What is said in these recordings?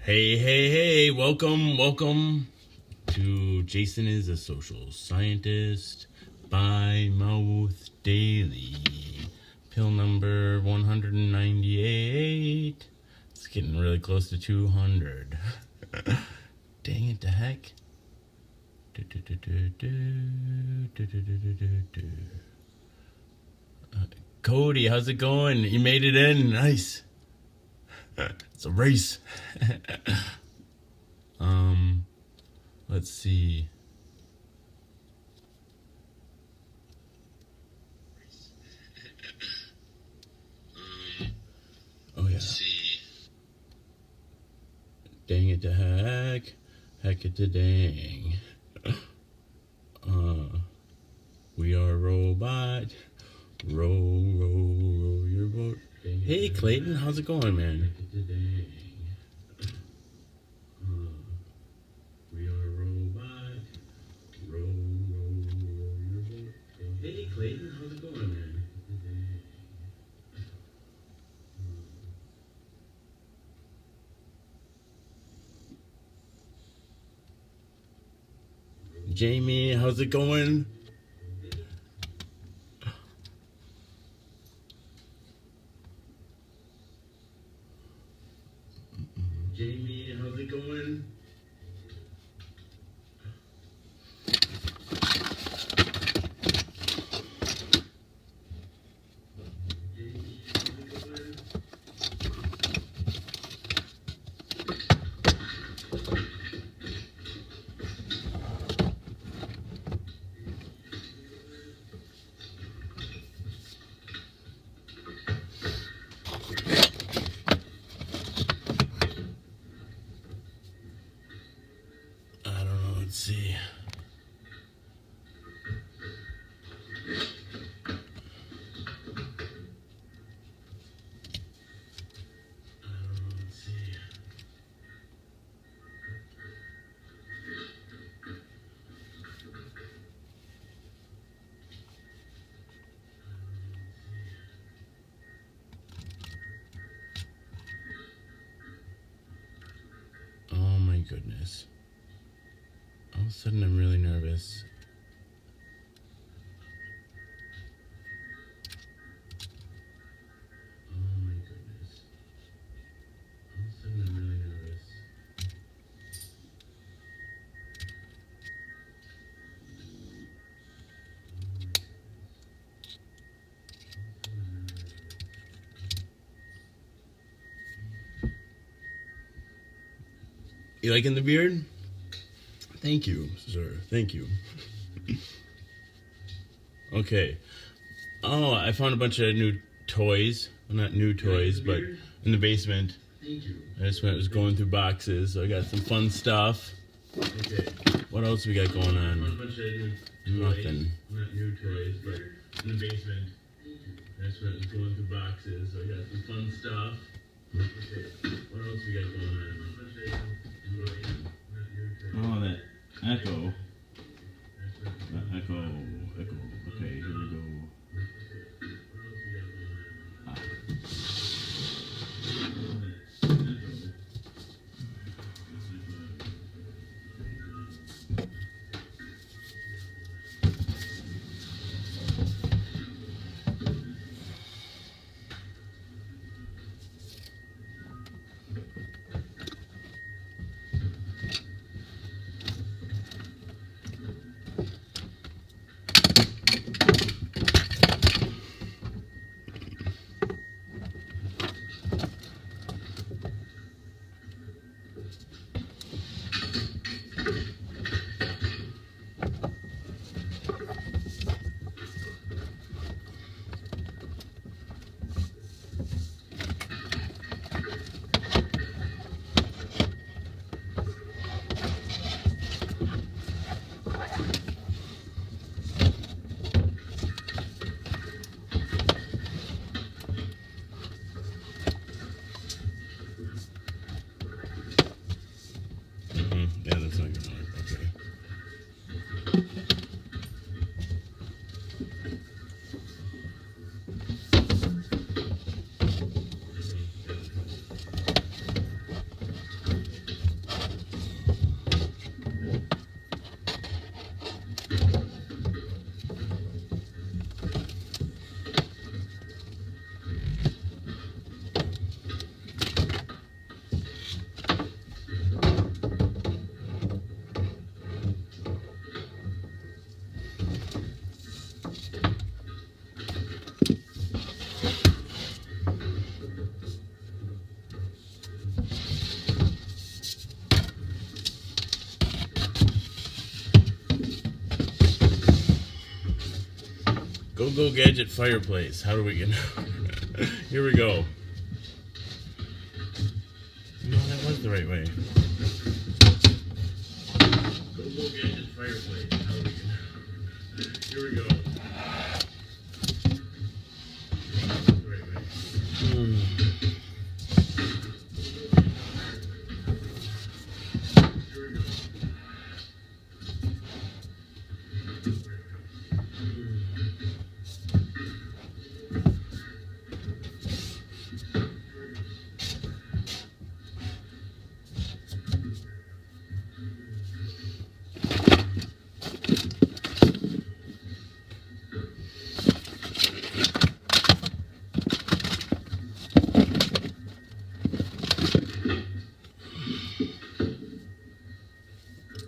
Hey, hey, hey, welcome to Jason is a Social Scientist by Mouth Daily. Pill number 198. It's getting really close to 200. Dang it, the heck. Cody, how's it going? You made it in. Nice. It's a race. Let's see. Oh yeah. Dang it to heck. Heck it to dang. We are a robot. Row your boat. Hey Clayton, how's it going, man? We are a robot. Row your boat. Hey Clayton, how's it going, man? Jamie, how's it going? Jamie, how's it going? Let's see. Oh my goodness. All of a sudden I'm really nervous. Oh my goodness. All of a sudden I'm really nervous. You liking the beard? Thank you, sir. Thank you. Okay. Oh, I found a bunch of new toys. Well, not new toys, but in the basement. Thank you. I just was going through boxes, so I got some fun stuff. Okay. What else we got going on? Nothing. Not new toys, but in the basement. I just was going through boxes, so I got some fun stuff. Okay. What else we got going on? Oh, that echo. Echo. Okay, here we go. Go Gadget fireplace. How do we get... Here we go. No, that was the right way. Go Gadget fireplace. How do we get... Here we go. The right way.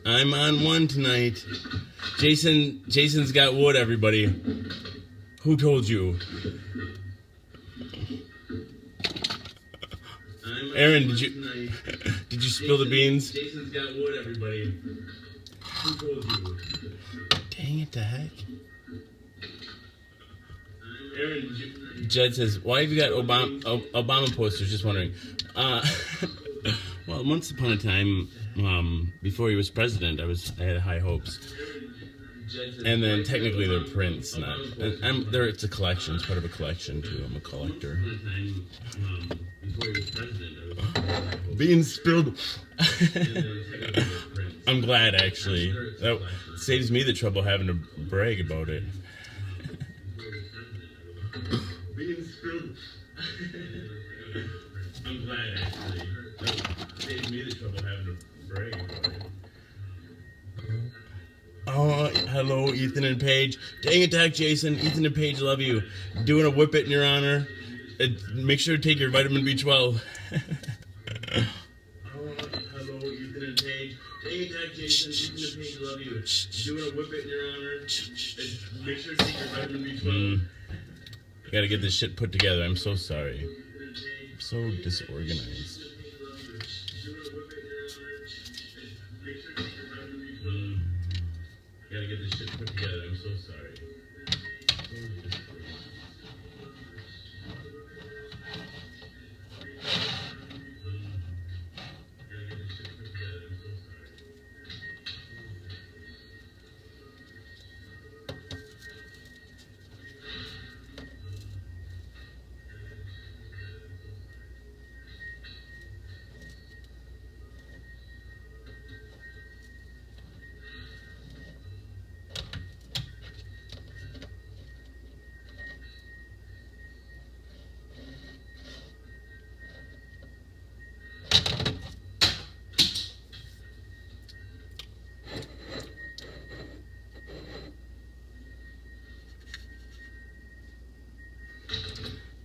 I'm on one tonight. Jason's got wood, everybody. Who told you? Aaron, did you spill the beans? Jason's got wood, everybody. Who told you? Dang it, the heck. Aaron, Jed says, why have you got Obama posters? Just wondering. Well, once upon a time, before he was president, I had high hopes. And then technically they're prints, not. It's a collection. It's part of a collection too. I'm a collector. Being spilled. I'm glad actually. That saves me the trouble having to brag about it. Being spilled. I'm glad actually. That saves me the trouble having to brag about it. Oh, hello, Ethan and Paige. Dang it, Doc Jason. Ethan and Paige love you. Doing a whip it in your honor. Make sure to take your vitamin B12. Oh, hello, Ethan and Paige. Dang it, Doc Jason. Ethan and Paige love you. Doing a whip it in your honor. Make sure to take your vitamin B12. I gotta get this shit put together. I'm so sorry. I'm so disorganized. Gotta get this shit put together. I'm so sorry.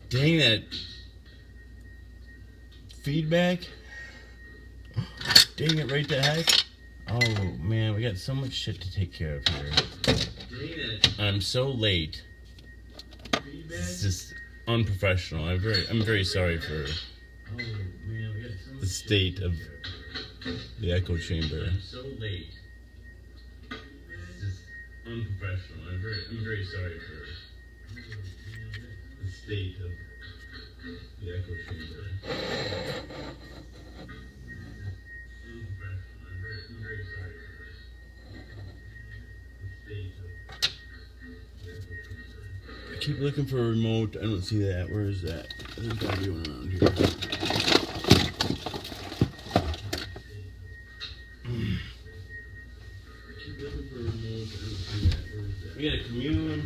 Dang that feedback. Dang it, right the heck. Oh man, we got so much shit to take care of here. Dang it. I'm so late. It's just unprofessional. I'm very sorry for the state of the echo chamber. I'm so late. It's just unprofessional. I'm very sorry for the state of the echo chamber. I'm very sorry for the state of the echo chamber. I keep looking for a remote. I don't see that. Where is that? There's gotta be one around here. I keep looking for a remote. I don't see that. Where is that? We got a commune.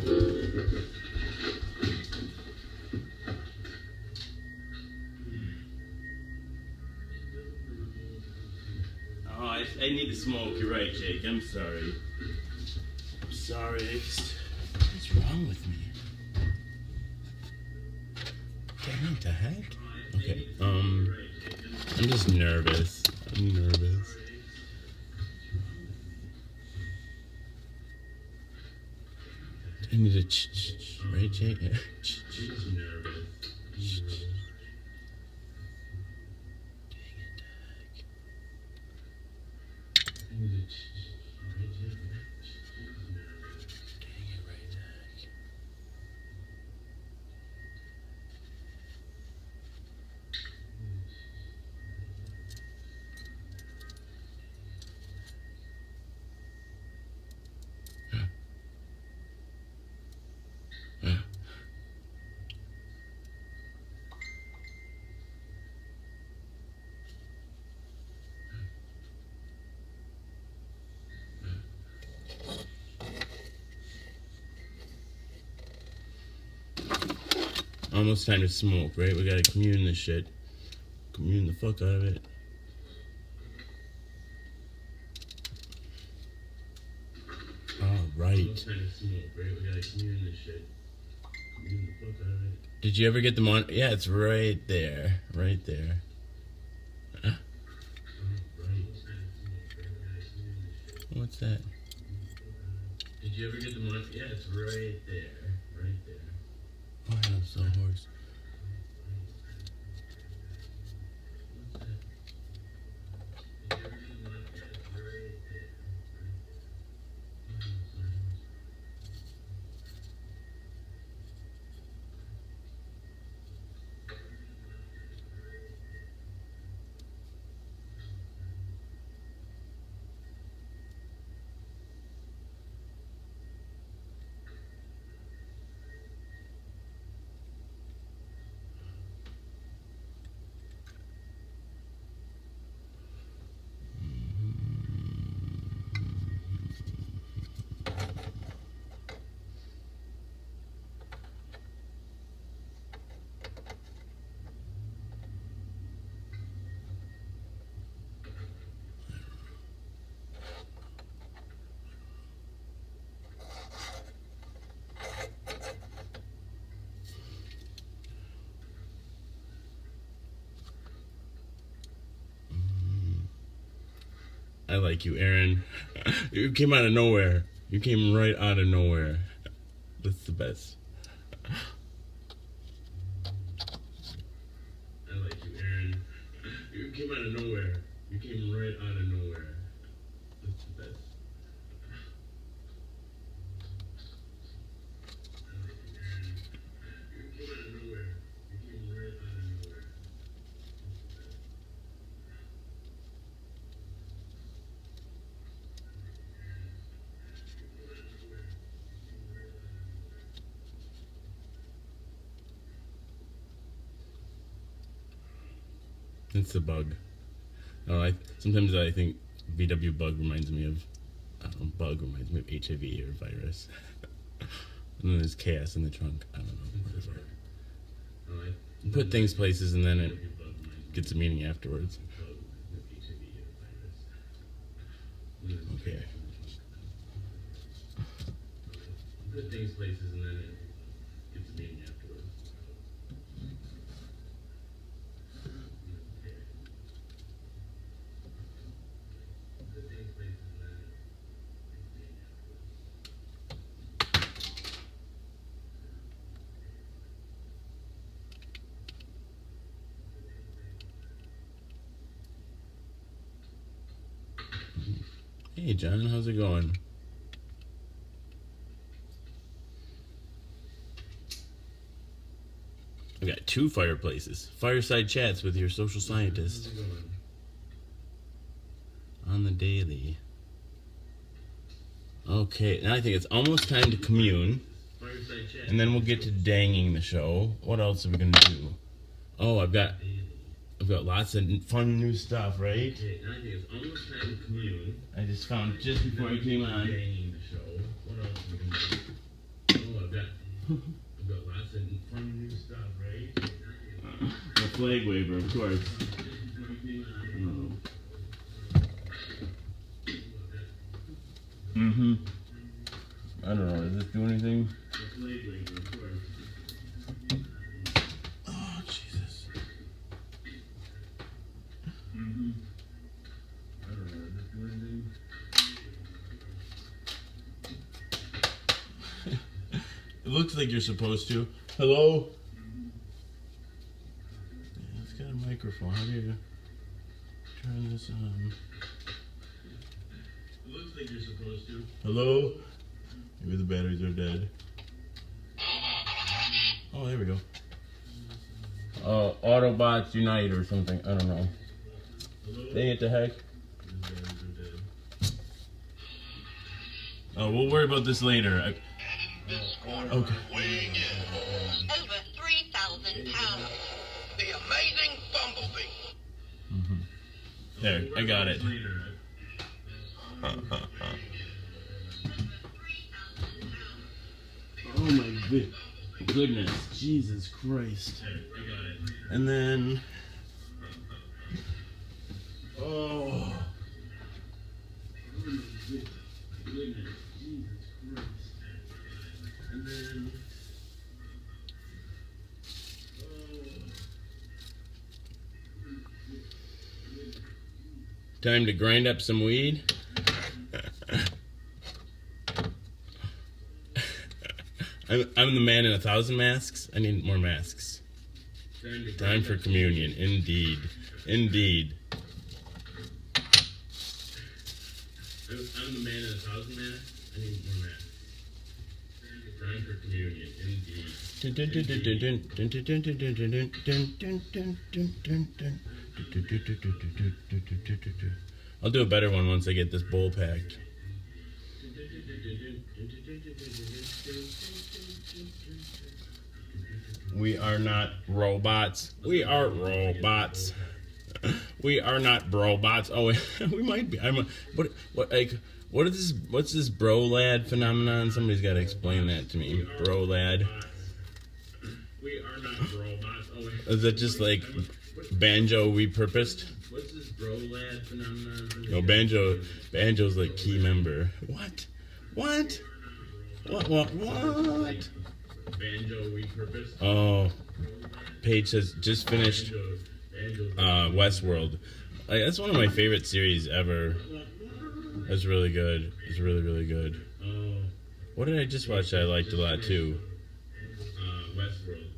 I need to smoke. You're right, Jake. I'm sorry. I'm sorry. What's wrong with me? Dang, what the heck? Okay. I'm just nervous. I'm nervous. I need to right, Jake? Yeah. She's nervous. almost time to smoke, right? We gotta commune this shit. Commune the fuck out of it. Alright. Almost time to smoke, right? We gotta commune this shit. Commune the fuck out of it. Did you ever get them on? Yeah, it's right there. Right there. What's that? Did you ever get them on? Yeah, it's right there. Right there. Oh, I'm so hoarse. What's that? Did you ever get them on? Yeah, it's right there. I like you, Aaron. You came out of nowhere. You came right out of nowhere. That's the best. I like you, Aaron. You came out of nowhere. You came right out of nowhere. That's the best. I like you, Aaron. You came out of nowhere. You came right out of nowhere. It's the bug. Oh, sometimes I think VW bug reminds me of, I don't know, bug reminds me of HIV or virus. And then there's chaos in the trunk. I don't know. Whatever. Put things places and then it gets a meaning afterwards. Okay. Put things places and then it gets a meaning afterwards. Hey John, how's it going? I got 2 fireplaces. Fireside chats with your social scientist. On the daily. Okay, now I think it's almost time to commune. And then we'll get to danging the show. What else are we gonna do? Oh, I've got lots of fun new stuff, right? Okay, now I think it's almost time to commune. I just found just before I came on. Danging the show. What else are we gonna do? Oh, I've got lots of fun new stuff, right? The flag waver, of course. Oh. I don't know, does this do anything? The flag waver, of course. Oh, Jesus. I don't know, does this do anything? It looks like you're supposed to. Hello? Yeah, it's got a microphone. How do you turn this on? It looks like you're supposed to. Hello? Maybe the batteries are dead. Oh, there we go. Autobots Unite or something. I don't know. Dang it, the heck. Oh, we'll worry about this later. Okay. Weighing in over 3,000 pounds. The amazing Bumblebee. There, I got it. Oh my god. Goodness, Jesus Christ. And then, oh, goodness, Jesus Christ. And then, time to grind up some weed. I'm the man in 1,000 masks. I need more masks. Time for communion. Indeed. Indeed. I'm the man in 1,000 masks. I need more masks. Time for communion. Indeed. I'll do a better one once I get this bowl packed. We are not robots. We are robots. We are not robots. Oh, we might be. What's this bro lad phenomenon? Somebody's got to explain that to me. Bro lad. We are not robots. Is that just like banjo repurposed? What's this bro lad phenomenon? No, banjo's like key member. What? Banjo repurposed. Oh, Paige says just finished Westworld. That's one of my favorite series ever. That's really good. It's really, really good. What did I just watch that I liked a lot too? Westworld.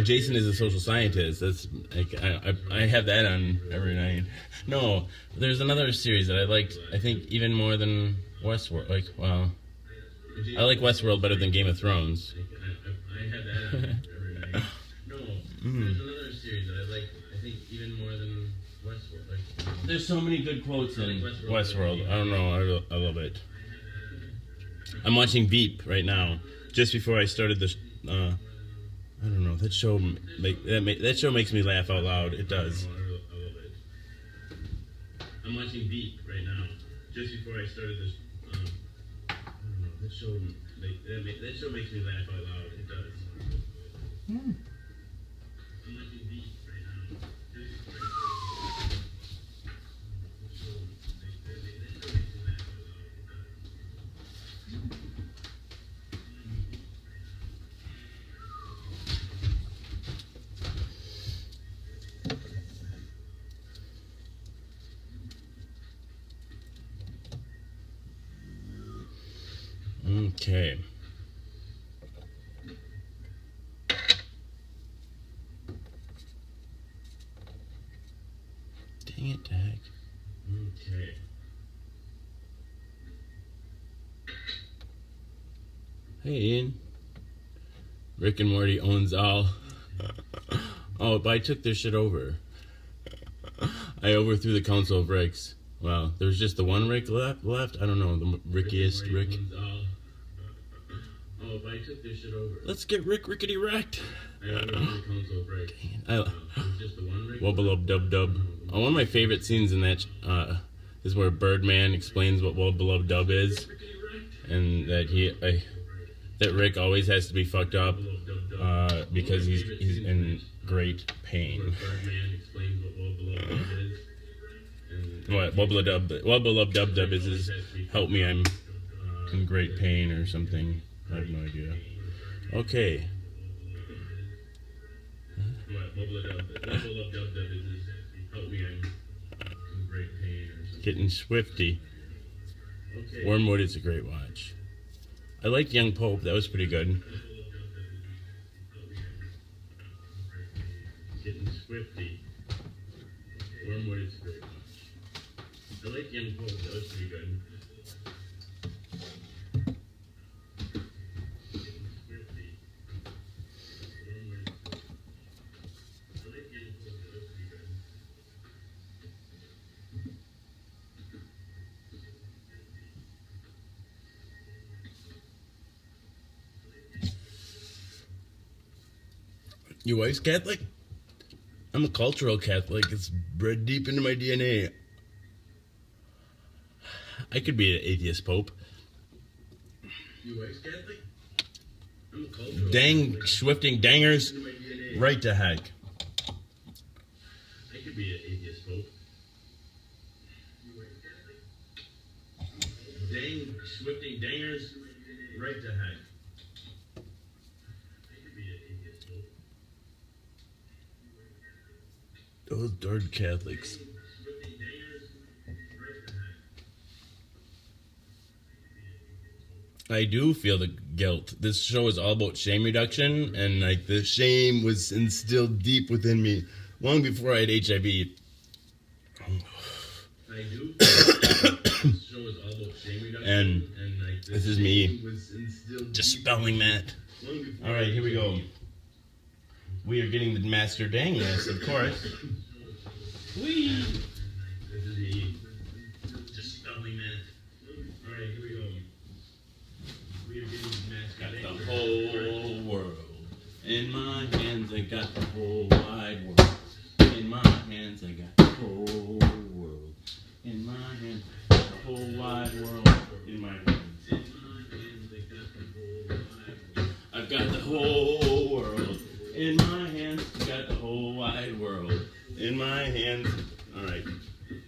Jason is a social scientist. That's like I have that on every night. No, there's another series that I liked. I think even more than Westworld. Like, wow, I like Westworld better than Game of Thrones. I have that on every night. No, there's another series that I like. I think even more than Westworld. Like, there's so many good quotes in Westworld. I don't know. I love it. I'm watching Veep right now. Just before I started the. I don't know. That show makes me laugh out loud. It does. I'm watching Veep right now. Just before I started this. I don't know. That show makes me laugh out loud. It does. I'm watching Veep right now. Just before I Okay. Dang it, Tag. Okay. Hey, Ian. Rick and Morty owns all. Oh, but I took their shit over. I overthrew the Council of Ricks. Wow, there was just the one Rick left? I don't know, the Rickiest Rick. Oh, but I took this shit over. Let's get rickety wrecked. Wubba dub dub. Oh, one of my favorite scenes in that is where Birdman explains what Wubba dub is, and that that Rick always has to be fucked up because he's in great pain. What Wubba dub dub is help me, I'm in great pain or something. I have no idea. Okay. Getting swifty. Wormwood is a great watch. I liked Young Pope. That was pretty good. Getting swifty. Wormwood is a great watch. I like Young Pope. That was pretty good. Your wife's Catholic? I'm a cultural Catholic. It's bred deep into my DNA. I could be an atheist pope. Your wife's Catholic? Dang, swifting dangers, right to heck. I could be an atheist, Pope. Dang, swifting dangers, right to heck. I could be an atheist, Pope. Those darn Catholics. Swifting dangers, right to heck. I do feel the guilt. This show is all about shame reduction, and like the shame was instilled deep within me long before I had HIV. I do. This show is all about shame reduction, And like this is me shame was instilled dispelling that. long before All right, here we go. We are getting the master danginess, of course. Whee! This is me dispelling that. All right, here we go. We are getting the Got master the dangerous. whole world in my hands. I got the whole wide world in my hands. I got the whole world in my hands. The whole wide world in my hands. I've got the whole world in my hands. Got the whole wide world in my hands. All right.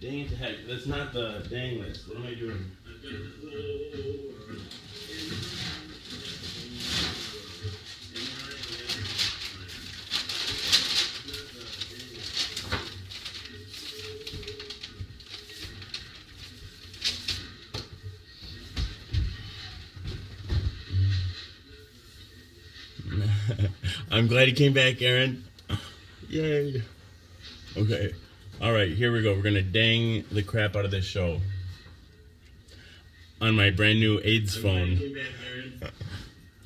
Dang it to heck. That's not the dang list. What am I doing? I've got the whole world. I'm glad he came back, Aaron. Yay. Okay. All right, here we go. We're going to dang the crap out of this show. On my brand new AIDS phone.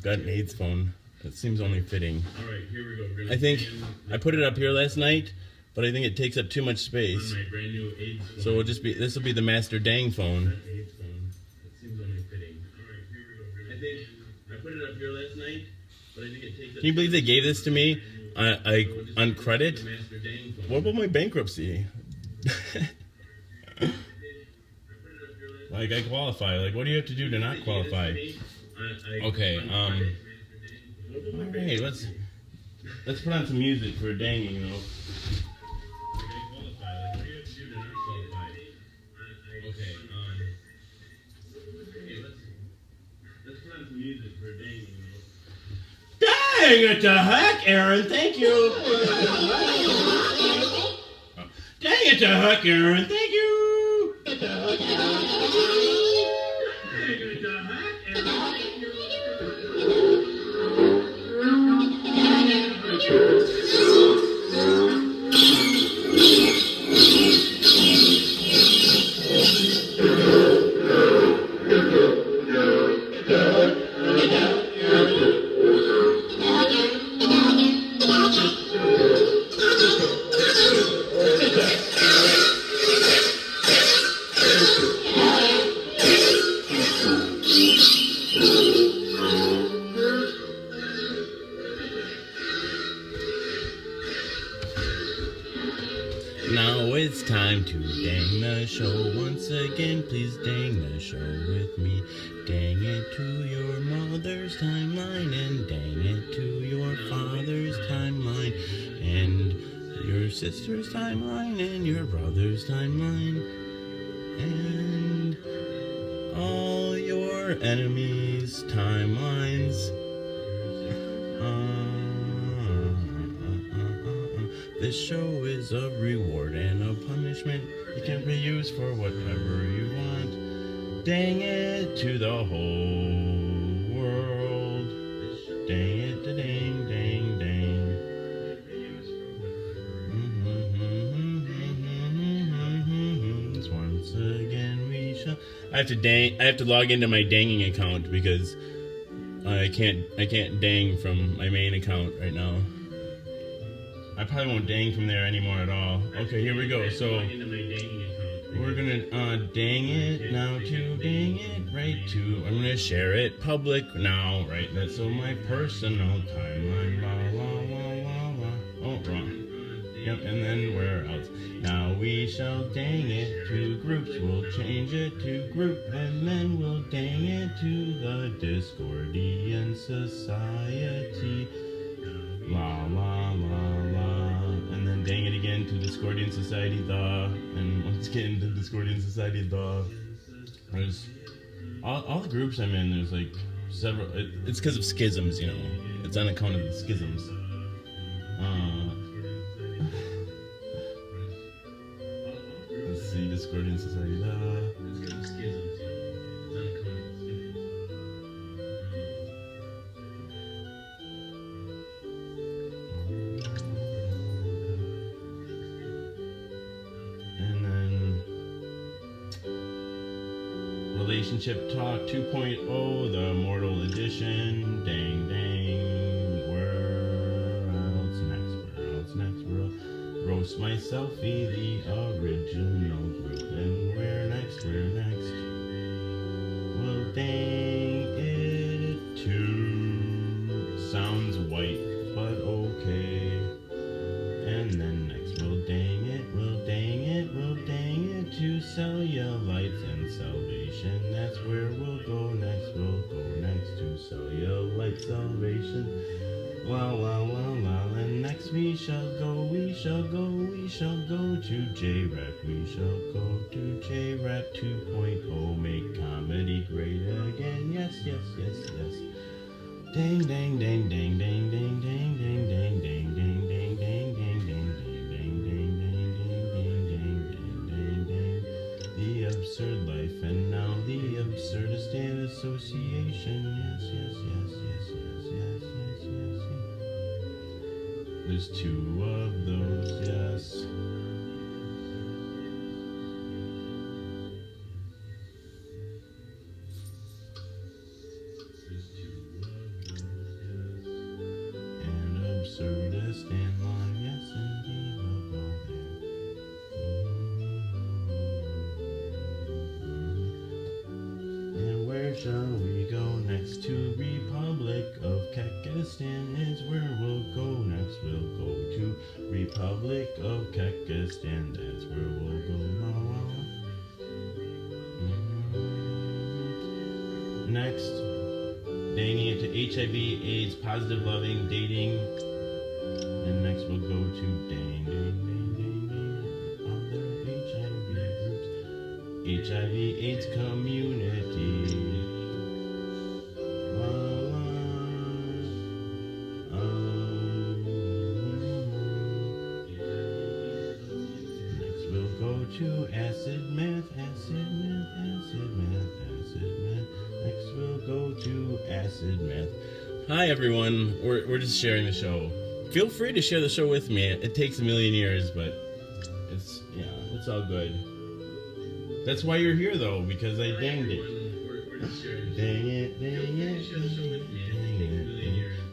Got an AIDS phone. That seems only fitting. All right, here we go. We're gonna I think dang I put it up here last night, but I think it takes up too much space. on my brand new AIDS phone. So this will be the master dang phone. That AIDS phone. That seems only fitting. All right, here we go. I think I put it up here last night, but I think it takes up. Can you believe they gave this to me on credit? the master dang phone. What about my bankruptcy? Like I qualify. Like what do you have to do to not qualify? Okay, alright, let's put on some music for danging though. Dang it to heck, Aaron, thank you! Dang it to heck, Aaron, thank you! Now it's time to dang the show once again. Please dang the show with me. Dang it to your mother's timeline, and dang it to your father's timeline, and your sister's timeline, and your brother's timeline, and all your enemies' timelines. This show is a reward and a punishment. It can be used for whatever you want. Dang it to the whole world. Dang it to dang, dang, dang. Once again we shall. I have to log into my danging account because I can't dang from my main account right now. I probably won't dang from there anymore at all. Okay, here we go. So we're gonna dang it now to dang it right to. I'm gonna share it public now, right? That's so my personal timeline. La la la la la. Oh, wrong. Yep, and then where else? Now we shall dang it to groups, we'll change it to group, and then we'll dang it to the Discordian Society. La la la la, and then dang it again to Discordian Society, and once again to Discordian Society, There's all the groups I'm in, there's like several, it's because of schisms, you know, it's on account of the schisms. Let's see, Discordian Society, Relationship Talk 2.0, the Mortal Edition. Dang, dang. Where else next? Roast My Selfie, the original group. And where next? Well, dang it too. Sounds white, but okay. And then next, we'll dang it to Cellulites and Salvation. That's where we'll go next to Cellulite Salvation. Wow, and next we shall go to J-Rat. We shall go to J-Rat 2.0, make comedy great again. Yes. Dang. The Absurd Life, and now the Absurdistan Association. Yes. There's two of those, yes. And Absurdistan Live, yes indeed, we'll go there. And where shall we go next? To Republic of Kekistan is where we'll go next. We'll go to Republic of Kekistan. That's where we'll go. Next, danging it to HIV/AIDS, positive loving, dating. And next we'll go to dang other HIV groups. HIV/AIDS community. Next we'll go to acid math. Next we'll go to acid math. Hi everyone, we're just sharing the show. Feel free to share the show with me. It takes a million years, but it's all good. That's why you're here though, because I danged it.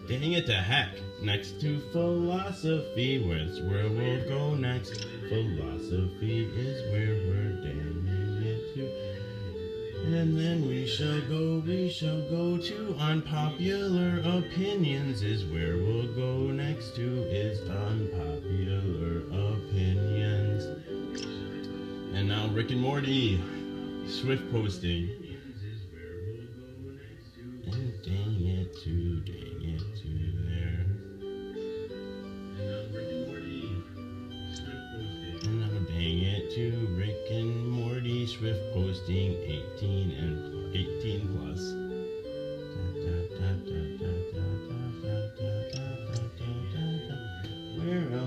Dang it to heck. Next to philosophy, where's where we'll go next. Philosophy is where we're danging it to. And then we shall go to unpopular opinions is where we'll go next to is unpopular opinions. And now Rick and Morty, Swift posting. And dang it to there. And now dang it to Rick and Morty, Swift posting 18 plus. Where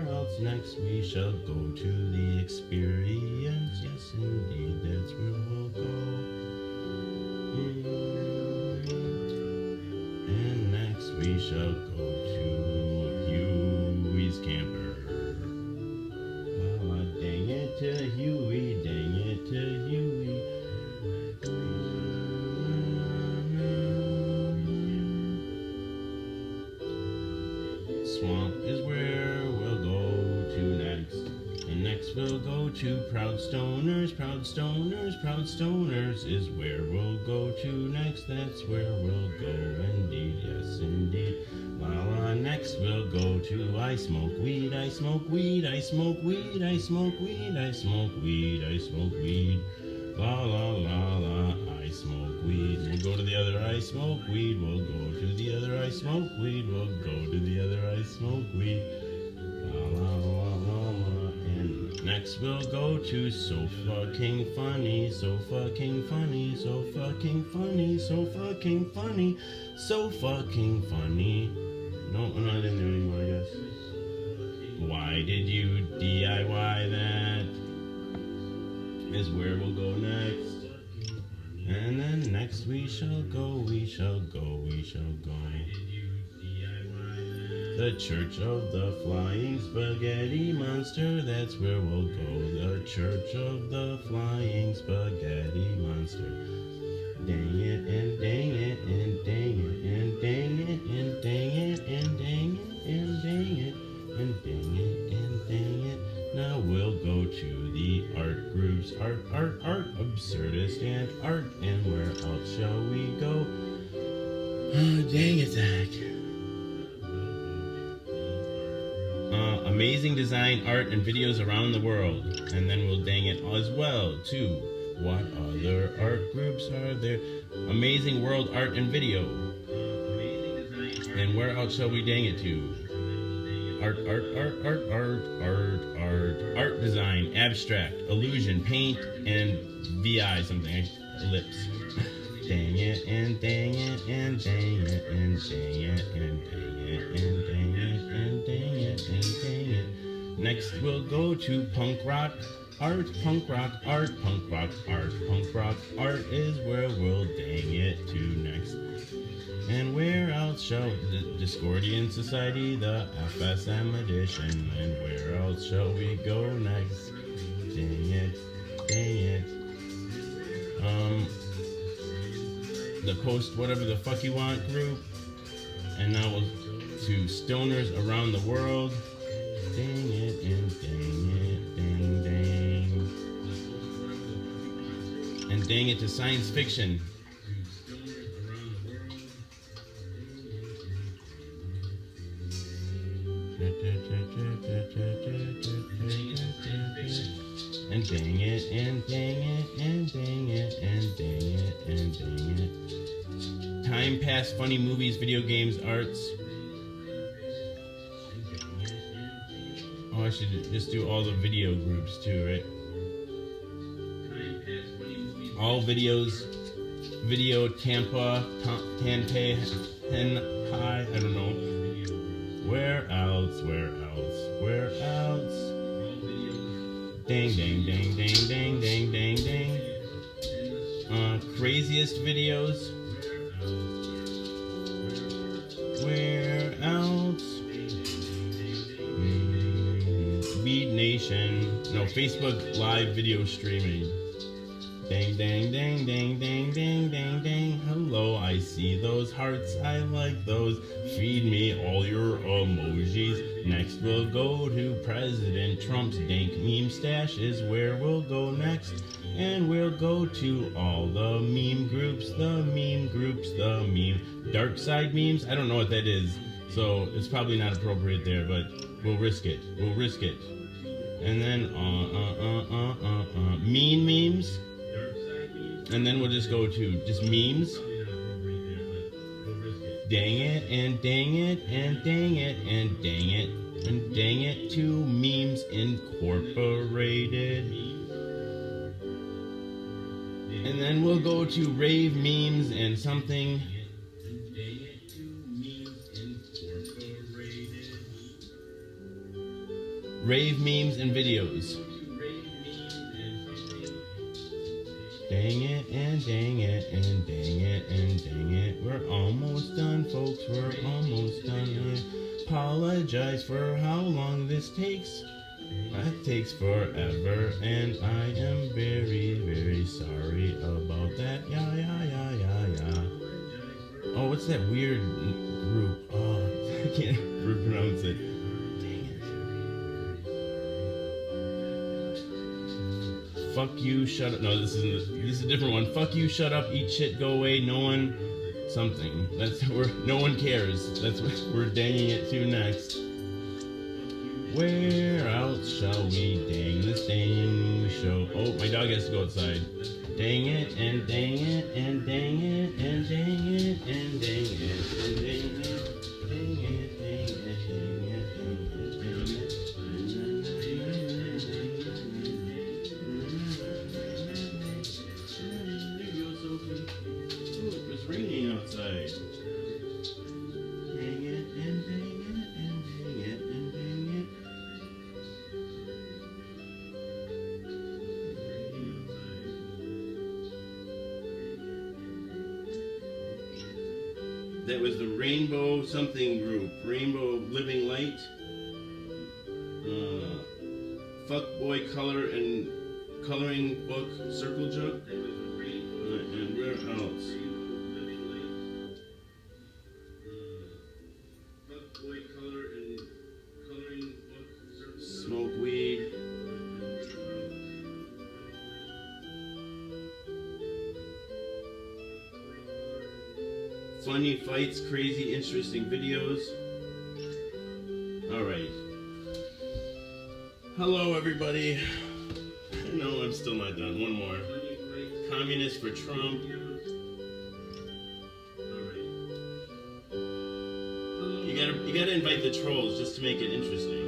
else next? We shall go to the experience. Yes, indeed, that's where we'll go. And next we shall go to Huey's Camper. Well, dang it to Huey. Swamp is where we'll go to next. And next next we'll go to Proud Stoners, Proud Stoners, Proud Stoners is where we'll go to next. That's where we'll go indeed, yes indeed. La la, next we'll go to I smoke weed, I smoke weed, I smoke weed, I smoke weed, I smoke weed, I smoke weed. La la la la, I smoke weed. We'll go to the other I smoke weed. We'll go to the other I smoke weed. We'll go to the other I smoke weed. La la la la la. And next we'll go to so fucking funny, so fucking funny, so fucking funny, so fucking funny, so fucking funny. No, I'm not in there anymore, I guess. Why did you DIY that? Is where we'll go next. And then next we shall go, we shall go, we shall go. The Church of the Flying Spaghetti Monster, that's where we'll go. The Church of the Flying Spaghetti Monster. Dang it, and dang it, and dang it, and dang it, and dang it, and dang it, and dang it, and dang it, and dang it. Now we'll go to the art groups, art, absurdist and art, and where else shall we go? Oh, dang it, Zach. Amazing design, art, and videos around the world, and then we'll dang it as well too. What other art groups are there? Amazing world art and video. And where else shall we dang it to? Art design, abstract, illusion, paint, and VI something, ellipse. Dang it, and dang it, and dang it, and dang it, and dang it, and dang it, and dang it, and dang it. Next we'll go to punk rock art, punk rock art, punk rock art, punk rock art is where we'll dang it to next. And where else shall the Discordian Society, the FSM edition, and where else shall we go next? Dang it, dang it. The Post Whatever the Fuck You Want group, and now we'll to Stoners Around the World. Dang it, and dang it, dang dang. And dang it to science fiction. And dang it, and dang it, and dang it, and dang it, and dang it. Time Pass, funny movies, video games, arts. Oh, I should just do all the video groups too, right? All videos, video, Tampa, Tanpei, Henpai, I don't know. Where else, where else, where else? Dang, dang, dang, dang, dang, dang, dang, dang. Craziest videos. Where else? Weed Nation. No, Facebook Live video streaming. Dang, dang, dang, dang, dang, dang, dang, dang. Hello, I see those hearts. I like those. Feed me all your emojis. Next we'll go to President Trump's dank meme stash is where we'll go next. And we'll go to all the meme groups, the meme groups, the meme. Dark side memes? I don't know what that is. So it's probably not appropriate there, but we'll risk it. We'll risk it. And then, mean memes. And then we'll just go to just memes. Dang it, and dang it, and dang it, and dang it, and dang it to Memes Incorporated. And then we'll go to rave memes and something. Rave memes and videos. Dang it, and dang it, and dang it, and dang it. We're almost done, folks. We're almost done. I apologize for how long this takes. That takes forever, and I am very, very sorry about that. Yeah, yeah, yeah, yeah, yeah. Oh, what's that weird group? Oh, I can't pronounce it. Dang it. Fuck you, shut up. No, this is a different one. Fuck you, shut up, eat shit, go away, no one, something. That's where no one cares. That's what we're danging it to next. Where else shall we dang this dang show? Oh, my dog has to go outside. Dang it, and dang it, and dang it, and dang it, and dang it, and dang it, dang it, dang it, dang it, dang it, dang it. It's raining outside. Dang it, and dang it, and dang it, and dang it. That was the Rainbow something group. Rainbow Living Light. Fuckboy Color and Coloring Book Circle Jerk. And where else? Fuckboy Color and Coloring Book Circle Jerk. Smoke Weed. Funny fights, crazy, interesting videos. Alright. Hello, everybody. No, I'm still not done. One more. Communist for Trump. You gotta invite the trolls just to make it interesting.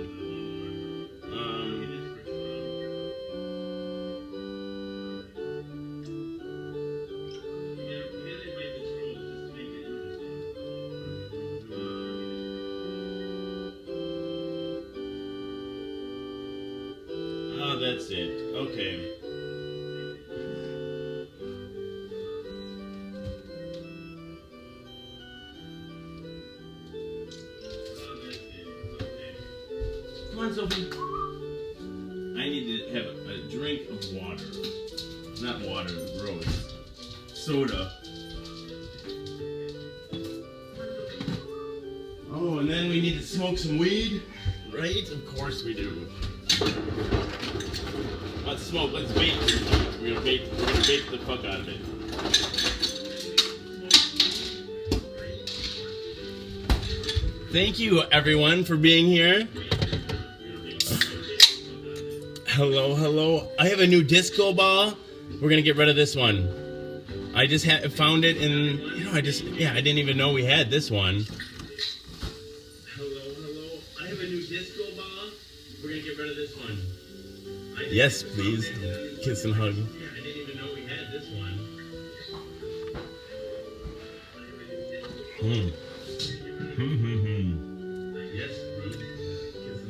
Oh, that's it. Okay. Come on, Sophie. I need to have a drink of water. Not water, gross. Soda. Oh, and then we need to smoke some weed, right? Of course we do. Let's smoke. Let's vape. We're gonna vape the fuck out of it. Thank you, everyone, for being here. Hello, hello. I have a new disco ball. We're gonna get rid of this one. I just found it, and I didn't even know we had this one. Hello, hello. I have a new disco ball. We're gonna get rid of this one. Yes, please. Kiss and hug. Yeah, I didn't even know we had this one. Yes, please. Kiss and hug.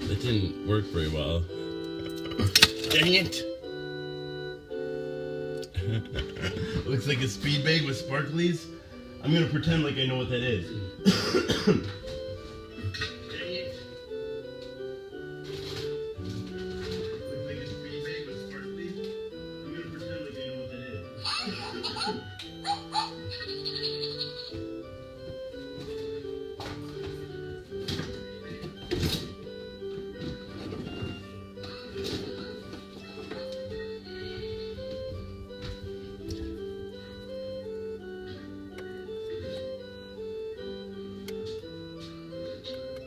That didn't work very well. Dang it! Looks like a speed bag with sparklies. I'm gonna pretend like I know what that is. Dang it! Looks like a speed bag with sparklies. I'm gonna pretend like I know what that is.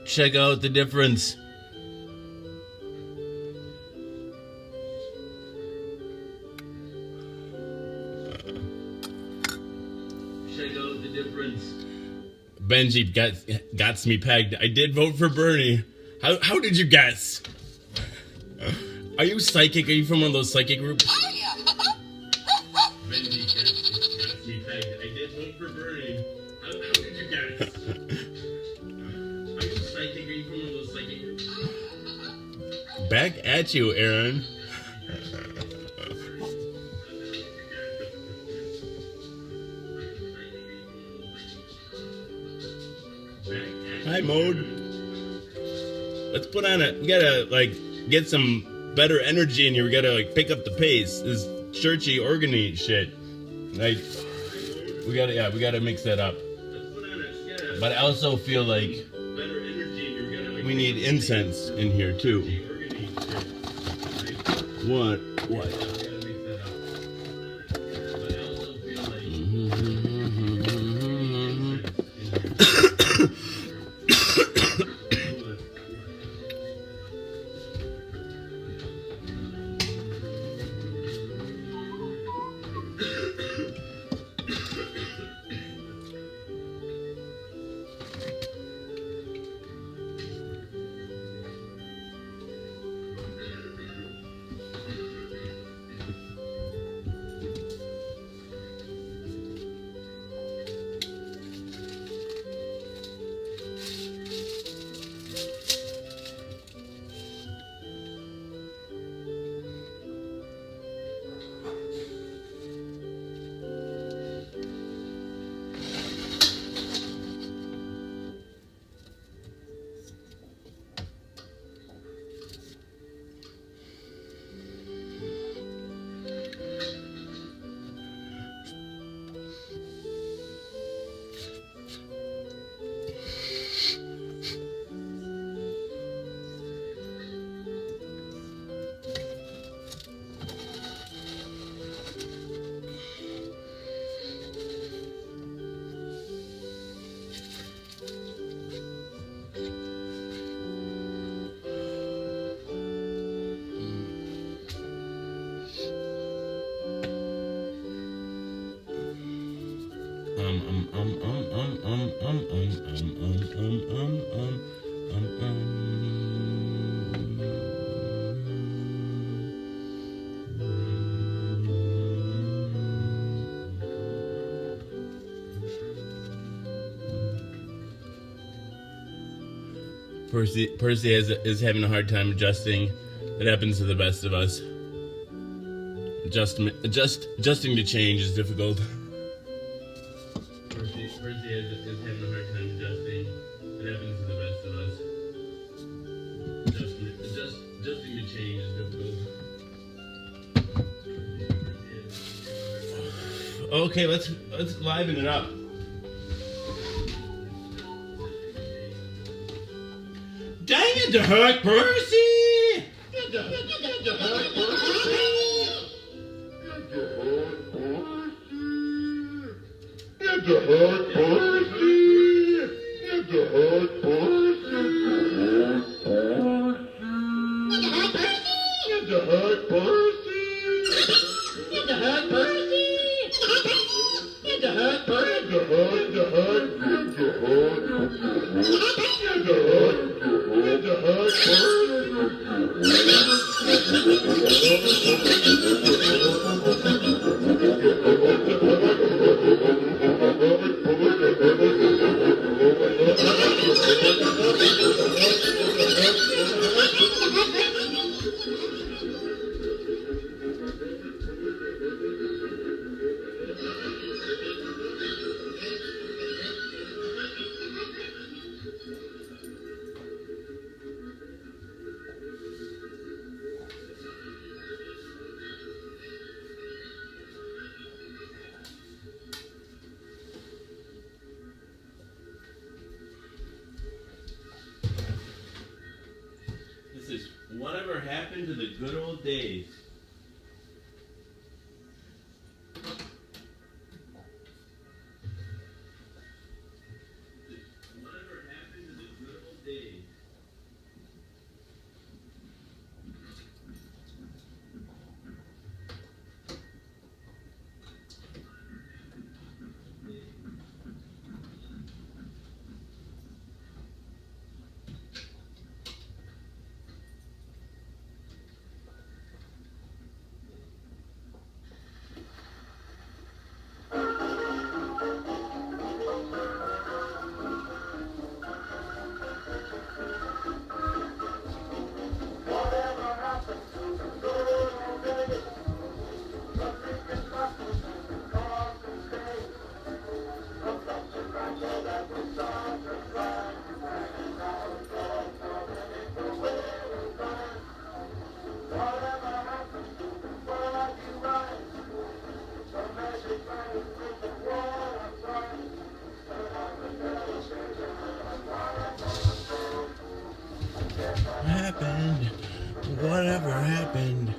Check out the difference. Check out the difference. Benji got me pegged. I did vote for Bernie. How did you guess? Are you psychic? Are you from one of those psychic groups? Oh, yeah. Benji got me pegged. I did vote for Bernie. How did you guess? Are you psychic? Are you from one of those psychic groups? Back at you, Aaron. high mode. Let's put on we gotta like get some better energy in here. We gotta like pick up the pace. This churchy organy shit. Like we gotta mix that up. But I also feel like we need incense in here too. What? Percy is having a hard time adjusting. It happens to the best of us. Adjusting to change is difficult. Percy is having a hard time adjusting. It happens to the best of us. Adjusting to change is difficult. Okay, let's liven it up. Dang it, to hurt Percy! The Whatever happened to the good old days? Whatever happened to the good old days? Whatever happened?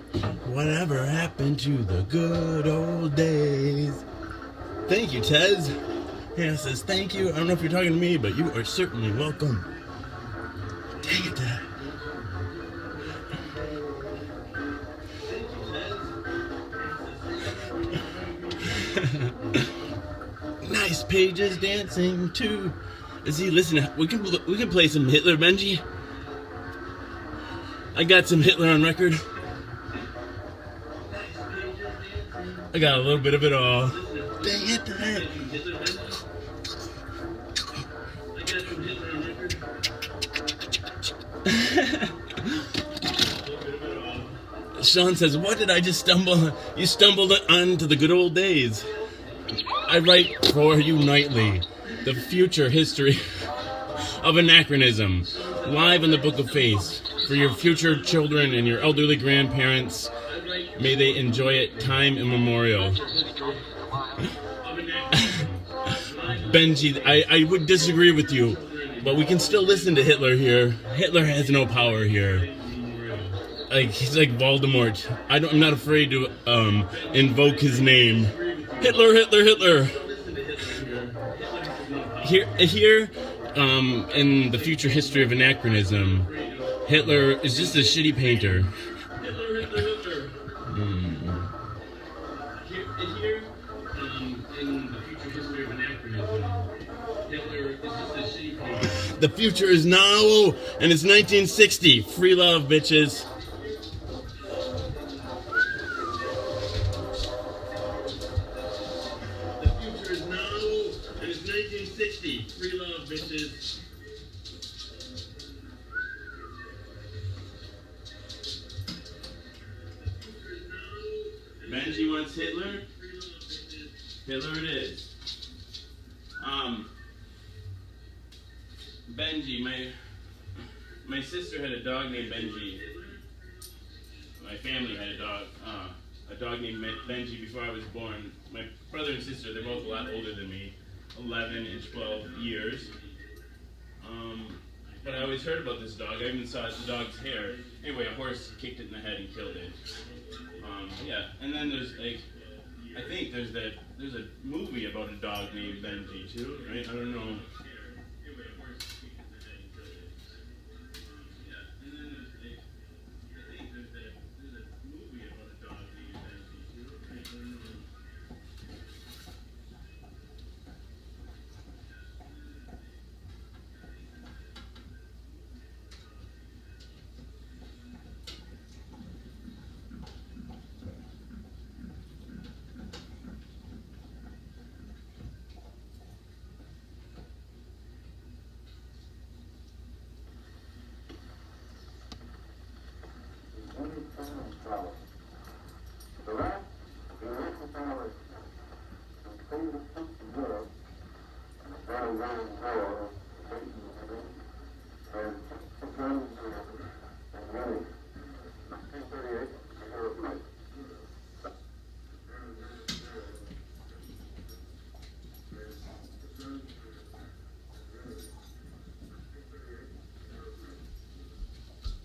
Whatever happened to the good old days? Thank you, Tez. Hannah says thank you. I don't know if you're talking to me, but you are certainly welcome. Dang it, Dad. Nice Pages dancing too. Is he listening? We can play some Hitler, Benji. I got some Hitler on record. I got a little bit of it all. Dang it, Dad. Sean says, what did I just stumble? You stumbled onto the good old days. I write for you nightly the future history of anachronism, live in the Book of Faith, for your future children and your elderly grandparents. May they enjoy it time immemorial. Benji, I would disagree with you, but we can still listen to Hitler here. Hitler has no power here. Like, he's like Voldemort. I'm not afraid to invoke his name. Hitler, Hitler, Hitler. Here, in the future history of anachronism, Hitler is just a shitty painter. Hitler, Hitler, Hitler. Here, in the future history of anachronism, Hitler is just a shitty painter. The future is now, and it's 1960. Free love, bitches. Free love, bitches. Benji wants Hitler. Hitler it is. Benji, my sister had a dog named Benji. My family had a dog named Benji before I was born. My brother and sister, they're both a lot older than me. 11 and 12 years. But I always heard about this dog. I even saw the dog's hair. Anyway, a horse kicked it in the head and killed it. Yeah, and then there's like, I think there's a movie about a dog named Benji too, right? I don't know.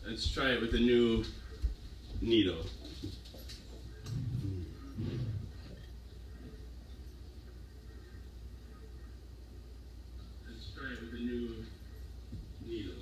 Let's try it with a new needle. Let's try it with a new needle.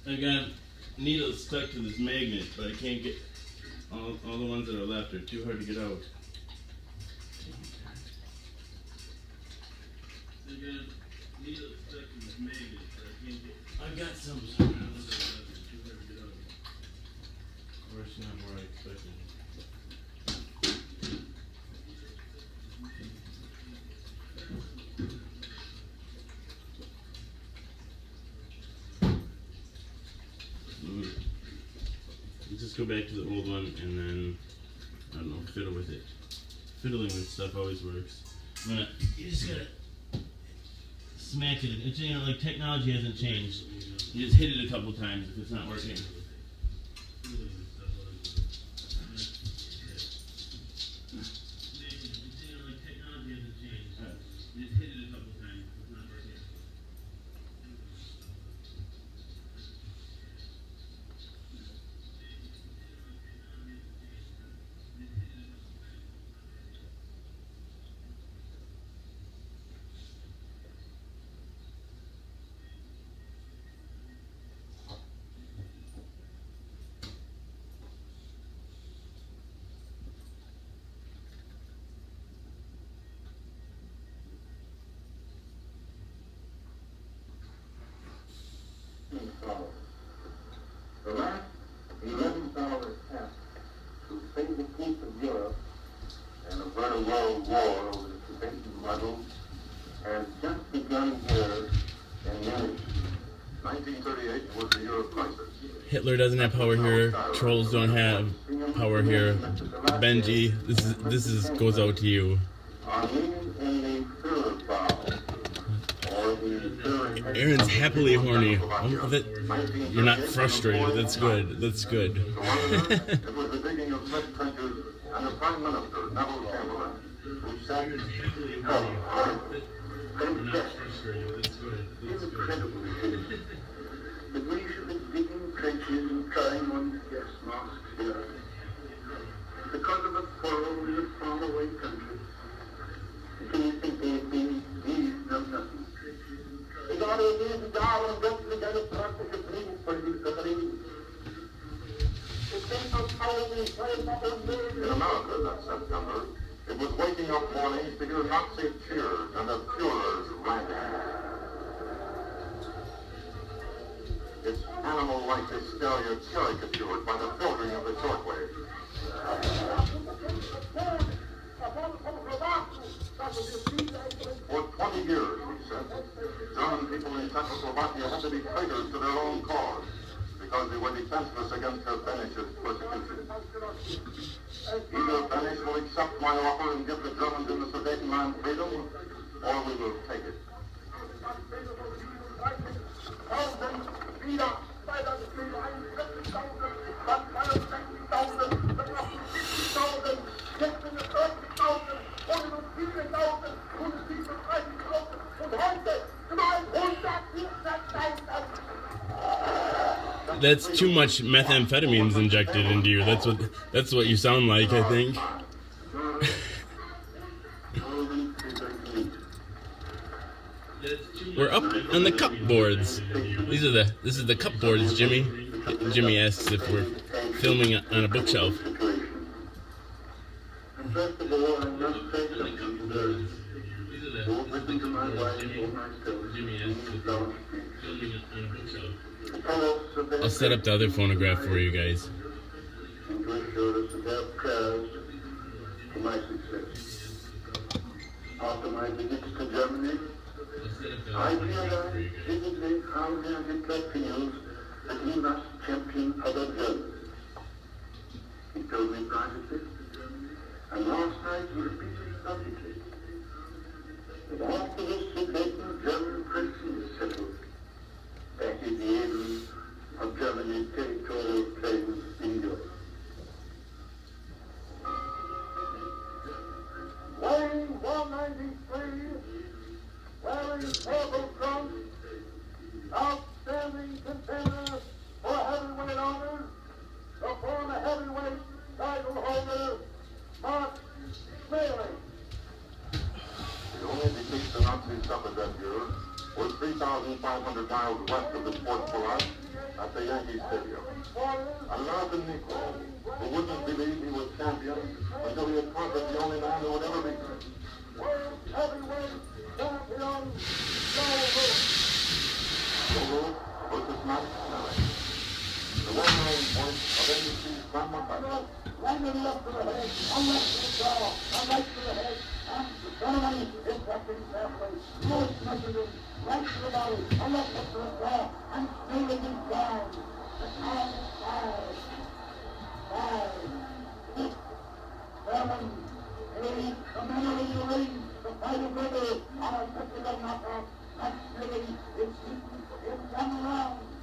I got needles stuck to this magnet, but I can't get all the ones that are left are too hard to get out. I got needles stuck to this magnet, but I can't get. I got some ones that are left too hard to get out. Of course, not where I expected. just go back to the old one and then, I don't know, fiddle with it. Fiddling with stuff always works. But you just gotta smack it. It's, you know, like technology hasn't changed. You just hit it a couple times if it's not working. The last 11 hours passed to save the peace of Europe and avert a world war over the Tibetan muddle has just begun here in Munich. 1938 was the Euro crisis. Hitler doesn't have power here. Trolls don't have power here. Benji, this is goes out to you. Aaron's happily horny. You're not frustrated. That's good. That's good. It was the digging of mud trenches and the Prime Minister, Neville Chamberlain, who said, incredible that we should be digging trenches and trying on gas masks here because of a quarrel in a faraway country. Do you think they've been these know nothing? In America that September, it was waking up mornings to hear Nazi cheers and the Führer's ranting. Its animal-like hysteria caricatured by the filtering of the shortwave. For 20 years, he said, German people in Czechoslovakia had to be traitors to their own cause because they were defenseless against their Benish's persecution. Either Benish will accept my offer and give the Germans in the Sudetenland freedom, or we will take it. That's too much methamphetamines injected into you. That's what you sound like, I think. We're up on the cup boards. This is the cup boards, Jimmy. Jimmy asks if we're filming on a bookshelf. First of all, I must say something to those who have listened to my wife or myself in South Street. I'll set up the other phonograph for you guys. And to assure us of their prayers for my success. After my visits to Germany, I realized vividly how Hitler feels that he must champion other Germans. He told me privately, and last night he repeated publicly, that after this Sudeten German question is settled, that is the end of Germany's territorial claims in Europe. Wearing 193, wearing purple trunks, outstanding contender for heavyweight honors, the former heavyweight title holder, Mark Schmeling. The only defeat the Nazis suffered that year was 3,500 miles west of the sports palace at the Yankee Stadium. An American Negro who wouldn't believe he was champion until he had conquered the only man who would ever beat him. World heavyweight champion, Joe versus Matt Schmeling. The 1-9 point of NBC's Grand Montana. Right to the left of the head, one left to the jaw, one right to the head, and the gentleman is practicing carefully. Most messages, right to the body, one left to the jaw, and Schmeling is down. The time is 5.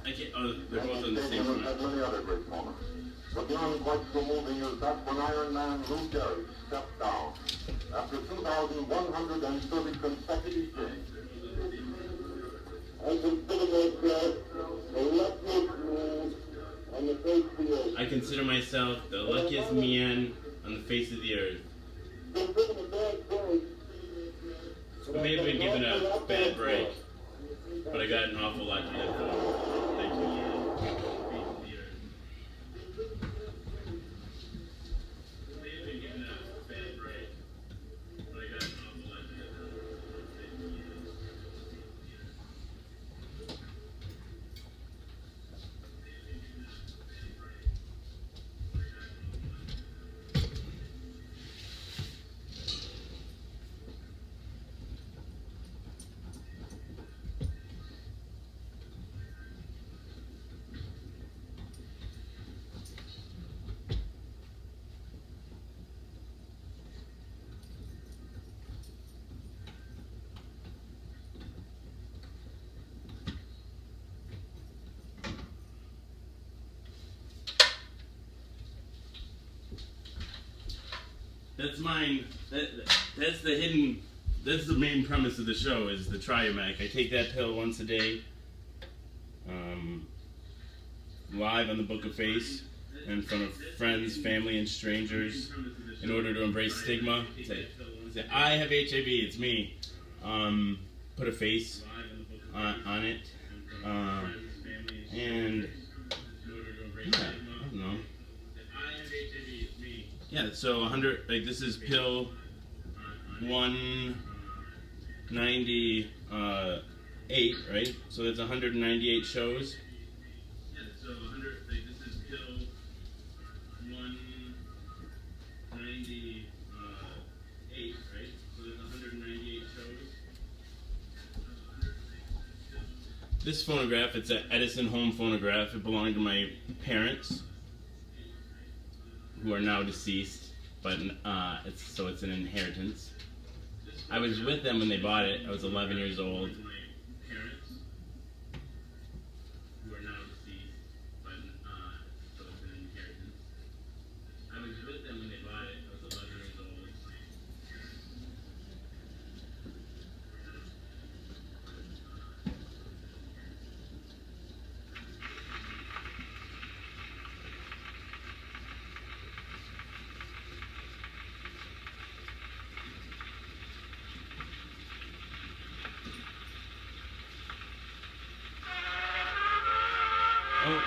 I can't. Oh, they're both on the same one. Had many other great moments. But beyond quite so moving is that when Iron Man Lou Gehrig stepped down after 2,130 consecutive games. I consider myself the luckiest man on the face of the earth. I may have been given a bad break, but I got an awful lot to live for. Thank you. That's mine. That's the hidden. That's the main premise of the show is the Triumac. I take that pill once a day, live on the Book of Face, in front of friends, family, and strangers, in order to embrace stigma. Say, I have HIV. It's me. Put a face on it, and yeah, I don't know. Yeah, so 100, like this is pill 198, right? So that's 198 shows. Yeah, so 100, like this is pill 198, right? So that's 198 shows. This phonograph, it's an Edison home phonograph. It belonged to my parents, who are now deceased, but it's an inheritance. I was with them when they bought it. I was 11 years old. Who are now deceased, but so it's an inheritance. I was with them when they bought it. I was 11 years old. Oh.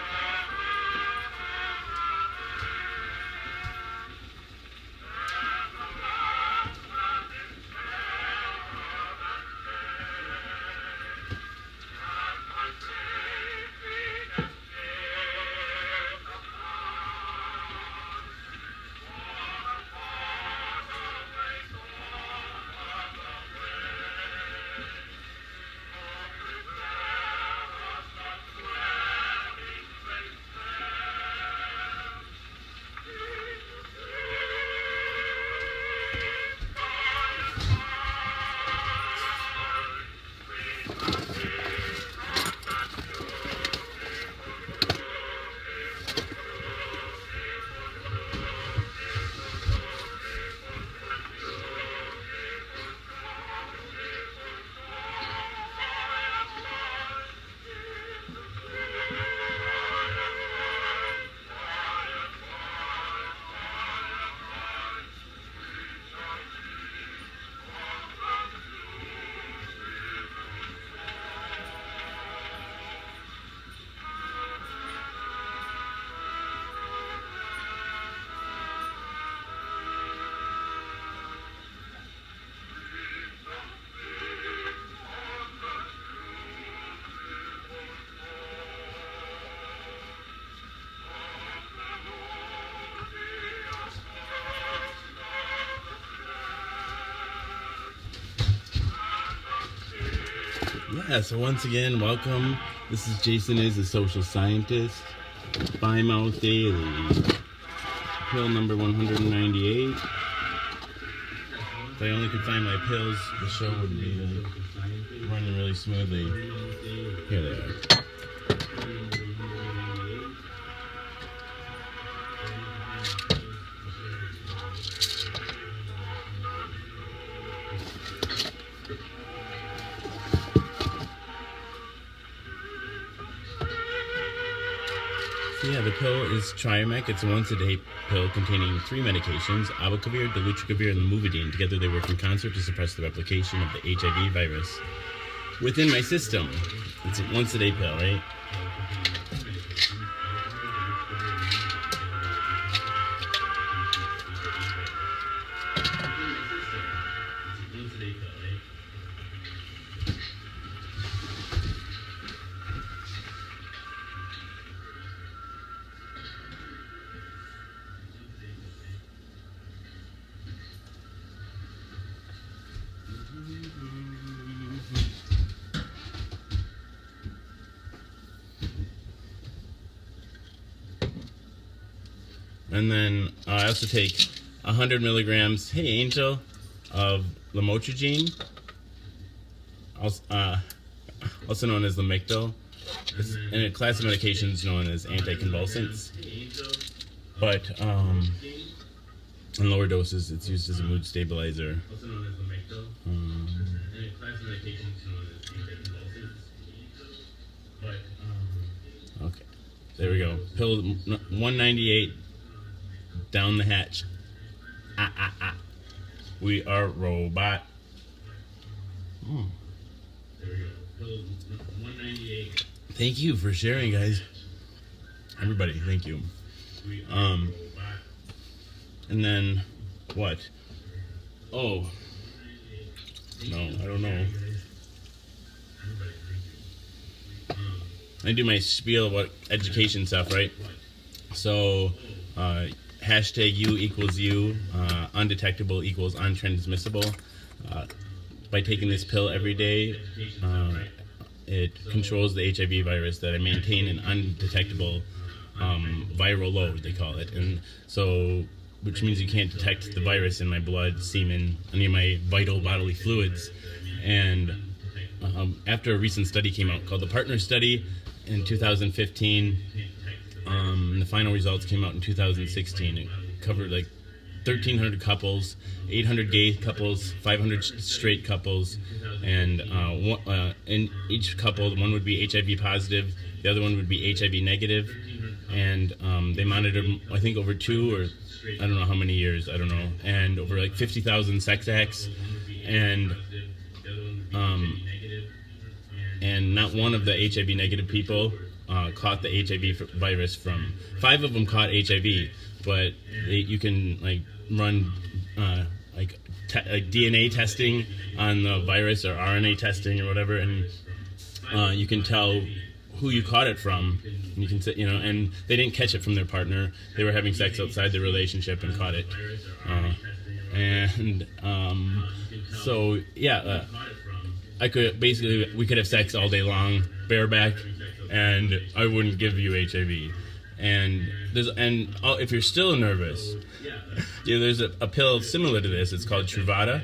Yeah, so once again, welcome. This is Jason is a social scientist. Bye Mouth Daily. pill number 198. If I only could find my pills, the show would be running really smoothly. Here they are. So yeah, the pill is Triomec. It's a once-a-day pill containing 3 medications, abacavir, dolutegravir, and lamivudine. Together they work in concert to suppress the replication of the HIV virus within my system. It's a once-a-day pill, right? And then I also take 100 milligrams, hey Angel, of lamotrigine, also known as Lamictal. It's in a class of medications known as anticonvulsants. But in lower doses, it's used as a mood stabilizer. Also known as Lamictal. In a class of medications known as anticonvulsants. But okay, there we go. Pill 198. Down the hatch. We are robot. There we go. Pill 198. Thank you for sharing, guys. Everybody, thank you. And then what? Oh. No, I don't know. I do my spiel about education stuff, right? So, hashtag U equals U, undetectable equals untransmissible. By taking this pill every day, it controls the HIV virus that I maintain an undetectable viral load, they call it. And so, which means you can't detect the virus in my blood, semen, any of my vital bodily fluids. And after a recent study came out called the Partner Study in 2015, the final results came out in 2016. It covered like 1,300 couples, 800 gay couples, 500 straight couples, and in each couple, one would be HIV positive, the other one would be HIV negative, and they monitored, I think, over 2 or I don't know how many years, I don't know, and over like 50,000 sex acts, and not one of the HIV negative people caught the HIV virus from. 5 of them caught HIV, but you can like run like DNA testing on the virus or RNA testing or whatever, and you can tell who you caught it from. You can say, and they didn't catch it from their partner. They were having sex outside their relationship and caught it. So yeah, I could we could have sex all day long, bareback, and I wouldn't give you HIV. And if you're still nervous, there's a pill similar to this. It's called Truvada,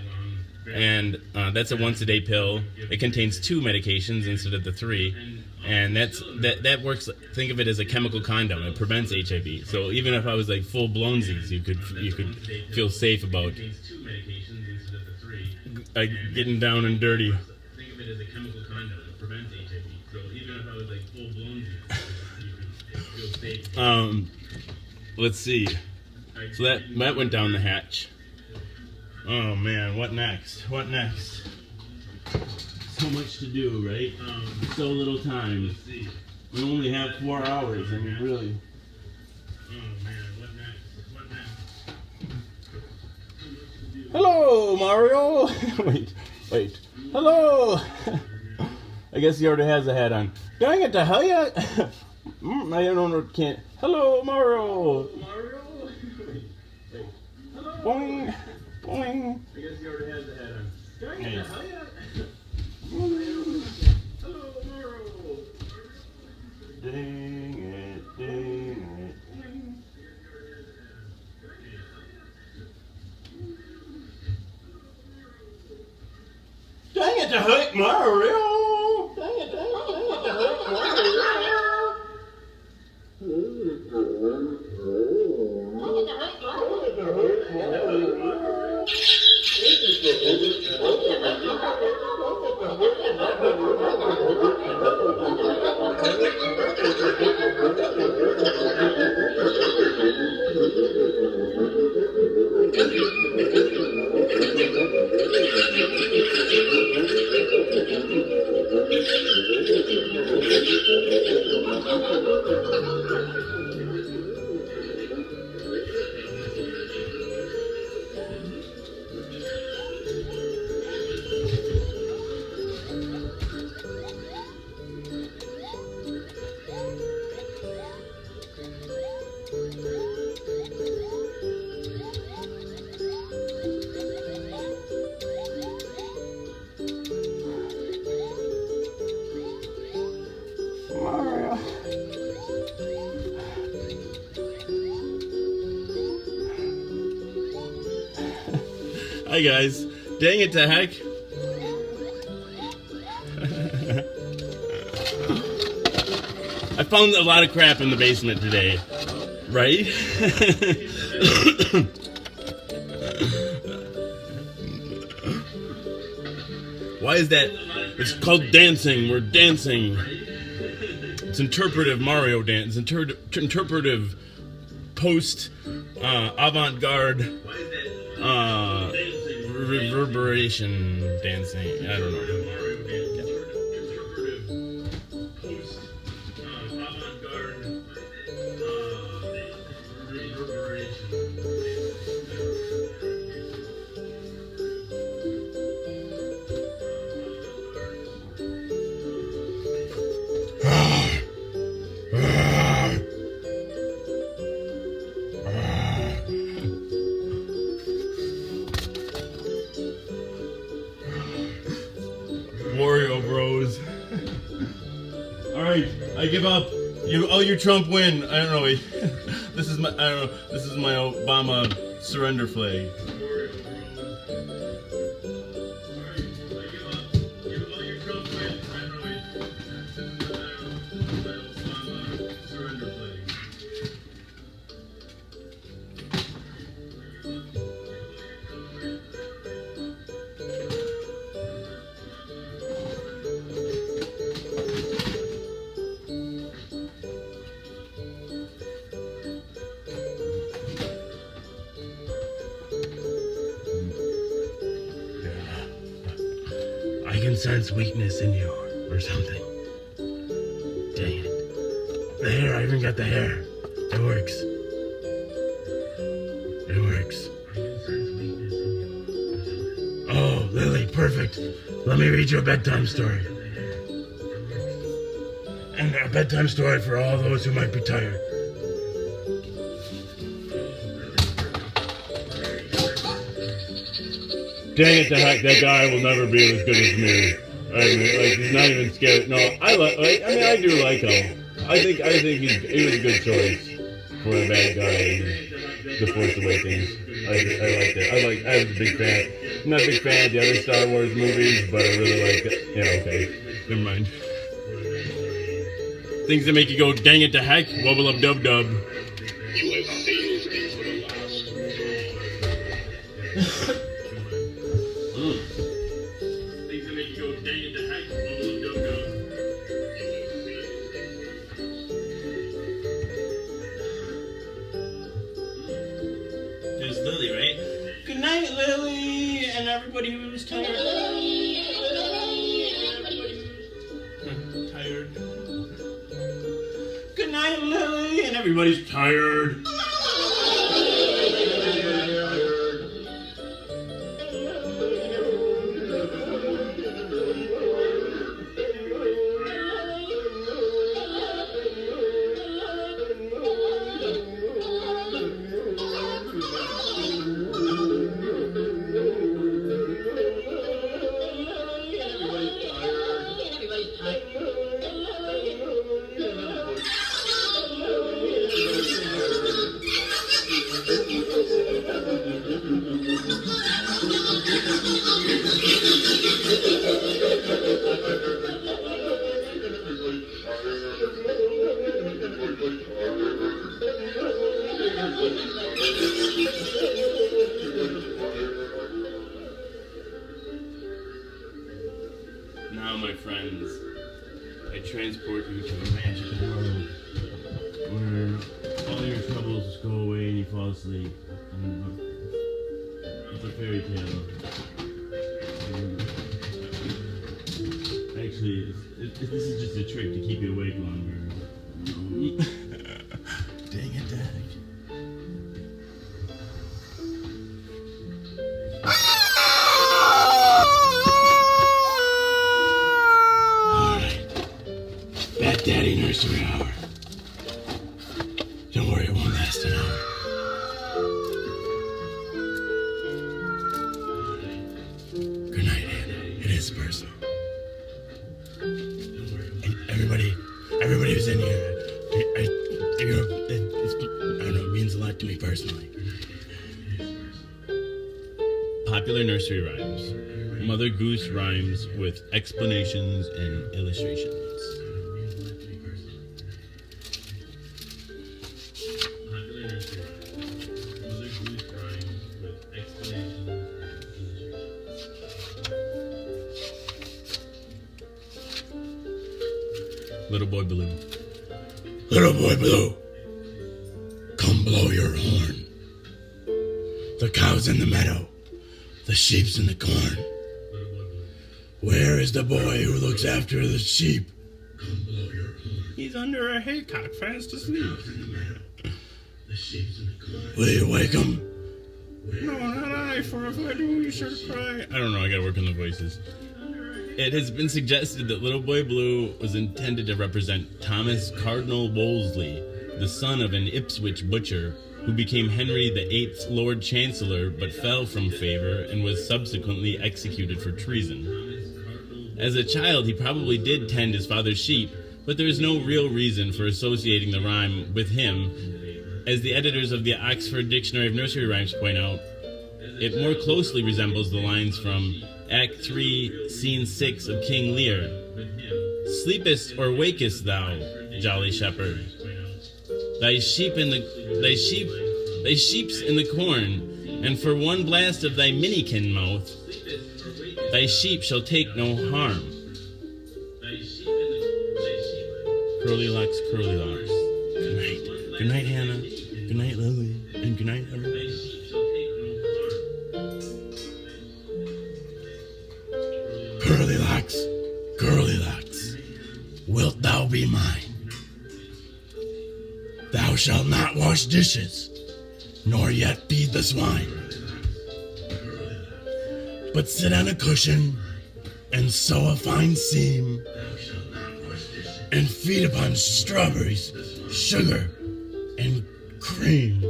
and that's a once-a-day pill. It contains 2 medications instead of the 3, and that works. Think of it as a chemical condom. It prevents HIV. So even if I was like full blownsies, you could feel safe about getting down and dirty. Think of it as a chemical condom that prevents HIV. So even if I was like full blown, you could feel safe. Let's see. So that went down the hatch. Oh man, what next? What next? So much to do, right? So little time. We only have 4 hours. I mean, really. Oh man, what next? What next? Hello, Mario. wait. Hello. I guess he already has a hat on. Dang it, to hell yet? I don't know. Can't. Hello, Mario. Mario? Hello. Boing, boing. I guess he already has the hat on. Dang it, to hell yet? Hello, Mario. Dang it, dang it. hurt Mario. Hi guys, dang it to heck. I found a lot of crap in the basement today, right? Why is that? It's called dancing, we're dancing. It's interpretive Mario dance, interpretive post avant-garde reverberation dancing. I don't know. Wario Bros. Alright, I give up. You Trump win. I don't know. This is my Obama surrender flag. I can sense weakness in you, or something. Dang it. The hair, I even got the hair. It works. It works. Oh, Lily, perfect. Let me read you a bedtime story. And a bedtime story for all those who might be tired. Dang it to heck, that guy will never be as good as me. I mean, like, he's not even scared. No, I do like him. I think he was a good choice for a bad guy in The Force Awakens. I liked it. I was a big fan. I'm not a big fan of the other Star Wars movies, but I really liked it. Yeah, okay. Never mind. Things that make you go, dang it to heck, wubble up dub dub. You have failed me for the last. Things that make you go, dang it to heck, wubble up dub dub. There's Lily, right? Good night, Lily, and everybody who's tired. Tired. Good night, Lily, and everybody's tired. I transport you to a magical world where all your troubles go away and you fall asleep. It's a fairy tale. Actually, this is just a trick to keep you awake longer. Dang it, Dag. Bad Daddy Nursery Hour. Don't worry, it won't last an hour. Good night, Hannah. It is personal. And everybody who's in here, I don't know, it means a lot to me personally. Popular nursery rhymes. Mother Goose rhymes with explanations and illustrations. Little Boy Blue. Little Boy Blue, come blow your horn. The cow's in the meadow, the sheep's in the corn. Where is the boy who looks after the sheep? Come blow your horn. He's under a haycock fast asleep. The sheep's in the corn. Will you wake him? No, not I, for if I do, you sure cry. I don't know, I gotta work on the voices. It has been suggested that Little Boy Blue was intended to represent Thomas Cardinal Wolsey, the son of an Ipswich butcher, who became Henry VIII's Lord Chancellor but fell from favor and was subsequently executed for treason. As a child, he probably did tend his father's sheep, but there is no real reason for associating the rhyme with him. As the editors of the Oxford Dictionary of Nursery Rhymes point out, it more closely resembles the lines from Act 3, Scene 6 of King Lear. Sleepest or wakest thou, jolly shepherd? Thy sheep's in the corn, and for one blast of thy minikin mouth, thy sheep shall take no harm. Curly locks, curly locks. Good night. Good night, Hannah. Good night, Lily. And good night, everybody. Curly locks, wilt thou be mine? Thou shalt not wash dishes, nor yet feed the swine, but sit on a cushion and sew a fine seam, and feed upon strawberries, sugar, and cream.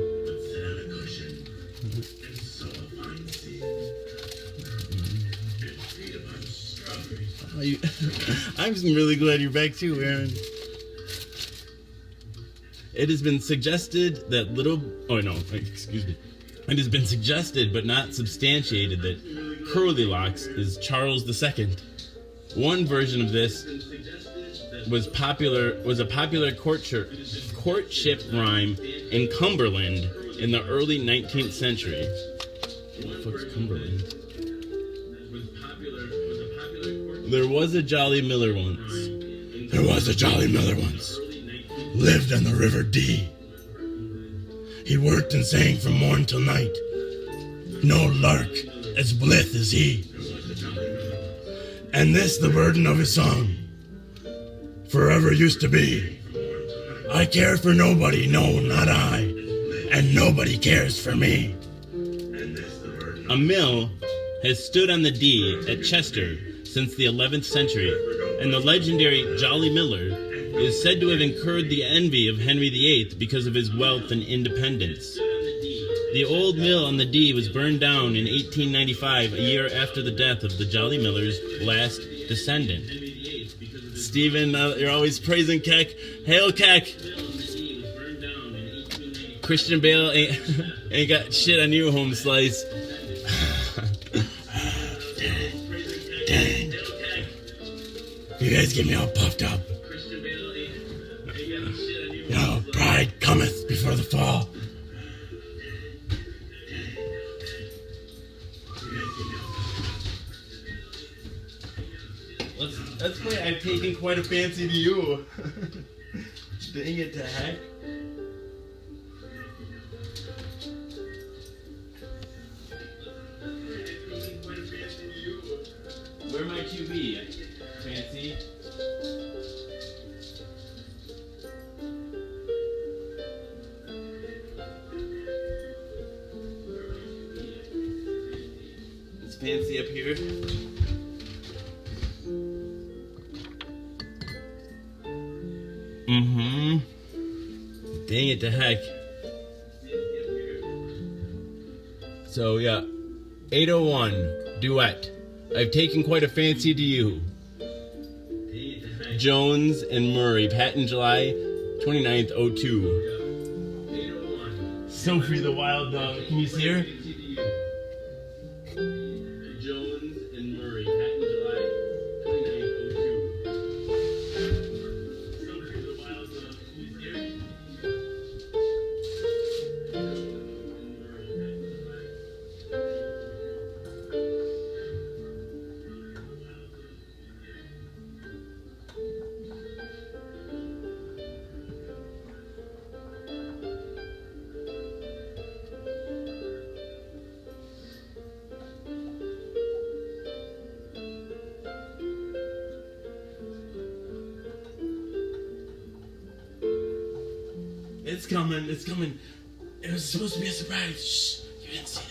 I'm really glad you're back too, Aaron. It has been suggested that It has been suggested but not substantiated that Curly Locks is Charles II. One version of this was a popular courtship rhyme in Cumberland in the early 19th century. What the fuck's Cumberland? There was a Jolly Miller once. Lived on the River Dee. He worked and sang from morn till night. No lark as blithe as he. And this the burden of his song forever used to be. I care for nobody, no, not I, and nobody cares for me. A mill has stood on the Dee at Chester since the 11th century, and the legendary Jolly Miller is said to have incurred the envy of Henry VIII because of his wealth and independence. The old mill on the Dee was burned down in 1895, a year after the death of the Jolly Miller's last descendant. Stephen, you're always praising Keck. Hail Keck! Christian Bale ain't got shit on you, home slice. Dang. You guys get me all puffed up. You know, pride cometh before the fall. Let's That's why I've taken quite a fancy to you. Dang it to heck. Where might you be, Fancy? Is Fancy up here? Mm-hmm. Dang it to heck. So yeah, 801 duet. I've taken quite a fancy to you. Jones and Murray, patent July 29th, 02. Sophie the wild dog. Can you see her? Jones and Murray, patent July 29th, 02. Sophie the wild dog. Can you see her? It's coming, it's coming. It was supposed to be a surprise. Shh, you didn't see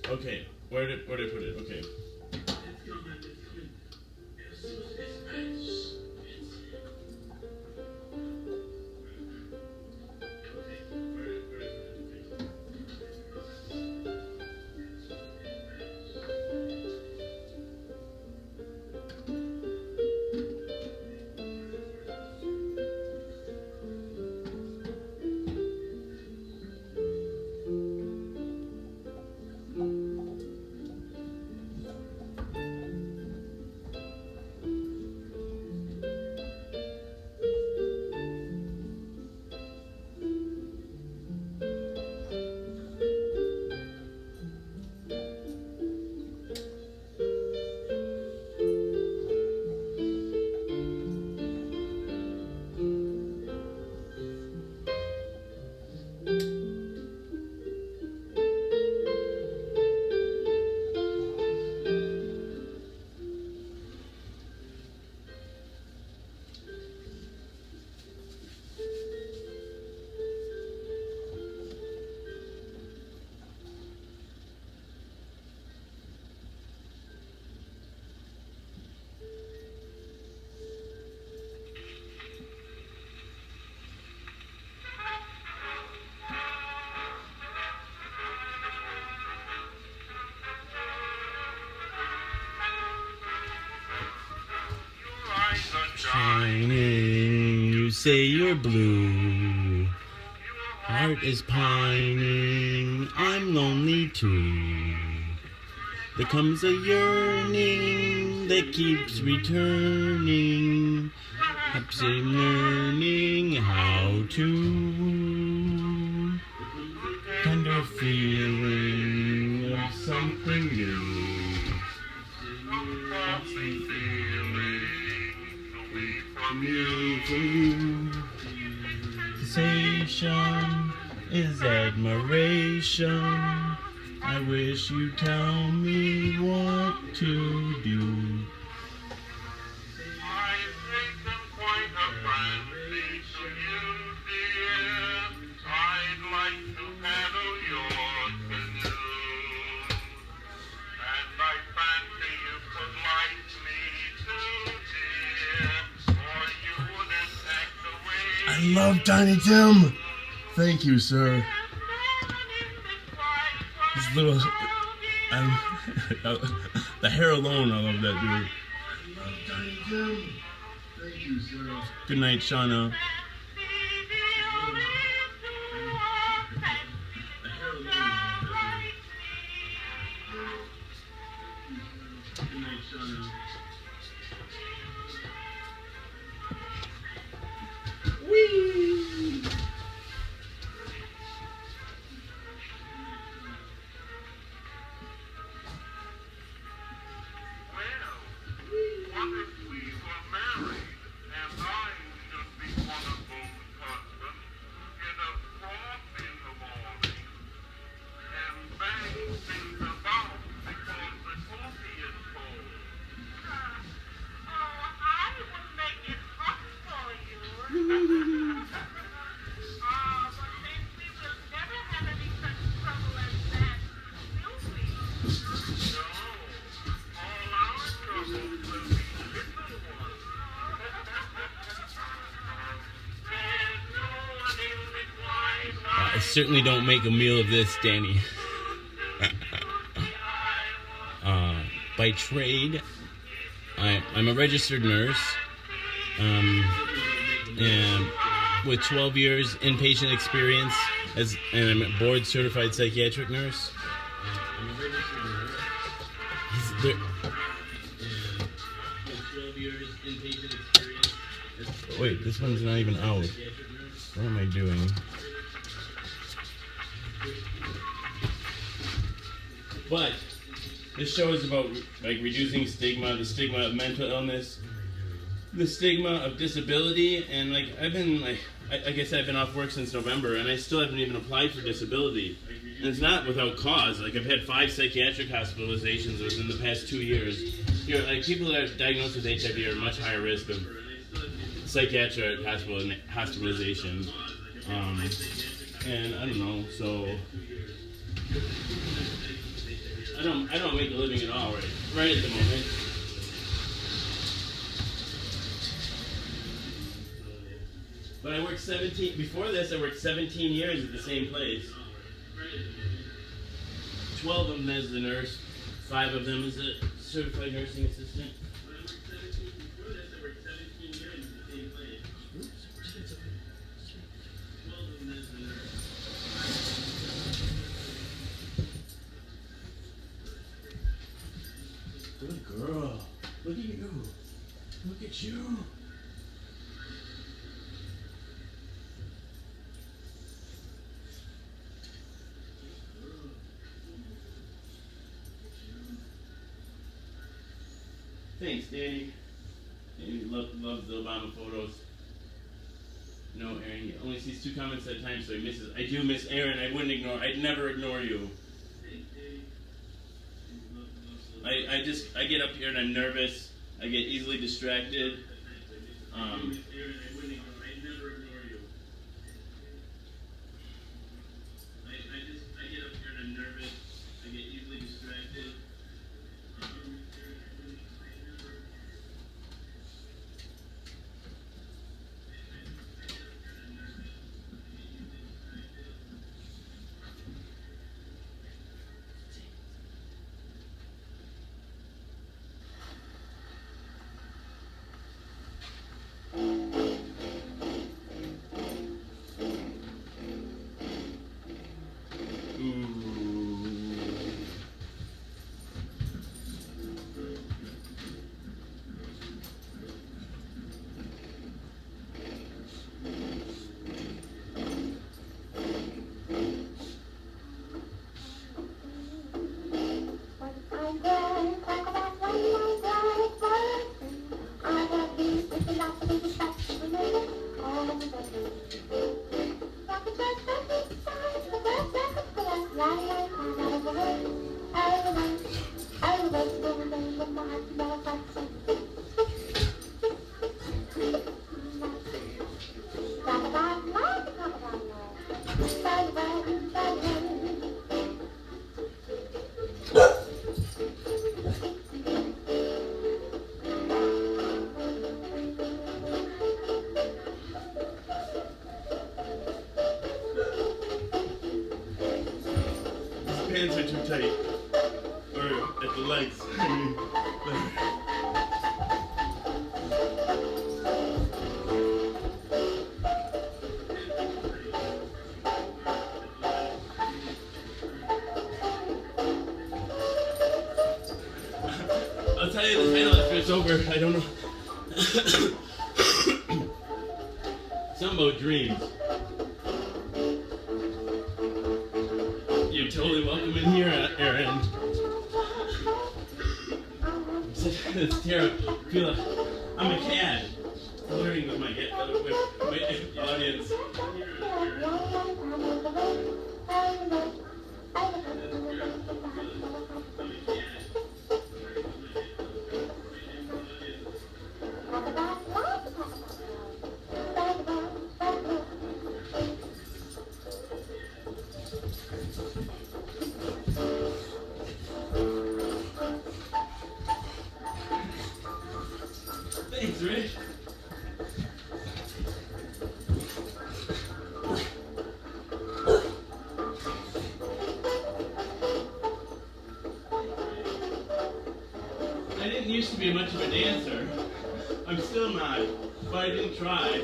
that. Okay, where did I put it? Okay. It's coming, it's coming. It was supposed to be a surprise. Shh, you didn't see that. Okay, where did I put it? Shining, you say you're blue. Heart is pining, I'm lonely too. There comes a yearning that keeps returning. Perhaps I'm learning how to. Tender feeling of something new. From you. Sensation is admiration. I wish you'd tell me what to do. I've taken quite a fancy to you, dear. I'd like to paddle your canoe. And I fancy you could like me too, dear. Or you wouldn't act the way I love Tiny Tim. Thank you, sir. This little, the hair alone, I love that dude. I love Tiny Tim. Thank you, sir. Good night, Shauna. The hair alone, I love that dude. Good night, Shauna. Whee! certainly don't make a meal of this, Danny. By trade, I'm a registered nurse, and with 12 years inpatient experience, and I'm a board certified psychiatric nurse. I'm a registered nurse. With 12 years inpatient experience. Wait, this one's not even out. What am I doing? But this show is about like reducing stigma, the stigma of mental illness, the stigma of disability, and like I've been like I guess I've been off work since November, and I still haven't even applied for disability. And it's not without cause. Like I've had 5 psychiatric hospitalizations within the past 2 years. You know, like people that are diagnosed with HIV are much higher risk of psychiatric hospitalization. And I don't know, so I don't make a living at all right at the moment. But I worked 17, before this I worked 17 years at the same place. 12 of them as a nurse, 5 of them as a certified nursing assistant. Good girl. Look at you. Look at you. Thanks, Danny. Danny loves the Obama photos. No, Aaron, he only sees 2 comments at a time, so he misses. I do miss Aaron. I'd never ignore you. I get up here and I'm nervous. I get easily distracted. I never ignore you. I get up here and I'm nervous. I get easily distracted. Pants are too tight. Or at the legs. I'll tell you the title after it's over. I don't know. Something about dreams. You're totally welcome in here, Aaron. It's terrible. I'm a cat. Flirting with my audience. Thanks, Rich. much of a dancer. I'm still not, but I didn't try.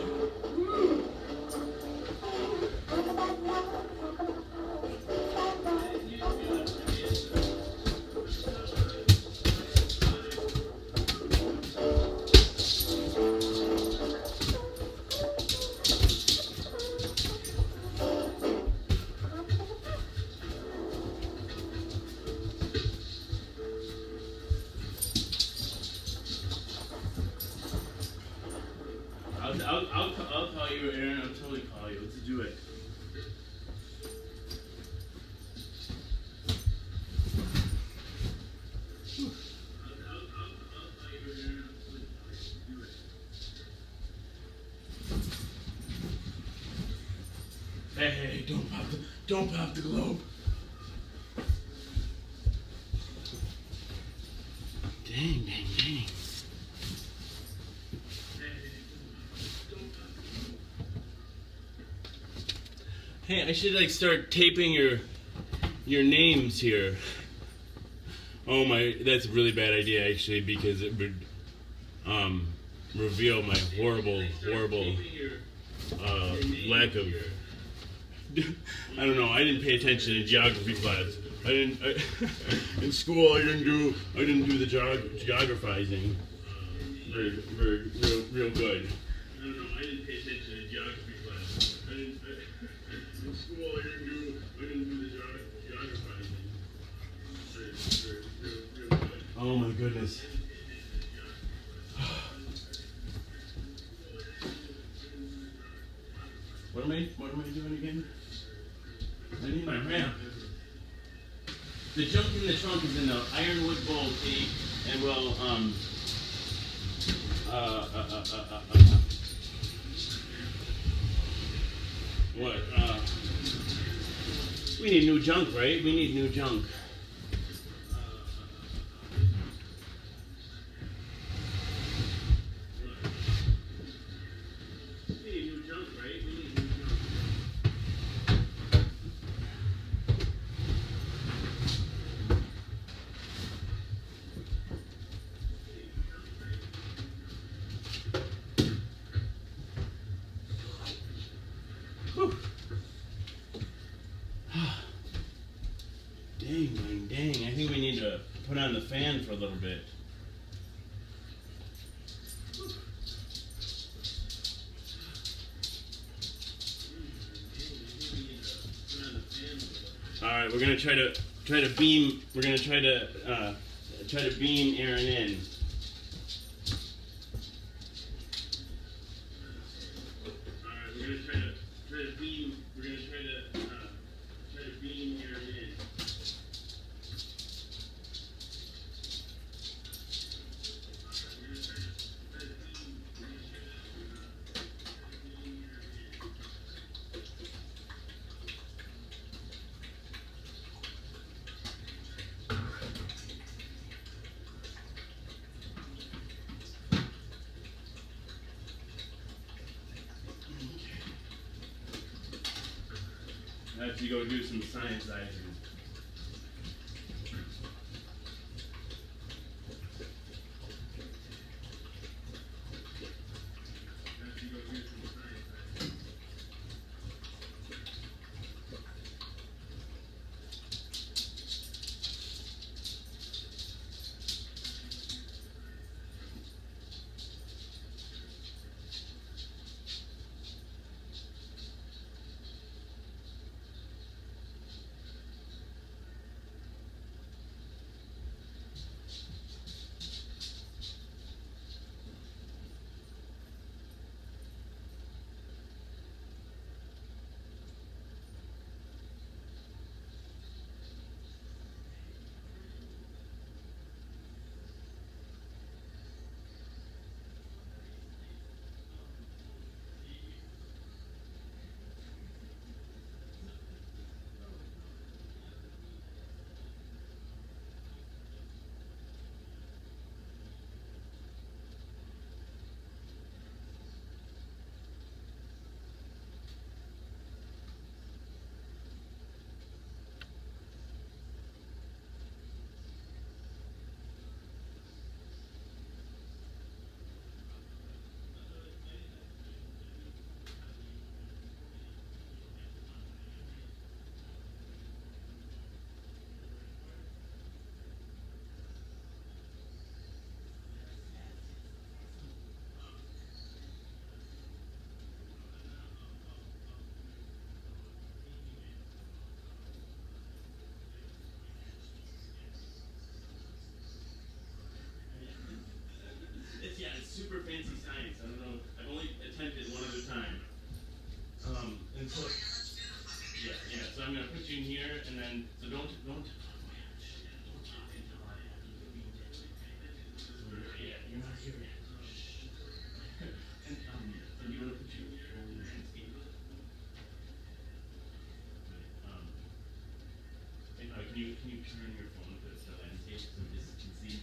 I'll call you, Aaron. I'll totally call you. Let's do it. Hey, don't pop the globe. Dang. Hey, I should start taping your names here. Oh my, that's a really bad idea actually, because it would reveal my horrible lack of. I don't know. I didn't pay attention in geography class. In school. I didn't do the geographizing real good. I don't know. I didn't pay attention in geography class. In school. I didn't do the geographizing real good. Oh my goodness. What am I doing again? I need my ramp. The junk in the trunk is in the ironwood bowl tape, and we'll what? We need new junk, right? We need new junk. Dang. I think we need to put on the fan for a little bit. All right, we're gonna try to beam. We're gonna try to beam Aaron in. All right, we're gonna try to beam. We're gonna try to beam Aaron in. I have to go do some science-izing. super fancy science. I don't know. I've only attempted one other time. And so, yeah. So I'm gonna put you in here, and then so don't talk until I yeah, you're not here yet. And you wanna put your landscape. Can you turn your phone to the landscape so we just can see?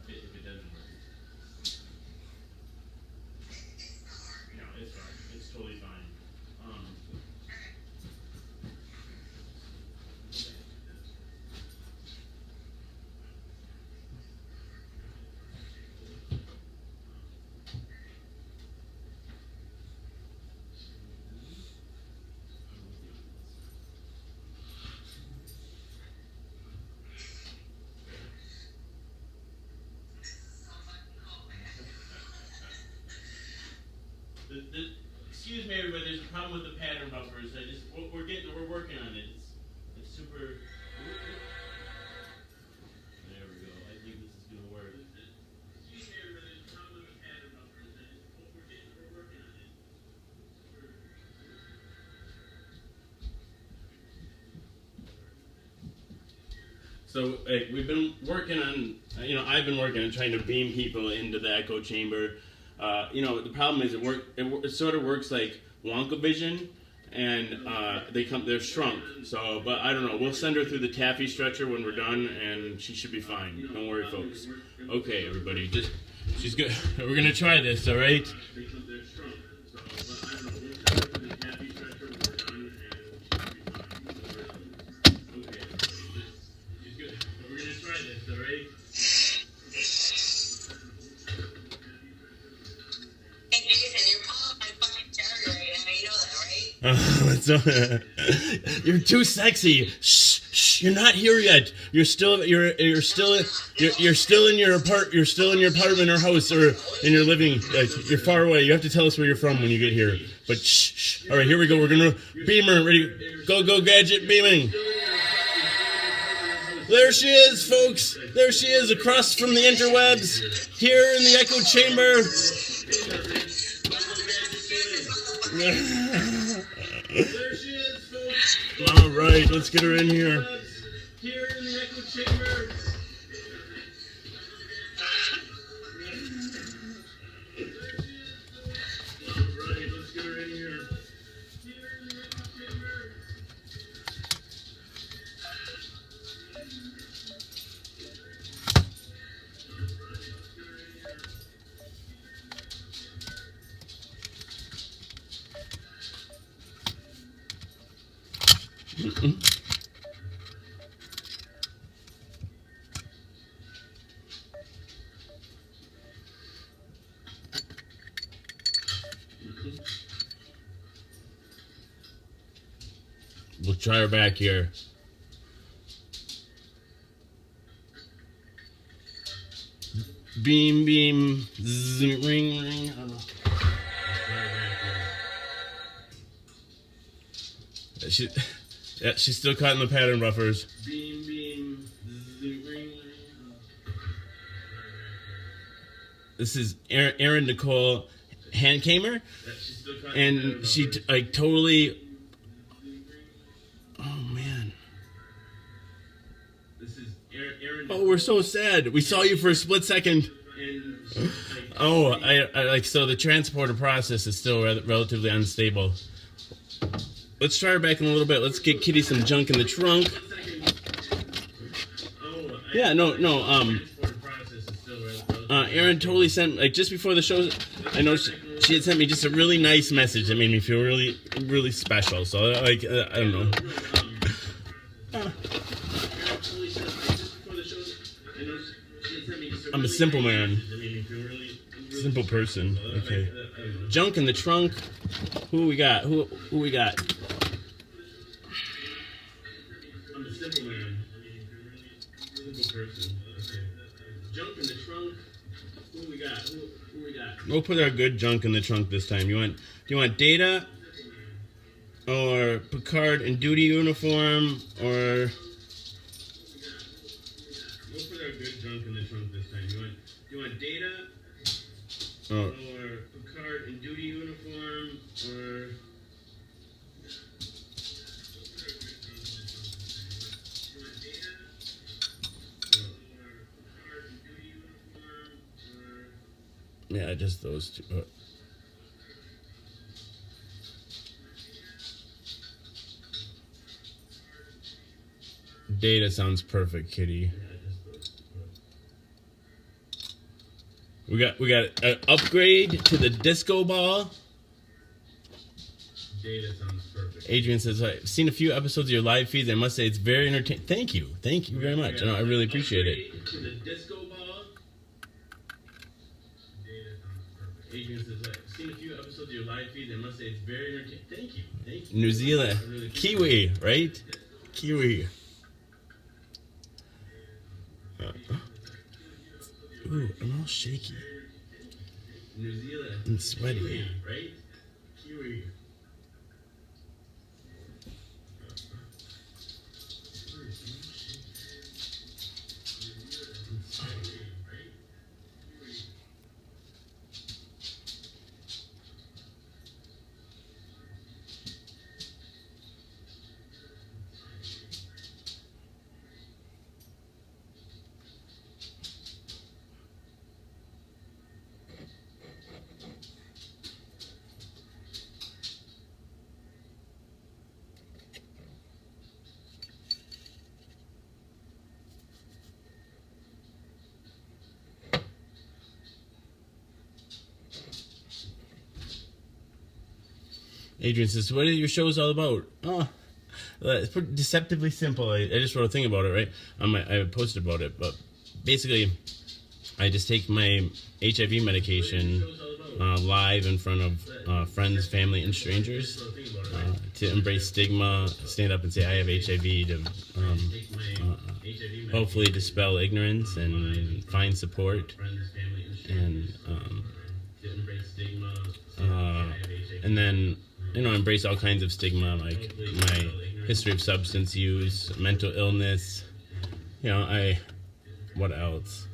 If it doesn't work. No, it's fine. It's totally fine. Excuse me, everybody. There's a problem with the pattern buffers. We're working on it. It's super. There we go. I think this is gonna work. Excuse me, everybody. There's a problem with the pattern buffers. We're working on it. So we've been working on. I've been working on trying to beam people into the echo chamber. The problem is it sort of works like Wonka vision, and they're shrunk. So, but I don't know. We'll send her through the taffy stretcher when we're done, and she should be fine. Don't worry, folks. Okay, everybody, she's good. We're gonna try this, all right? You're too sexy. Shh, you're not here yet. You're still in your apartment or house or in your living. You're far away. You have to tell us where you're from when you get here. But shh. All right, here we go. We're gonna beamer. Ready? Go gadget beaming. There she is, folks. There she is, across from the interwebs, here in the echo chamber. There she is, folks. All right, let's get her in here. Here in the echo chamber. All right, let's get her in here. Here in the echo chamber. We'll try her back here. Beam, zzz, ring. I don't know. She's still caught in the pattern buffers. Beam, zzz, ring. This is Erin Nicole Handkamer, and she totally. Oh man. This is Erin. Oh, we're so sad. We saw you for a split second. Oh, so the transporter process is still relatively unstable. Let's try her back in a little bit. Let's get Kitty some junk in the trunk. Yeah, no. Erin totally sent, just before the show, I know she had sent me just a really nice message that made me feel really, really special. So, I don't know. I'm a simple man. Simple person. Okay. Junk in the trunk. Who we got? Who we got? I'm a simple man. Simple person. Okay. Junk in the trunk. Who we got? Who we got? We'll put our good junk in the trunk this time. Do you want Data or Picard in duty uniform or? We'll put our good junk in the trunk this time. Do you want Data or Picard in duty uniform or? Yeah, just those two. Data sounds perfect, Kitty. We got an upgrade to the disco ball. Data sounds perfect. Adrian says, I've seen a few episodes of your live feeds. I must say it's very entertaining. Thank you very much. I really appreciate it. To the disco ball. Adrian says, I've seen a few episodes of your live feed. I must say it's very entertaining. Thank you. New Zealand, Kiwi, right? Kiwi. Ooh, I'm all shaky. New Zealand. I'm sweaty. Kiwi, right? Kiwi. Adrian says, what are your shows all about? Oh, it's pretty deceptively simple. I just wrote a thing about it, right? I posted about it, but basically, I just take my HIV medication live in front of friends, family, and strangers to embrace stigma, stand up and say I have HIV, to hopefully dispel ignorance and find support, and then embrace all kinds of stigma, like my history of substance use, mental illness. What else?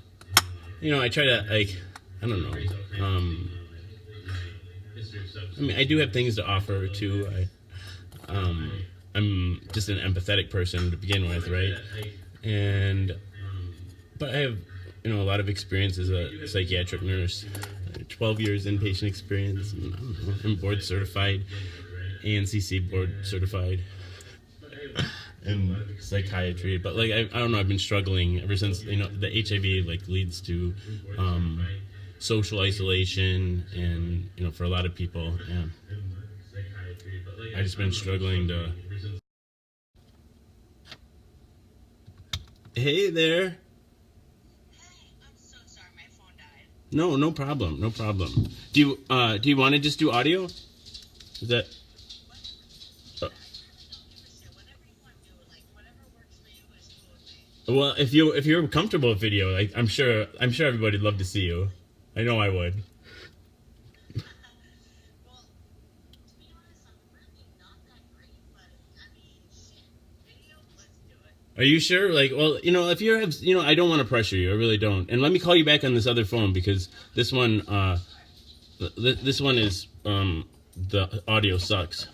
I try to, I don't know. I do have things to offer too. I'm just an empathetic person to begin with, right? But I have, a lot of experience as a psychiatric nurse. 12 years inpatient experience. I'm board certified, ANCC board certified in psychiatry. But I don't know. I've been struggling ever since the HIV leads to social isolation, and for a lot of people, I just been struggling to. Hey there. No problem. No problem. Do you want to just do audio? Is that? Well, if you're comfortable with video, I'm sure everybody'd love to see you. I know I would. Are you sure? If you have, I don't want to pressure you. I really don't. And let me call you back on this other phone, because this one is, the audio sucks.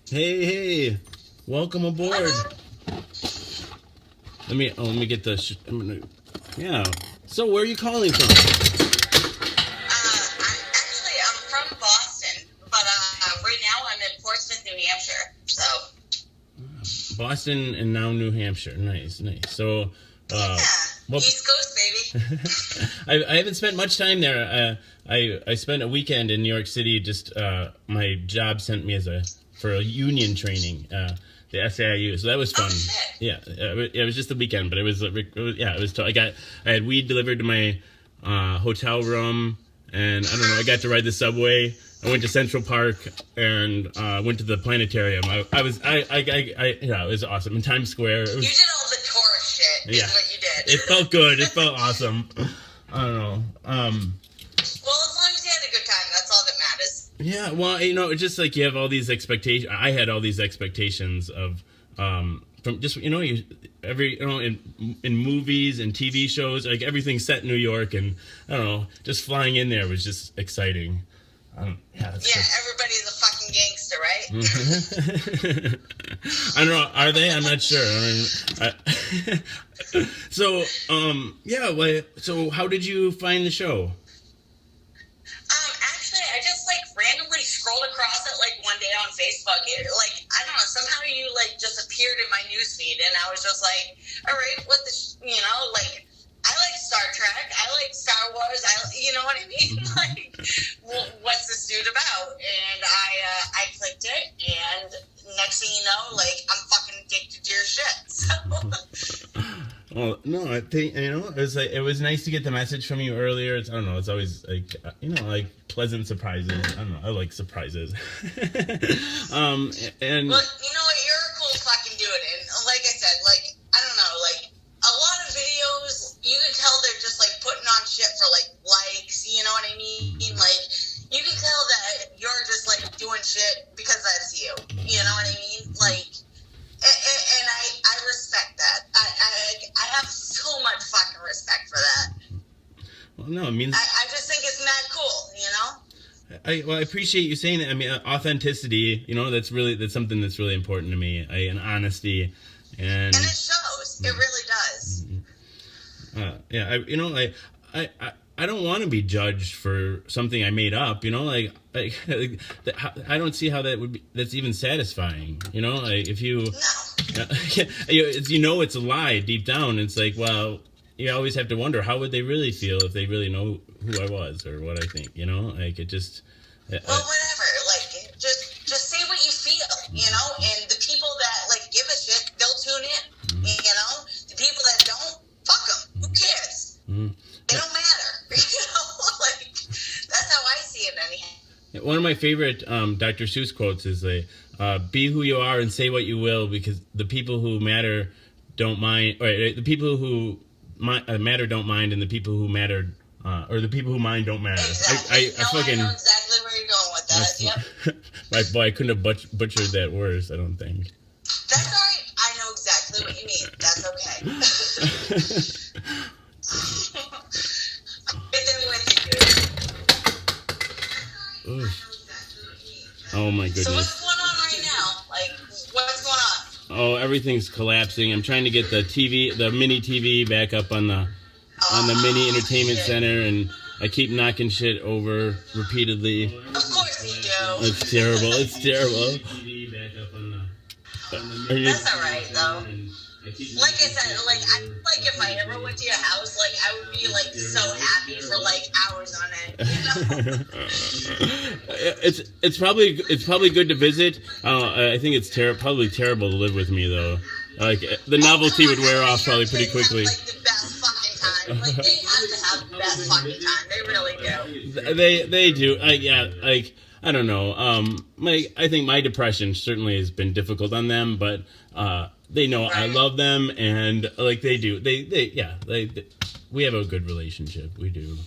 Hey, welcome aboard. Let me get the. Yeah. So, where are you calling from? I'm from Boston, but right now I'm in Portsmouth, New Hampshire. So. Boston and now New Hampshire. Nice. So, Well, East Coast, baby. I haven't spent much time there. I spent a weekend in New York City. Just my job sent me for a union training, the SAIU. So that was fun. Oh, shit. Yeah, it was just a weekend, but it was I had weed delivered to my hotel room, and I don't know. I got to ride the subway. I went to Central Park and went to the planetarium. It was awesome. In Times Square. You did all the tourist shit. Is what you did. It felt good. It felt awesome. I don't know. Well, as long as you had a good time, that's all that matters. Yeah, well, it's just like you have all these expectations. I had all these expectations of from just in movies and TV shows, like everything's set in New York, and I don't know, just flying in there was just exciting. Everybody's a fucking gangster, right? I don't know. Are they? I'm not sure. So, so how did you find the show? Actually, I just randomly scrolled across it one day on Facebook. I don't know. Somehow you just appeared in my newsfeed, and I was just like, all right, what the, I like Star Trek. I like Star Wars. You know what I mean? What's this dude about? And I clicked it, and next thing you know, I'm fucking addicted to your shit. So. Well, no, I think it was nice to get the message from you earlier. I don't know. It's always pleasant surprises. I don't know. I like surprises. And well, you know what? You're a cool fucking dude, and like I said, I don't know, a lot of videos, you can tell they're just putting on shit for likes, you know what I mean? You can tell that you're just doing shit because that's you. You know what I mean? And I respect that. I have so much fucking respect for that. Well, no, it means I just think it's mad cool, you know? I appreciate you saying that. I mean, authenticity, that's something that's really important to me. And honesty, and it shows. It really does. I don't want to be judged for something I made up. I don't see how that's even satisfying. If you, it's a lie deep down. It's well, you always have to wonder, how would they really feel if they really know who I was or what I think. It just. Well, whatever. Just say what you feel. And the people that give a shit, they'll tune in. The people that don't, fuck them. Who cares? They don't matter. That's how I see it anyhow. One of my favorite Dr. Seuss quotes is be who you are and say what you will, because the people who matter don't mind, or the people who matter don't mind, and the people who matter, or the people who mind don't matter. Exactly. I know exactly where you're going with that. Yep. I couldn't have butchered that worse, I don't think. That's all right. I know exactly what you mean. That's okay. Oh my goodness. So what's going on right now? What's going on? Oh, everything's collapsing. I'm trying to get the mini TV back up on the mini entertainment center, and I keep knocking shit over repeatedly. Of course you do. It's terrible. It's terrible. That's alright though. Like I said, if I ever went to your house, I would be so happy for hours on end. It's probably good to visit. I think it's probably terrible to live with me though. The novelty would wear off probably pretty quickly. The best fucking time. They have to have the best fucking time. They really do. They do. I don't know. I think my depression certainly has been difficult on them, but they know I love them, and they do. We have a good relationship. We do.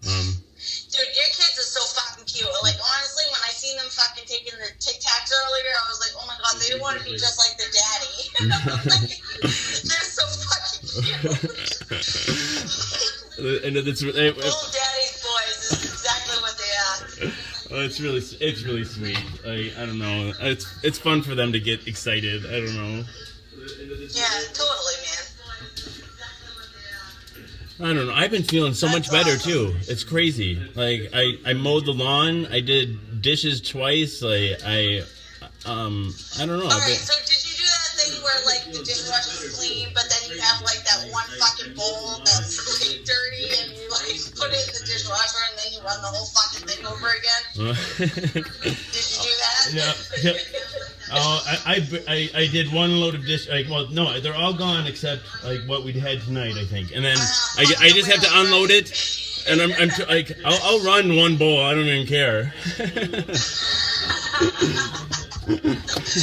Dude, your kids are so fucking cute. Honestly, when I seen them fucking taking the Tic Tacs earlier, I was like, oh my god, they want to be just like their daddy. They're so fucking cute. And it's little daddy's boys is exactly what they are. Oh, it's really sweet. I don't know. It's fun for them to get excited. I don't know. Yeah, totally, man. I don't know. I've been feeling so much better too. It's crazy. I mowed the lawn. I did dishes twice. I don't know. All right. So did you do that thing where like the dishwasher's clean, but then you have like that one fucking bowl that's like dirty, and you like put it in the dishwasher, and then you run the whole fucking thing over again. Did you do that? Yeah. Oh, I did one load of dish. Like, well, no, they're all gone except like what we had tonight, I think. And then I just have to unload it, and I'll run one bowl. I don't even care.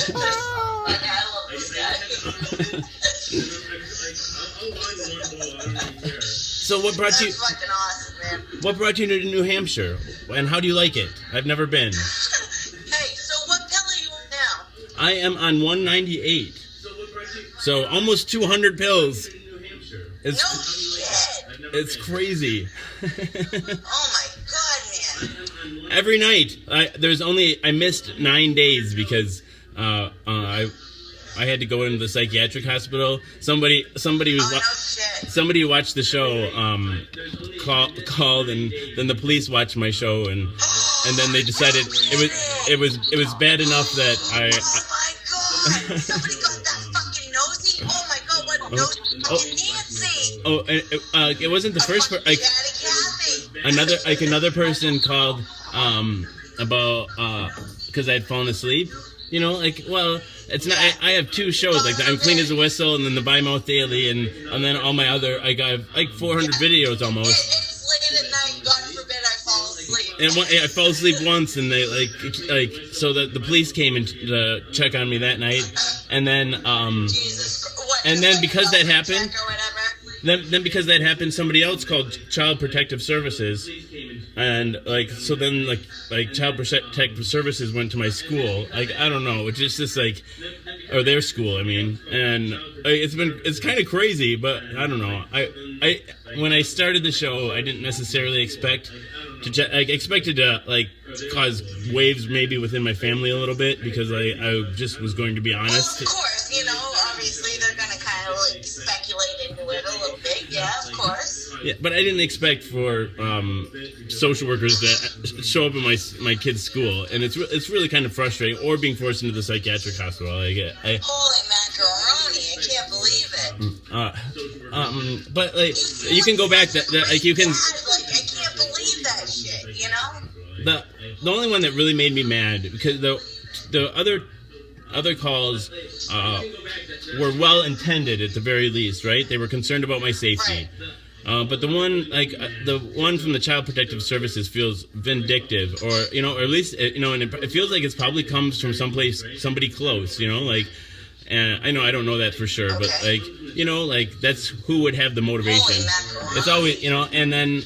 Oh, I love this guy. So what brought you? That's fucking awesome, man. What brought you to New Hampshire, and how do you like it? I've never been. Hey, so what pill are you on now? I am on 198. So almost 200 pills. No shit. It's crazy. Oh my god, man. Every night. I missed 9 days because I had to go into the psychiatric hospital. Somebody was Oh, no shit. somebody who watched the show called, and then the police watched my show, and then they decided it was bad enough that Oh my god. Somebody got that fucking nosy. Oh my god, what nosy fucking Nancy. Oh, and it wasn't the first Fucking Chatty Cathy. another person called about because I had fallen asleep. You know, like, well, it's not. I have 2 shows, like I'm Clean as a Whistle, and then the By Mouth Daily, and then all my other. I got like 400 videos almost. It's late at night. God forbid I fall asleep. And I fell asleep once, and they like so the police came and to check on me that night, and then Jesus Christ. What, and then because that happened. Or whatever. Then because that happened, somebody else called Child Protective Services, and so then Child Protective Services went to my school. Like, I don't know, it's just like, or their school, I mean, and it's kind of crazy, but I don't know. I when I started the show, I didn't necessarily expect to expected to like cause waves maybe within my family a little bit, because I just was going to be honest. Well, of course, obviously they're gonna kind of like speculate into it a little bit. Yeah, of course. Yeah, but I didn't expect for social workers to show up in my kid's school, and it's really kind of frustrating. Or being forced into the psychiatric hospital. Holy macaroni! I can't believe it. But like you can go back. Like you can. I can't believe that shit. The only one that really made me mad, because the other calls were well intended at the very least, right? They were concerned about my safety. But the one from the Child Protective Services feels vindictive, or or at least and it feels like it's probably comes from somebody close, and I know I don't know that for sure, but that's who would have the motivation. It's always and then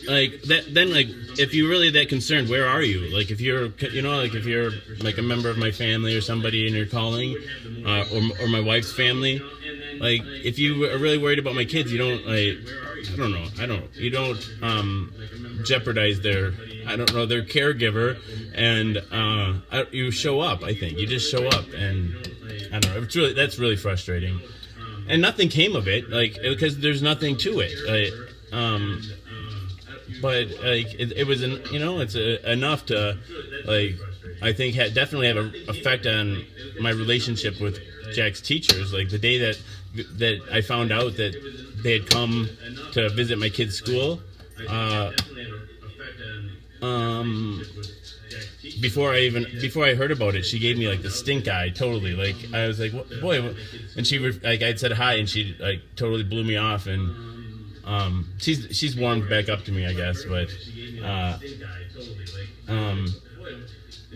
if you're really that concerned, where are you? Like if you're if you're like a member of my family or somebody and you're calling, or my wife's family, like if you are really worried about my kids, you don't you don't jeopardize their caregiver, and you show up. I think you just show up, and I don't know. That's really frustrating, and nothing came of it, because there's nothing to it. But it was it's enough to I think definitely have an effect on my relationship with Jack's teachers. Like the day that I found out that they had come to visit my kid's school, before I heard about it, she gave me the stink eye. Totally, I was like, boy, and she I'd said hi, and she totally blew me off, and she's warmed back up to me, I guess, but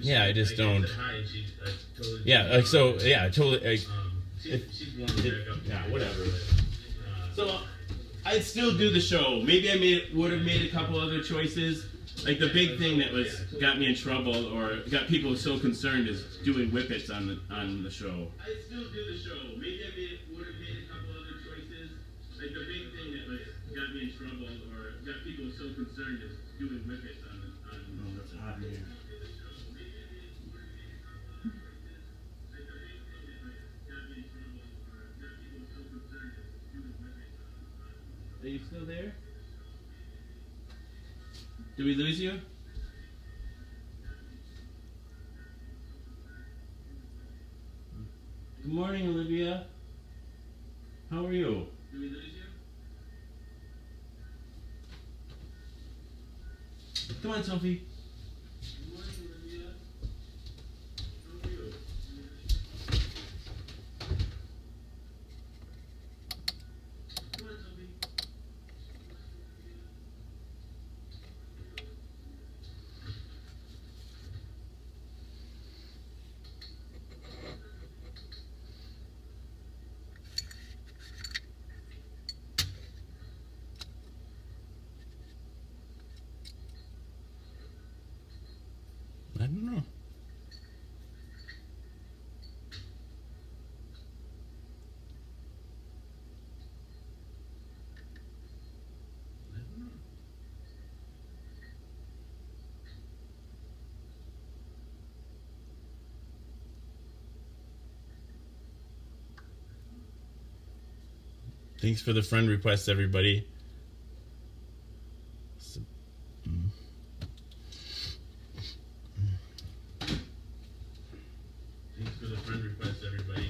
yeah, I just don't. Yeah, totally. Yeah, whatever. So I'd still do the show. Maybe I would have made a couple other choices. Like the big thing that got me in trouble or got people so concerned is doing whippets on the show. I'd still do the show. Maybe I would have made a couple other choices. Like the big thing that got me in trouble or got people so concerned is doing whippets on. Oh, that's hot in here. Are you still there? Did we lose you? Good morning, Olivia. How are you? Come on, Sophie. I don't know. Thanks for the friend request, everybody. Thanks for the friend request, everybody.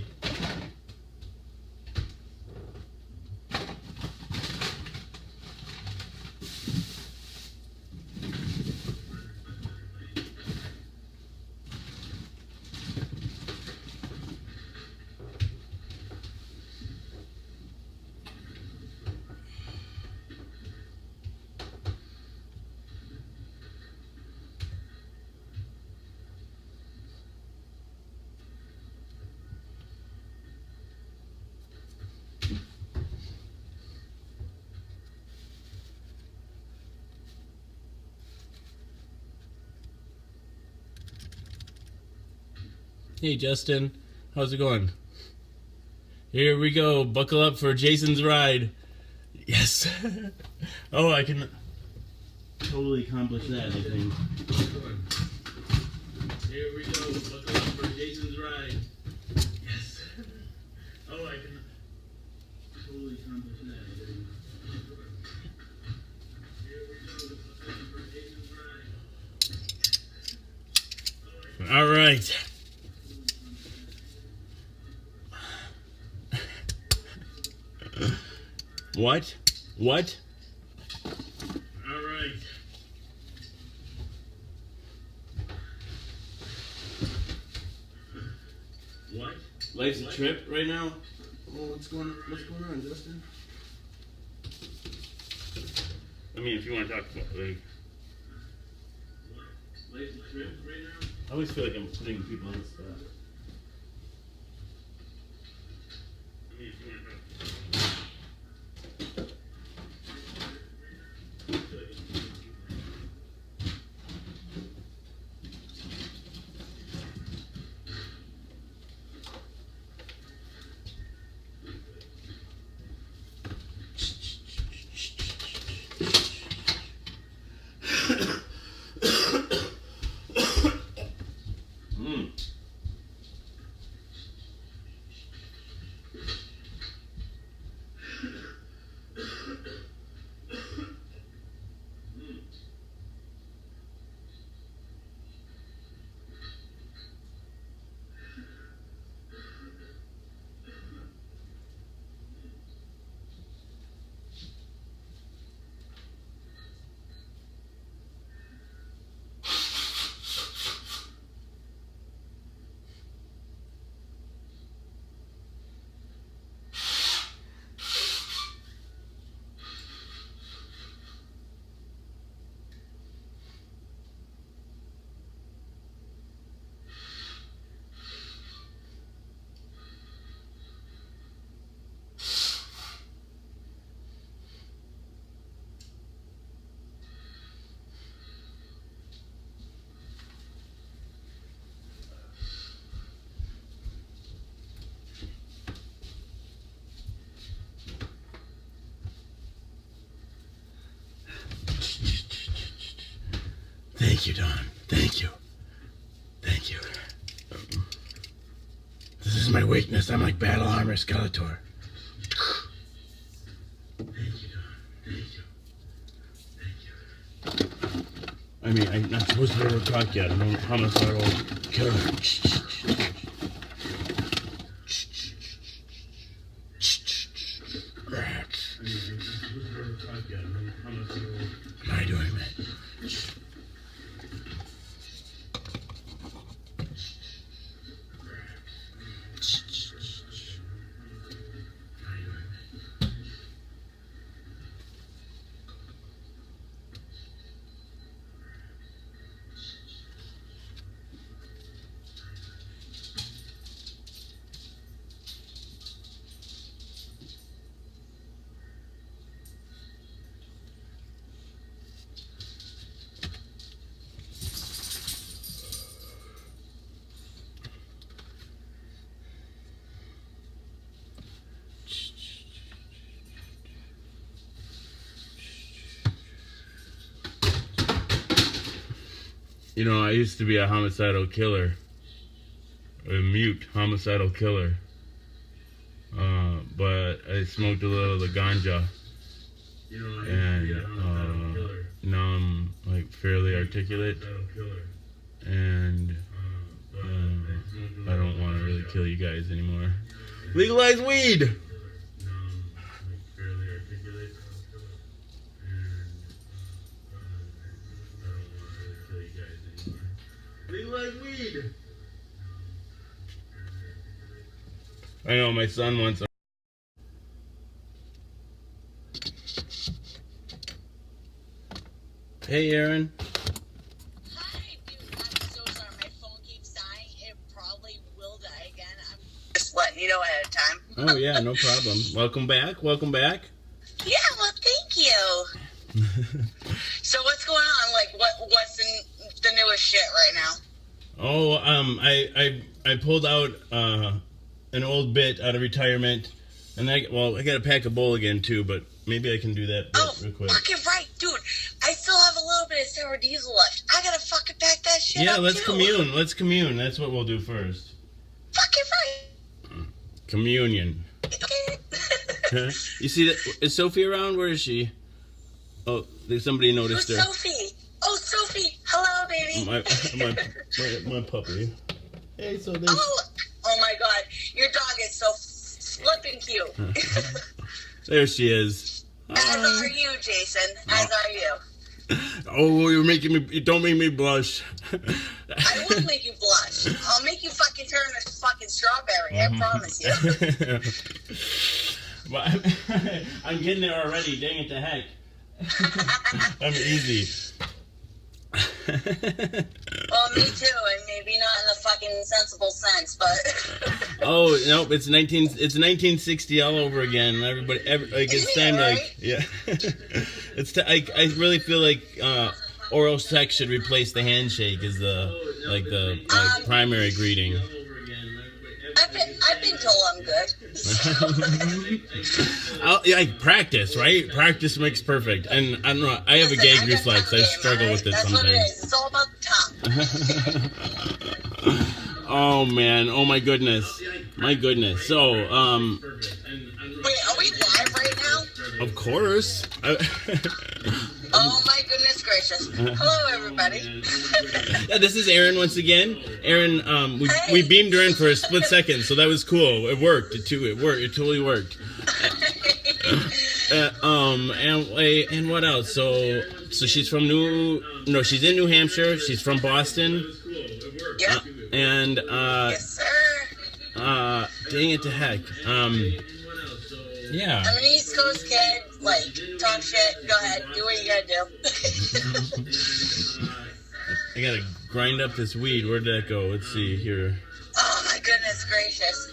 Hey Justin, how's it going? Here we go, buckle up for Jason's ride. Yes. Oh, I can totally accomplish that, I think. Here we go, buckle up for Jason's ride. Yes. Oh, I can totally accomplish that, I think. Here we go, buckle up for Jason's ride. All right. What? What? All right. What? Life's a trip right now? Oh, what's going on, Justin? I mean, if you want to talk about like life's a trip right now? I always feel like I'm putting people on the spot. I mean, if you want to talk. Thank you, Don. Thank you. Thank you. This is my weakness. I'm like battle armor Skeletor. Thank you, Don. Thank you. Thank you. I mean, I'm not supposed to be able to talk yet. I'm a homicidal killer. You know, I used to be a homicidal killer. A mute homicidal killer. But I smoked a little of the ganja. And now I'm like fairly articulate. And I don't want to really kill you guys anymore. Legalize weed! Legalize weed! I know my son wants a... Hey, Aaron. Hi, dude. I'm so sorry. My phone keeps dying. It probably will die again. I'm just letting you know ahead of time. Oh, yeah, no problem. Welcome back. Welcome back. Yeah, well, thank you. So what's going on? Like, what's the newest shit right now? Oh, I pulled out an old bit out of retirement, and I got to pack a bowl again too, but maybe I can do that real quick. Fucking right, dude. I still have a little bit of sour diesel left. I gotta fucking pack that shit up. Yeah, let's too. commune. Let's commune. That's what we'll do first. Fucking right. Communion. Okay. You see that? Is Sophie around? Where is she? Oh, somebody noticed her. Sophie. Oh, Sophie. Hello, baby. My puppy. Hey, so there's... Oh my God. Your dog is so flippin' cute. There she is. As are you, Jason. As are you. Oh, you're making me... Don't make me blush. I will make you blush. I'll make you fucking turn this fucking strawberry. I promise you. Well, I'm getting there already. Dang it to heck. I'm easy. Well, me too, and maybe not in a fucking sensible sense, but... Oh, nope, it's 1960 all over again. It's time to, like, yeah. I really feel like oral sex should replace the handshake as the primary greeting. I've been told I'm good. Practice, right? Practice makes perfect. And I don't know, I have a gag reflex. I struggle with it That's sometimes. what it is. It's all about the tongue. Oh man, oh my goodness. My goodness. So, Wait, are we live right now? of course. Oh my goodness gracious. Hello, everybody. Yeah, this is Aaron once again. Aaron, we beamed her in for a split second, so that was cool. It worked. It totally worked. And what else? So she's from she's in New Hampshire. She's from Boston. Yeah. And Yes, sir. dang it to heck. Yeah. I'm an East Coast kid. Like, talk shit. Go ahead. Do what you gotta do. I gotta grind up this weed. Where did that go? Let's see here. Oh my goodness gracious.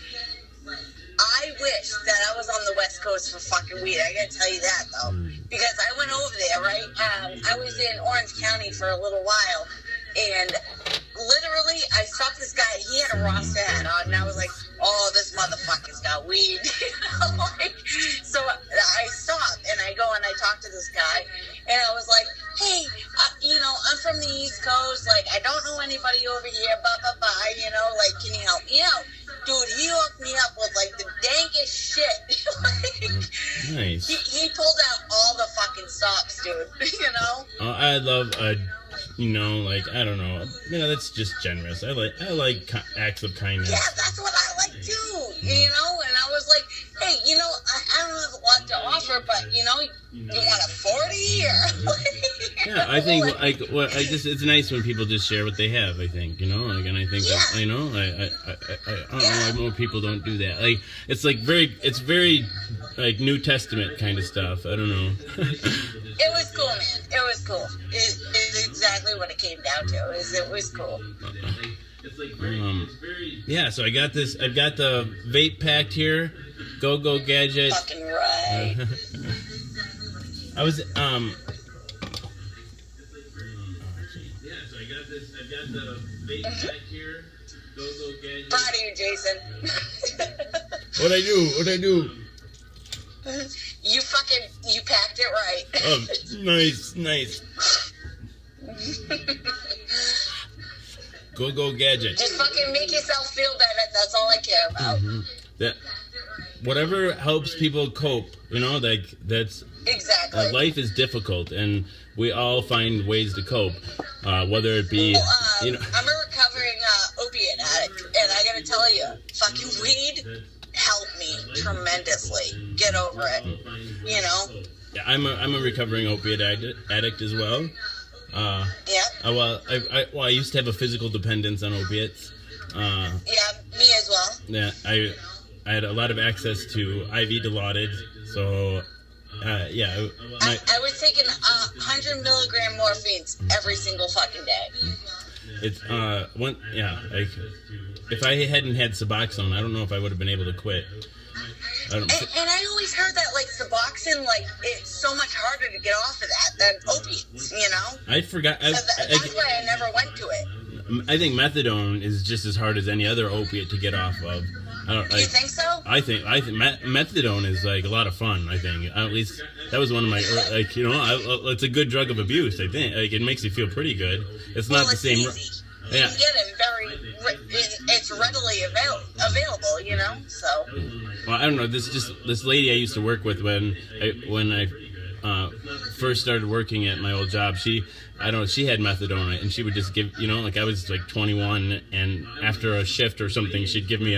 I wish that I was on the West Coast for fucking weed. I gotta tell you that though. Because I went over there, right? I was in Orange County for a little while. And literally, I stopped this guy. He had a Rasta hat on, and I was like, "Oh, this motherfucker's got weed." So I stopped, and I go and I talk to this guy, and I was like, "Hey, I'm from the East Coast. Like, I don't know anybody over here. Blah blah blah. Like, can you help me out?" Dude, he hooked me up with like the dankest shit. Nice. He pulled out all the fucking stops, dude. I love I don't know. That's just generous. I like acts of kindness. Yeah, that's what I like too. And I was like, hey, I don't have a lot to offer, but you want a 40 or? Yeah, I think it's nice when people just share what they have. I think and I think I don't know why more people don't do that. Like it's very like New Testament kind of stuff. I don't know. It was cool, man. It was cool. It's exactly what it came down to. It was cool. Yeah, so I've got the vape packed here. Go Gadget. Fucking right. I was Yeah, so I've got the vape pack here. Go Gadget. Proud of you, Jason. What'd I do? You packed it right. Oh, nice. Go gadget. Just fucking make yourself feel better. That's all I care about. That whatever helps people cope, you know, like that's Exactly. life is difficult, and we all find ways to cope, whether it be, you know. I'm a recovering opiate addict, and I gotta tell you, fucking weed helped me tremendously get over it. You know? Yeah, I'm a recovering opiate addict as well. Yeah. I used to have a physical dependence on opiates. Yeah, me as well. Yeah, I had a lot of access to IV Dilaudid, so yeah. I was taking 100 milligram morphines every single fucking day. It's like if I hadn't had Suboxone, I don't know if I would have been able to quit. And I always heard that, like, Suboxone, like, it's so much harder to get off of that than opiates, you know? I forgot. So that's why I never went to it. I think methadone is just as hard as any other opiate to get off of. You think so? I think methadone is like a lot of fun. I think at least that was one of my like, you know, it's a good drug of abuse. I think like it makes you feel pretty good. It's not the same. Easy. You can get it it's readily available, you know. So. Well, I don't know. This lady I used to work with when I first started working at my old job. She had methadone, and she would just give, you know, like I was like 21, and after a shift or something, she'd give me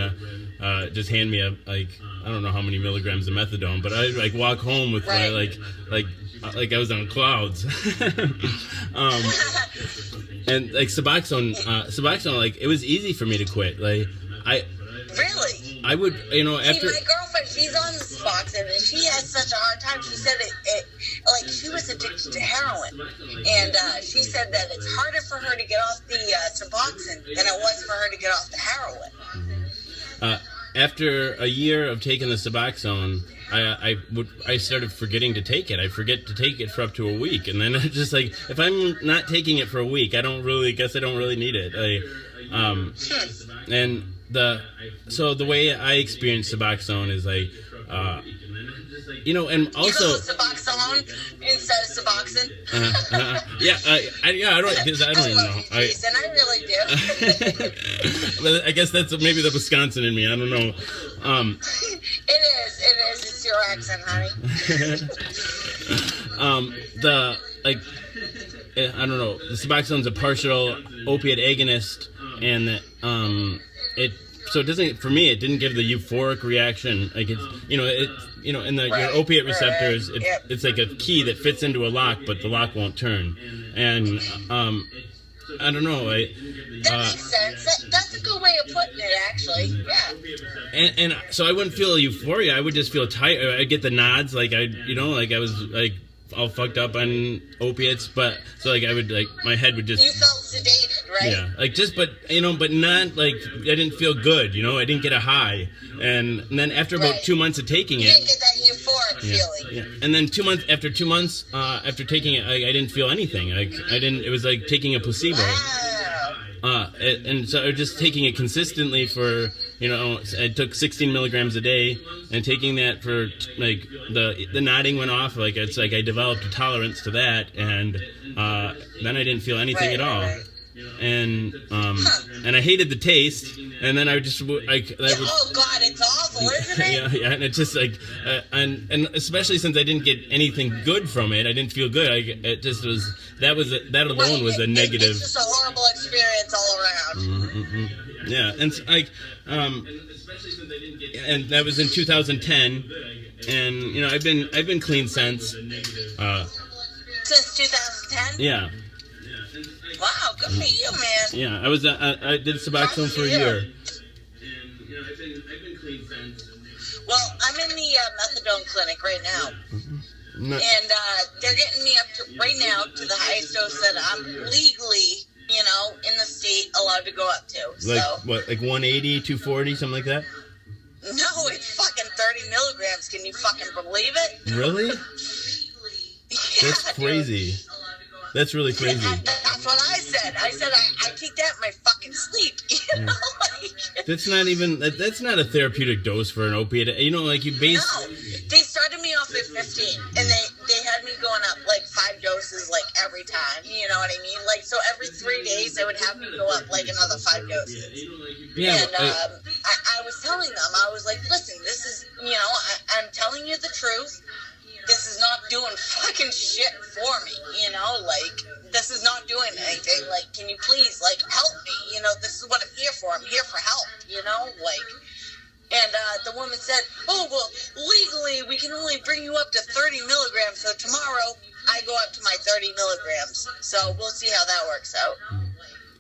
just hand me a, like, I don't know how many milligrams of methadone, but I'd like walk home with like I was on clouds. And like Suboxone, like it was easy for me to quit. Like Really? I would, you know, after. See, my girlfriend, she's on the Suboxone, and she has such a hard time. She said it like she was addicted to heroin, and she said that it's harder for her to get off the Suboxone than it was for her to get off the heroin. After a year of taking the Suboxone, I started forgetting to take it. I forget to take it for up to a week, and then it's just like, if I'm not taking it for a week, I don't really need it. And so the way I experience Suboxone is like, you know, and also you go Suboxone instead of Suboxone. I don't even know. Jason, I really do. But I guess that's maybe the Wisconsin in me. I don't know. It is. It's your accent, honey. I don't know. The Suboxone's a partial opiate agonist, and so it doesn't, for me, it didn't give the euphoric reaction. Like it's, in your opiate receptors, it's like a key that fits into a lock, but the lock won't turn. And I don't know. That makes sense. That's a good way of putting it, actually. Yeah. And so I wouldn't feel euphoria. I would just feel tired. I'd get the nods, like I was like all fucked up on opiates, but so like I would, like, my head would just. You felt sedated, right? Yeah, like just, but not like I didn't feel good. I didn't get a high, and then after about 2 months of taking it, you didn't get that euphoric feeling. Yeah, and then 2 months after taking it, I didn't feel anything. Like I didn't. It was like taking a placebo. Wow. And so I was just taking it consistently for, I took 16 milligrams a day, and taking that for, like, the nodding went off. Like, it's like I developed a tolerance to that, and then I didn't feel anything at all. Right. And and I hated the taste, and then I would just oh God, it's awful, isn't it? yeah, and it's just like, and especially since I didn't get anything good from it, I didn't feel good. That alone was a negative. It's just a horrible experience all around. Yeah, and like, and that was in 2010, and I've been clean since. Since 2010. Yeah. Wow, good for you, man. Yeah, I did Suboxone for a year. Well, I'm in the methadone clinic right now. And they're getting me up to, right now, to the highest dose that I'm legally, in the state allowed to go up to. Like, what, like 180, 240, something like that? No, it's fucking 30 milligrams. Can you fucking believe it? Really? Yeah, that's crazy. Dude. That's really crazy. That's what I said. I said I take that in my fucking sleep. That's not a therapeutic dose for an opiate. No, they started me off at 15, and they had me going up like 5 doses. doses like every time. You know what I mean? Like, so every 3 days they would have me go up like another 5 doses. Yeah, And I was telling them, I was like, listen, this is, you know, I'm telling you the truth. This is not doing fucking shit for me, you know, like, this is not doing anything. Like, can you please, like, help me? You know, this is what I'm here for. I'm here for help, you know, like. And the woman said, oh, well, legally, we can only bring you up to 30 milligrams. So tomorrow, I go up to my 30 milligrams. So we'll see how that works out.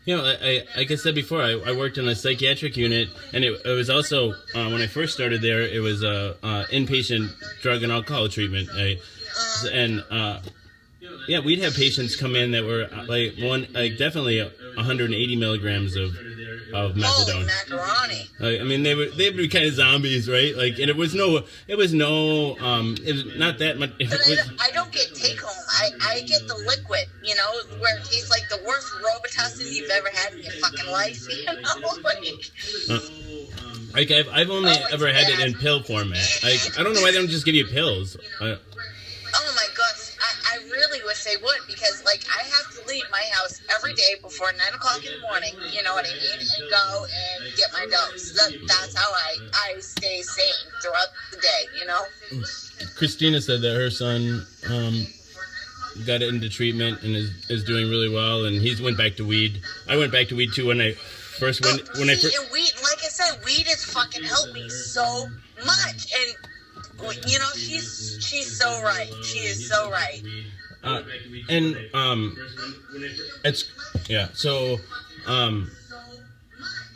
You know, like I said before, I worked in a psychiatric unit, and it was also, when I first started there, it was inpatient drug and alcohol treatment. Yeah, we'd have patients come in that were definitely 180 milligrams of methadone. Holy macaroni. I mean, they'd be kind of zombies, right? Like, and it was not that much. But I don't get take home. I get the liquid, you know, where it tastes like the worst Robitussin you've ever had in your fucking life, you know? Like I've only ever had it in pill format. I don't know why they don't just give you pills. Oh my gosh, I really wish they would, because like I have to leave my house every day before 9 o'clock in the morning, you know what I mean, and go and get my dose. That's how I stay sane throughout the day, you know. Christina said that her son got into treatment and is doing really well, and he's went back to weed. I went back to weed too when I first went. And weed, like I said, weed has fucking helped me so much, and you know, she's so right. She is so right. It's yeah. So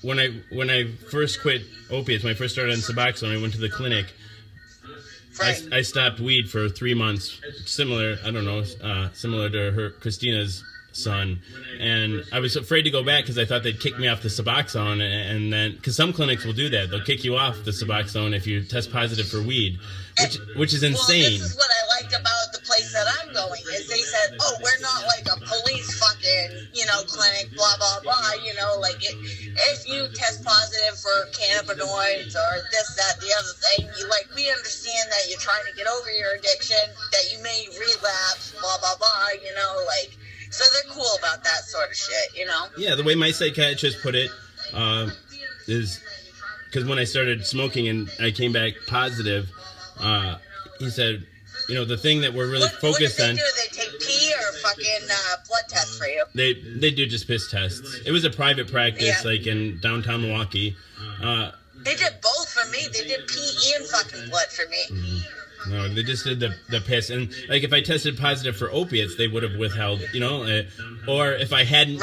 when I first quit opiates, when I first started on Suboxone, I went to the clinic. Right. I stopped weed for 3 months, similar to Christina's son, and I was afraid to go back because I thought they'd kick me off the Suboxone, and then because some clinics will do that, they'll kick you off the Suboxone if you test positive for weed, which is insane. Well, this is what I liked about the place that I'm going, is they said, oh, we're not like a police fucking, you know, clinic, blah, blah, blah, you know, like if you test positive for cannabinoids or this, that, the other thing, we understand that you're trying to get over your addiction, that you may relapse, blah, blah, blah, you know, like, so they're cool about that sort of shit, you know? Yeah, the way my psychiatrist put it is, because when I started smoking and I came back positive, he said, you know, the thing that we're really focused on... What do? They take pee or fucking blood tests for you? They do just piss tests. It was a private practice, like in downtown Milwaukee. They did both for me. They did pee and fucking blood for me. Mm-hmm. No, they just did the piss, and like if I tested positive for opiates, they would have withheld, you know, or if I hadn't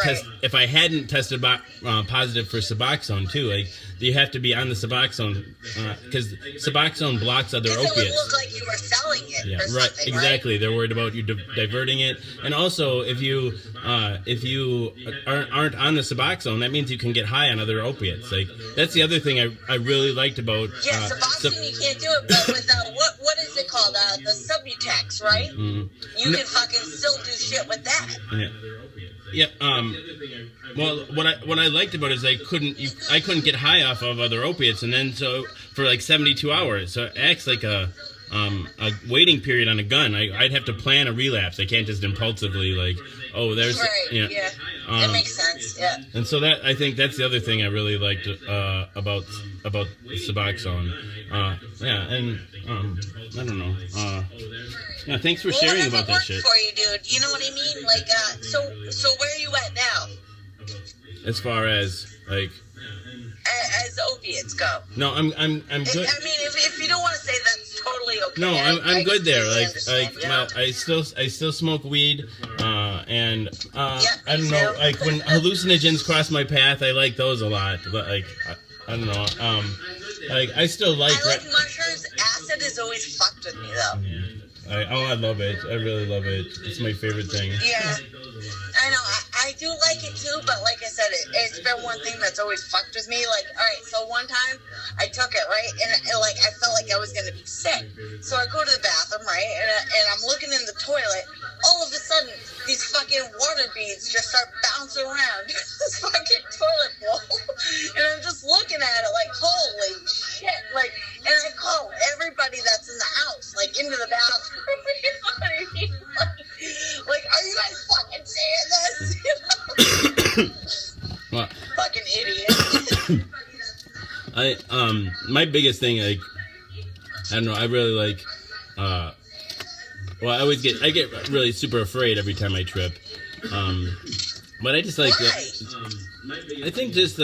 tested positive for Suboxone too, like you have to be on the Suboxone because Suboxone blocks other opiates. It would look like you were selling it. Yeah, or right, something, exactly. Right? They're worried about you diverting it, and also if you aren't on the Suboxone, that means you can get high on other opiates. Like that's the other thing I really liked about. Yeah, Suboxone you can't do it, but with what is it called? The Subutex, right? Mm-hmm. You can fucking still do shit with that. Yeah. Well, what I liked about it is I couldn't get high off of other opiates, and then so for like 72 hours, so it acts like a waiting period on a gun. I'd have to plan a relapse. I can't just impulsively like, oh, there's right. Yeah. That makes sense. Yeah. And so I think that's the other thing I really liked about Suboxone. Yeah, and I don't know. Yeah, thanks for sharing about that shit. For you, dude. You know what I mean? Like, so where are you at now? As far as like. As opiates go. No, I'm good. I mean, if you don't want to say that's totally okay. No, I'm good there. Like I still smoke weed, and I don't know. Like when hallucinogens cross my path, I like those a lot. But like I don't know. Like I still like. I like mushrooms. Acid has always fucked with me though. I love it. I really love it. It's my favorite thing. Yeah. I know, I do like it too, but like I said, it's been one thing that's always fucked with me. Like, alright, so one time I took it, right, and like I felt like I was gonna be sick. So I go to the bathroom, right, and I'm looking in the toilet. All of a sudden, these fucking water beads just start bouncing around this fucking toilet bowl, and I'm just looking at it like, holy shit, like, and I call everybody that's in the house, like, into the bathroom. You know what I mean? Like, are my biggest thing, like, I don't know, I really like, well, I get really super afraid every time I trip. But I just like, I think just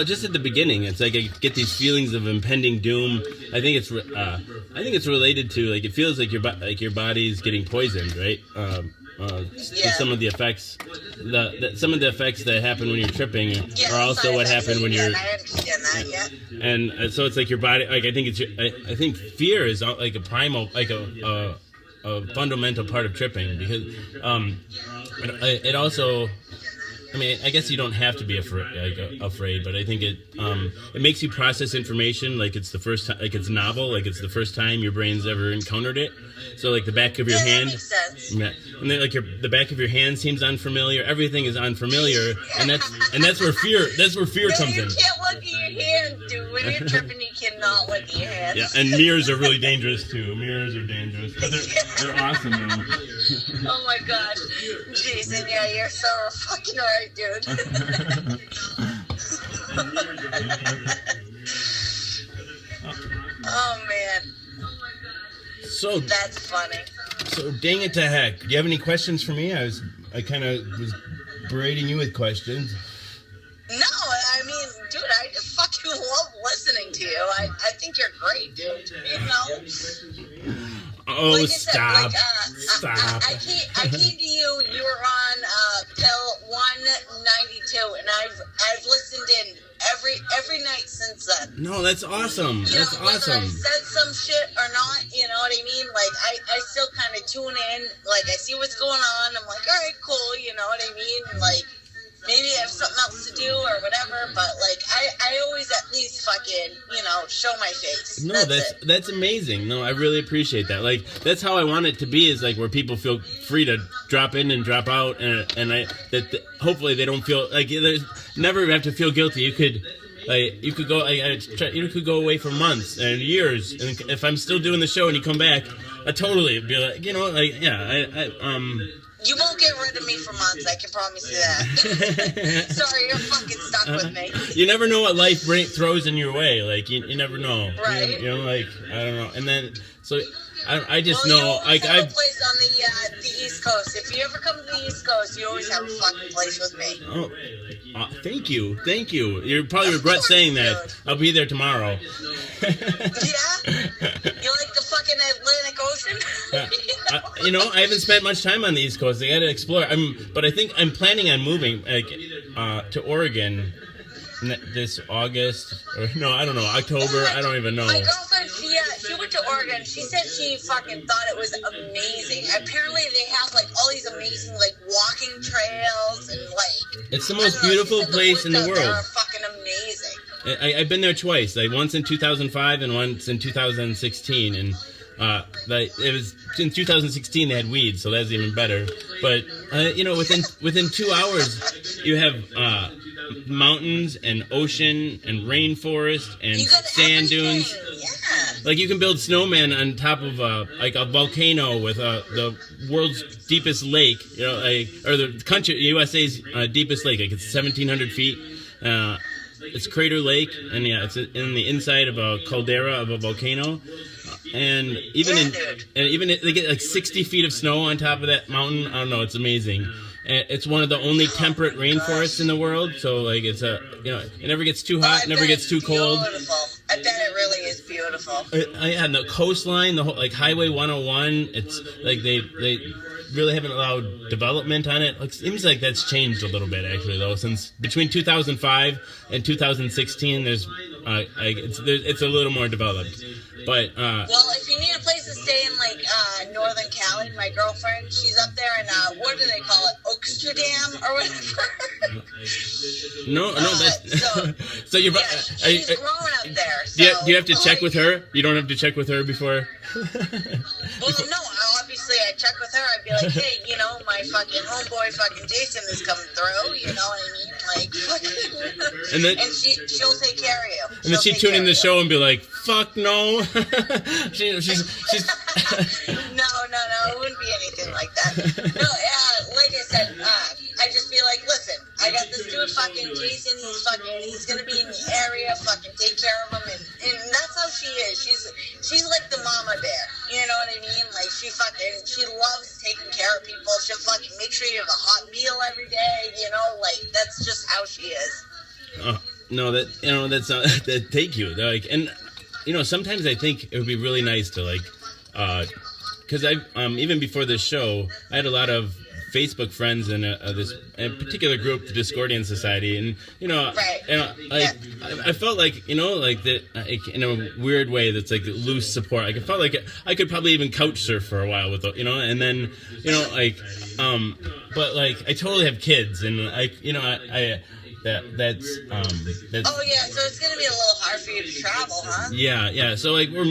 just at the beginning, it's like I get these feelings of impending doom. I think it's related to, like, it feels like your body's getting poisoned, right? Some of the effects, some of the effects that happen when you're tripping are also what happen when you're. I understand that. Yeah. And so it's like your body. Like, I think fear is like a primal, like a fundamental part of tripping, because it also. I mean, I guess you don't have to be afraid, but I think it makes you process information like it's the first time, like it's novel, like it's the first time your brain's ever encountered it. So, like, the back of your hand, that makes sense. And then, like, the back of your hand seems unfamiliar. Everything is unfamiliar, and that's where fear comes in. You can't look at your hand, dude. When you're tripping, you cannot look at your hands. Yeah, and mirrors are really dangerous too. Mirrors are dangerous, but they're awesome though. Oh my god, Jason, yeah, you're so fucking right, dude. Oh man. So that's funny. So dang it to heck. Do you have any questions for me? I kind of was berating you with questions. No, I mean, dude, I just fucking love listening to you. I think you're great, dude. You know? Oh, like stop. Said, like, stop. I came to you, you were on pill 192, and I've listened in every night since then. No, that's awesome. You that's know, whether awesome. I said some shit or not, you know what I mean? Like, I still kind of tune in. Like, I see what's going on. I'm like, all right, cool, you know what I mean? And, like, maybe I have something else to do or whatever, but, like, I always at least fucking, you know, show my face. No, that's amazing. No, I really appreciate that. Like, that's how I want it to be, is like where people feel free to drop in and drop out, and hopefully they don't feel like there's never have to feel guilty. You could go away for months and years, and if I'm still doing the show and you come back, I totally be like, you know, like, yeah, You won't get rid of me for months, I can promise you that. Sorry, you're fucking stuck with me. You never know what life throws in your way. Like, you never know. Right. You know, like, I don't know. And then, so, I just well, know. You always like, have a place on the East Coast. If you ever come to the East Coast, you always have a fucking place with me. Oh, thank you. You probably regret saying that. Dude. I'll be there tomorrow. Yeah? You like the fucking Atlantic Ocean? You know, I haven't spent much time on the East Coast. I got to explore. But I think I'm planning on moving, like, to Oregon this August, or no, I don't know, October. I don't even know. My girlfriend, she went to Oregon. She said she fucking thought it was amazing. Apparently, they have like all these amazing like walking trails and like. It's the most beautiful place in the world. They're fucking amazing. I've been there twice, like once in 2005 and once in 2016, and it was in 2016 they had weeds, so that's even better. But you know, within 2 hours, you have mountains and ocean and rainforest and sand dunes. Yeah. Like, you can build snowmen on top of like a volcano with the world's deepest lake, you know, like, or the country USA's deepest lake. Like, it's 1,700 feet. It's Crater Lake, and yeah, it's in the inside of a caldera of a volcano. And even they get like 60 feet of snow on top of that mountain. I don't know, it's amazing. And it's one of the only temperate rainforests in the world. So like, it's it never gets too hot, never gets too cold. Beautiful. I bet it really is beautiful. Yeah, and the coastline, the whole, like Highway 101. It's like they really haven't allowed development on it. It seems like that's changed a little bit actually, though, since between 2005 and 2016. It's a little more developed. But well, if you need a place to stay in like Northern Cali, my girlfriend, she's up there in what do they call it, Oaksterdam or whatever. No, that's so you're. Yeah, she's growing up there. So, do you have to check with her? You don't have to check with her before. Well, no. Obviously, I check with her. I'd be like, hey, you know, my fucking homeboy, fucking Jason, is coming through. You know what I mean? Like, fucking. And she'll take care of you. And then she'd tune in the show and be like, "Fuck no." she's. No, it wouldn't be anything like that. No, like I said, I just be like, listen, I got this dude fucking Jason. He's gonna be in the area. Fucking take care of him, and that's how she is. She's like the mama bear. You know what I mean? Like she loves taking care of people. She'll fucking make sure you have a hot meal every day. You know, like that's just how she is. No, that's not. Thank you. Like, and sometimes I think it would be really nice to like, because I even before this show, I had a lot of Facebook friends in this particular group, the Discordian Society, and I felt like that in a weird way that's like loose support. Like I felt like I could probably even couch surf for a while with and then but like I totally have kids and that's oh yeah, so it's gonna be a little hard for you to travel, huh? Yeah. So we're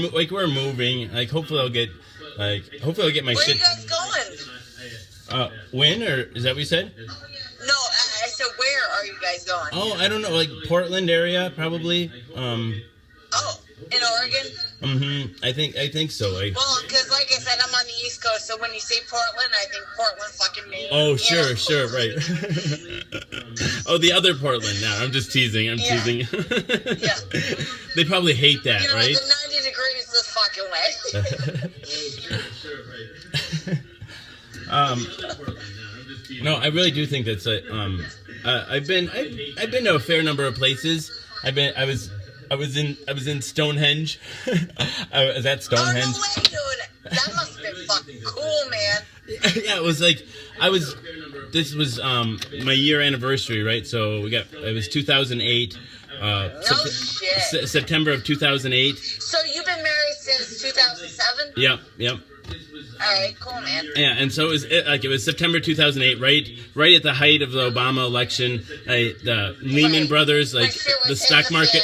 moving. Like hopefully I'll get my Where shit. Where are you guys going? When, or is that what you said? No, I said where are you guys going? Oh, I don't know, like Portland area probably. Oh, in Oregon? I think so. Like, well, because like I said, I'm on the East Coast, so when you say Portland, I think Portland fucking Maine. Oh, sure, right. Oh, the other Portland. No, I'm just teasing. I'm teasing. Yeah. They probably hate that, right? The 90 degrees this fucking way. No, I really do think that's I've been to a fair number of places. I was in Stonehenge. I was at Stonehenge. Oh, no way, dude. That must have been fucking cool, man. Yeah, it was like this was my year anniversary, right? So it was 2008. Shit. September of 2008. So you've been married since 2007? Yep. All right, cool, man. Yeah, and so it was September 2008, right at the height of the Obama election. The Lehman Brothers, like the stock market,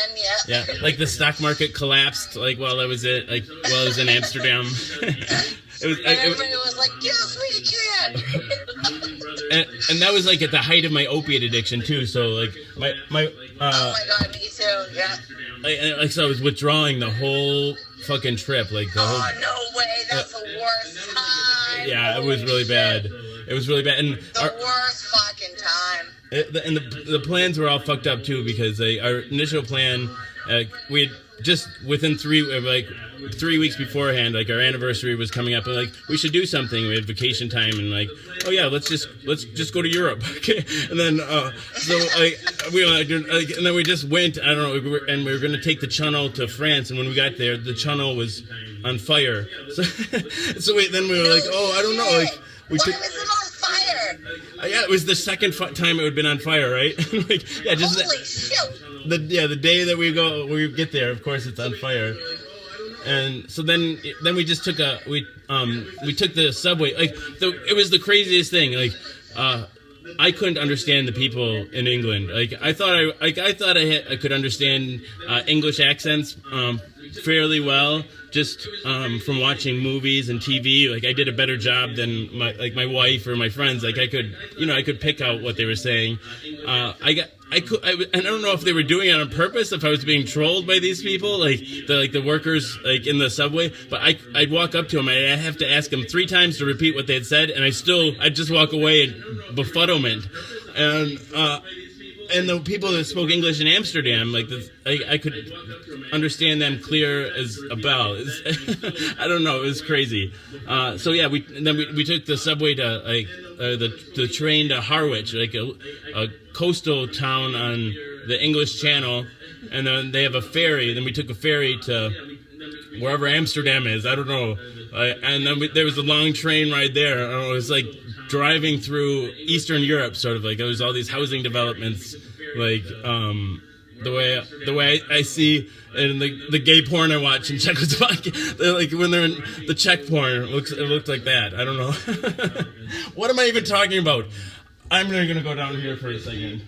like the stock market collapsed. Like while I was in Amsterdam. Everybody was like, "Yes, we can." and that was like at the height of my opiate addiction too. So like my oh my god, me too. Yeah. So I was withdrawing the whole fucking trip, like the whole. Oh no way! That's the worst time. Yeah, it was really bad. It was really bad, and the worst fucking time. And the plans were all fucked up too because our initial plan, we had just within 3 weeks beforehand, like our anniversary was coming up, and like we should do something. We had vacation time, and like, oh yeah, let's just go to Europe, okay? And then and then we just went. I don't know, we were going to take the Channel to France, and when we got there, the Channel was on fire. So then we were like, oh, I don't know, like Why was it on fire? Yeah, it was the second time it had been on fire, right? Like, yeah, just holy shit. The day that we get there, of course it's on fire. And so then we just took we took the subway. Like it was the craziest thing. Like I couldn't understand the people in England. Like I thought I could understand English accents fairly well, just from watching movies and TV. Like I did a better job than my wife or my friends. Like I could pick out what they were saying. I don't know if they were doing it on purpose, if I was being trolled by these people, like the workers like in the subway. But I'd walk up to them, and I'd have to ask them 3 times to repeat what they had said, and I'd just walk away in befuddlement. And the people that spoke English in Amsterdam, like I could understand them clear as a bell. I don't know, it was crazy. So yeah, we took the subway to the train to Harwich, like a coastal town on the English Channel, and then they have a ferry. Then we took a ferry to wherever Amsterdam is. I don't know. And then there was a long train ride there. I don't know, it was like driving through Eastern Europe, sort of like there was all these housing developments, like the way I see in the gay porn I watch in Czechoslovakia. Like when they're in the Czech porn, it looked like that. I don't know. What am I even talking about? I'm really gonna go down here for a second.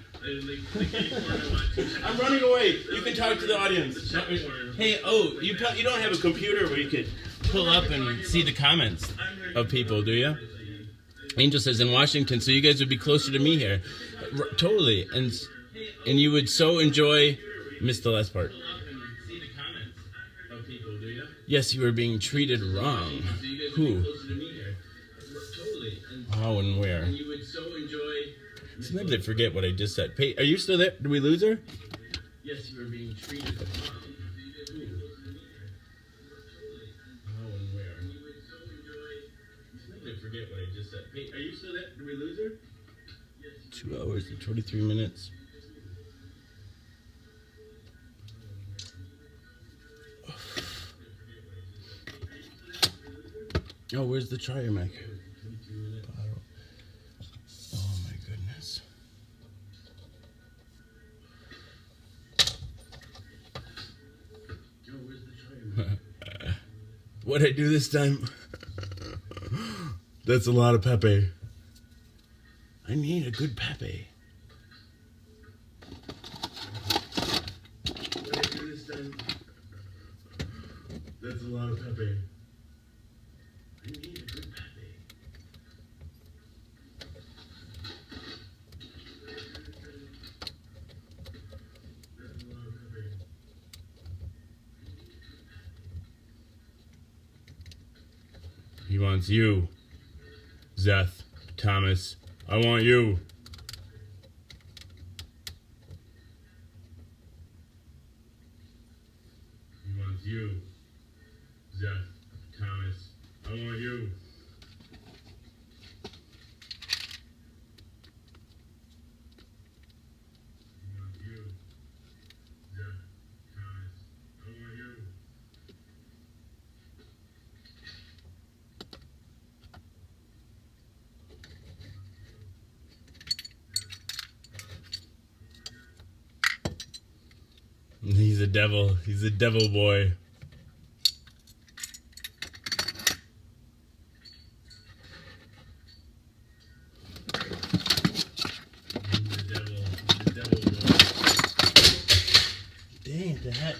I'm running away. You can talk to the audience. Hey, you don't have a computer where you could pull up and see the comments of people, do you? Angel says in Washington, so you guys would be closer to me here. Totally, and you would so enjoy. Missed the last part. Yes, you were being treated wrong. Who? How and where? Sometimes I forget what I just said. Hey, are you still there? Did we lose her? Yes, you were being treated. How and where? Sometimes I forget what I just said. Hey, are you still there? Did we lose her? 2 hours and 23 minutes. Oh, where's the Triumac? Bottle. Oh my goodness. Oh, where's the Triumac? What'd I do this time? That's a lot of Pepe. I need a good Pepe. What'd I do this time? That's a lot of Pepe. I need a good Pepe. That's a lot of Pepe. He wants you, Zeth, Thomas. I want you. He wants you, Zeth, Thomas. I want you. He wants you, Zeth, Thomas. I want you. He's a devil. He's a devil boy. The devil boy. Dang, the hat.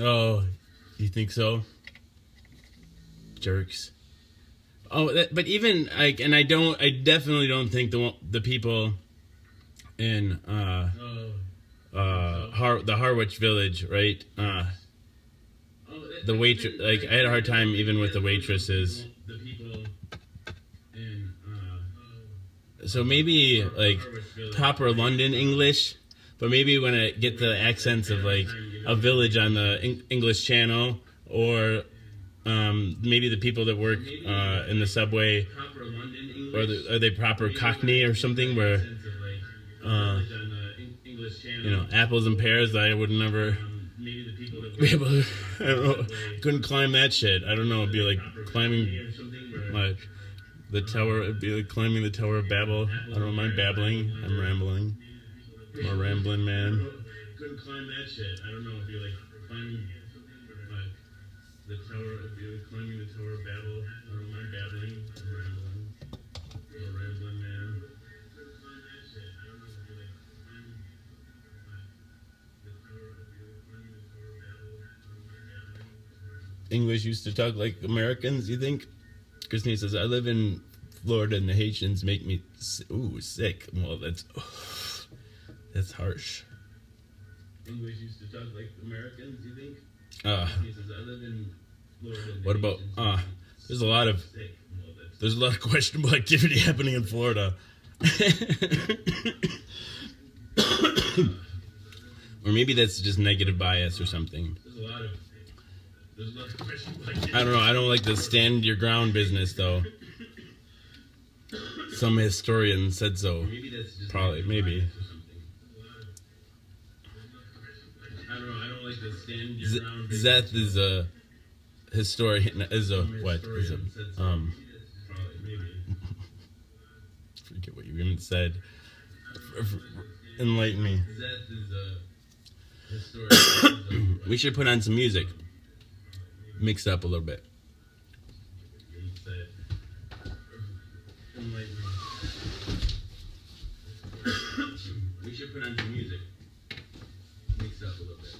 Oh, you think so? Jerks. Oh, but even like, and I definitely don't think the people in the Harwich Village, right? The waitress, like I had a hard time even with the waitresses. The people in So maybe like proper London English, but maybe when I get the accents of like a village on the English Channel, or maybe the people that work in the subway, or are they proper Cockney or something, where you know, apples and pears that I would never be able to, I don't know, couldn't climb that shit. I don't know, it'd be like climbing the tower, it'd be like climbing the Tower of Babel. I don't mind babbling, I'm rambling. I'm a rambling man. Couldn't climb that shit. I don't know, it'd be like climbing the tower, it'd be like climbing the Tower of Babel. I don't mind babbling, I'm rambling. I'm a rambling man. Couldn't climb that shit. I don't know, it'd be like climbing the tower, it'd be like climbing the Tower of Babel. I don't mind babbling, I'm rambling. English used to talk like Americans, you think? Christine says, I live in Florida and the Haitians make me sick. Well, that's harsh. English used to talk like Americans, you think? He says, I live in Florida. And the What about, Haitians make me there's a lot of sick. Well, that's There's a lot of questionable activity happening in Florida. Or maybe that's just negative bias or something. There's a lot of questions like that. I don't know. I don't like the stand your ground business, though. Some historian said so. Maybe that's just Probably, maybe. or something. I don't know. I don't like the stand your ground. Zeth is a historian. Is a what? Is a Probably, maybe. forget what you even said. Enlighten me. Zeth is a historian. We should put on some music. Mix it up a little bit. We should put on some music. Mix it up a little bit.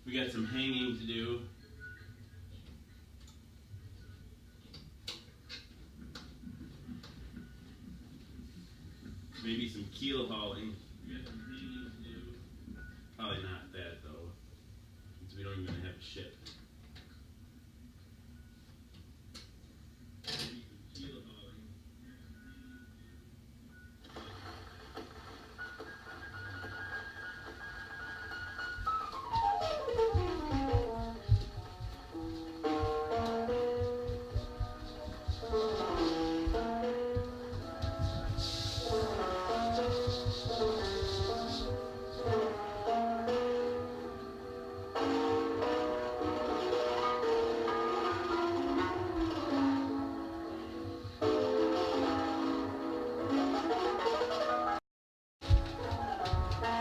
We got some hanging to do. Maybe some keel hauling. We got some hanging to do. Probably not that though, since we don't even have a ship. Maybe some keel hauling.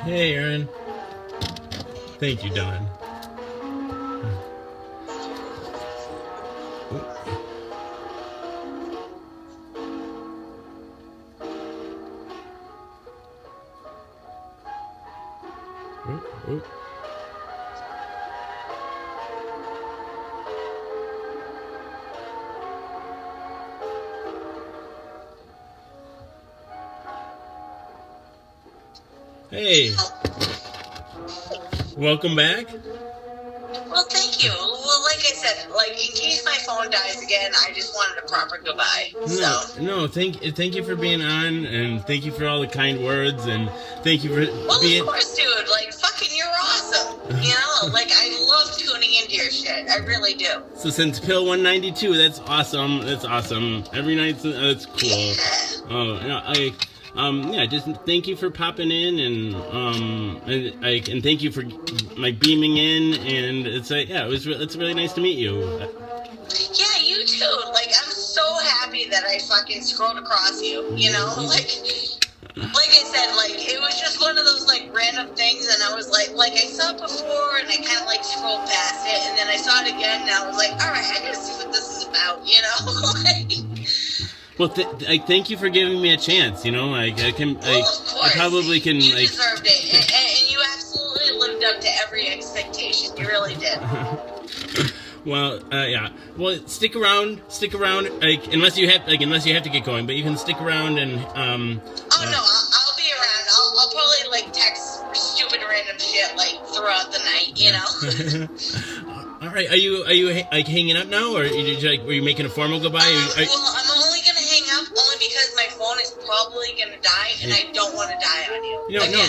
Hey, Aaron. Thank you, Don. Oop. Hey, welcome back. Well, thank you. Well, like I said, like in case my phone dies again, I just wanted a proper goodbye. No, thank you for being on, and thank you for all the kind words, and thank you for being. Of course, dude. Like, fucking, you're awesome. You know, like I love tuning into your shit. I really do. So since Pill 192, that's awesome. That's awesome. Every night, that's cool. Oh, yeah, just thank you for popping in, and thank you for like beaming in, and it's like, yeah, it's really nice to meet you. Yeah, you too. Like, I'm so happy that I fucking scrolled across you. You know, like I said, like it was just one of those like random things, and I was like I saw it before, and I kind of like scrolled past it, and then I saw it again, and I was like, all right, I gotta see what this is about. You know, like. Well, thank you for giving me a chance. You know, like I probably can. You like, deserved it, and you absolutely lived up to every expectation. You really did. Well, yeah. Well, stick around. Like, unless you have to get going, but you can stick around and. Oh no, I'll be around. I'll probably like text stupid random shit like throughout the night. You know. All right. Are you like hanging up now, or were you making a formal goodbye? Well, I'm only gonna hang up only because my phone is probably gonna die, and I don't want to die on you.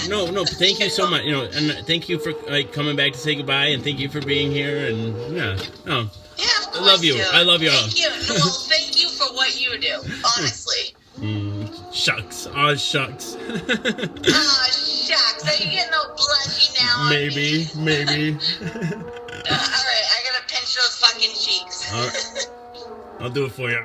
No. Thank you so much. You know, and thank you for like coming back to say goodbye, and thank you for being here. And yeah, no. Yeah, of course, I love you. Dude. I love you all. Thank you. Well, thank you for what you do. Honestly. Shucks. Aw, shucks. Aw, shucks. Are you getting all blushy now? Maybe. Alright, I gotta pinch those fucking cheeks. I'll do it for you.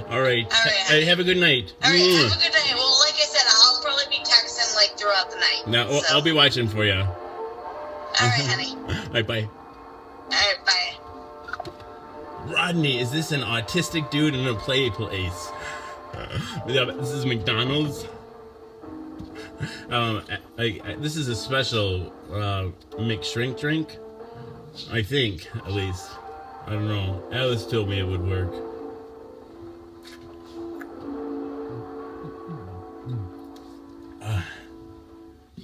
All right. Hey, have a good night. Alright, have a good night. Well, like I said, I'll probably be texting like throughout the night. No, so. I'll be watching for you. Alright, honey. All right, bye. Alright, bye. Rodney, is this an autistic dude in a play place? This is McDonald's. This is a special McShrink drink. I think, at least. I don't know. Alice told me it would work.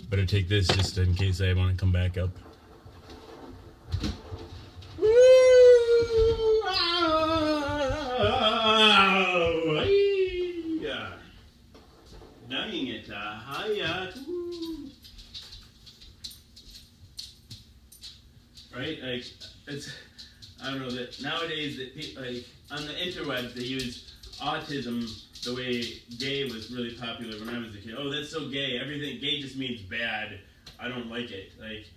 Better take this just in case I want to come back up. Dying it, hiya. Right? Like, it's, I don't know, that nowadays that people, like, on the interwebs they use autism the way gay was really popular when I was a kid. Oh, that's so gay. Everything gay just means bad. I don't like it. Like,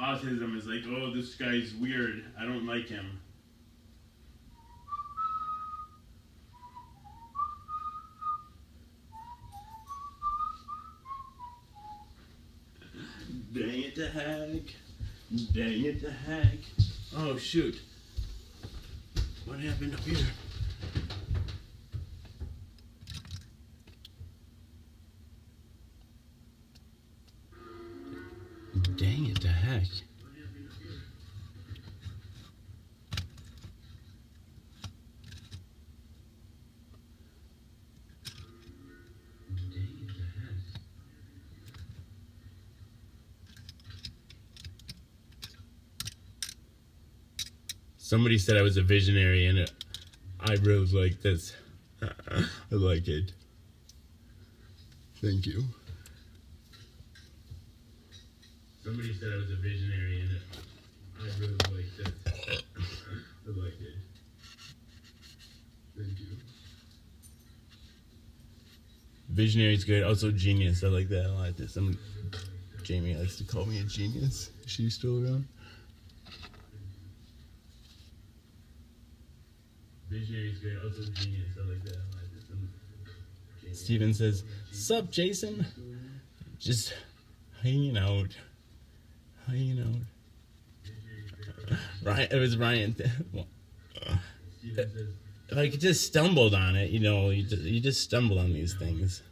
autism is like, oh, this guy's weird. I don't like him. Dang it to heck. Dang it to heck. Oh, shoot. What happened up here? Dang it to heck. Somebody said I was a visionary, and I really like this. I like it. Thank you. Somebody said I was a visionary, and I really like this. I like it. Thank you. Visionary's good. Also genius. I like that a lot. Jamie likes to call me a genius. Is she still around? Visionary's great, also genius. I like that. Steven says, "Sup, Jason? Just hanging out. Hanging out." Ryan, it was Ryan. If I could just stumbled on it, you know, you just stumble on these things.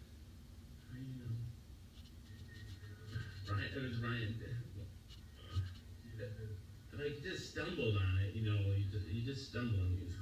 It was Ryan. If I just stumbled on it, you know, you just stumble on these things.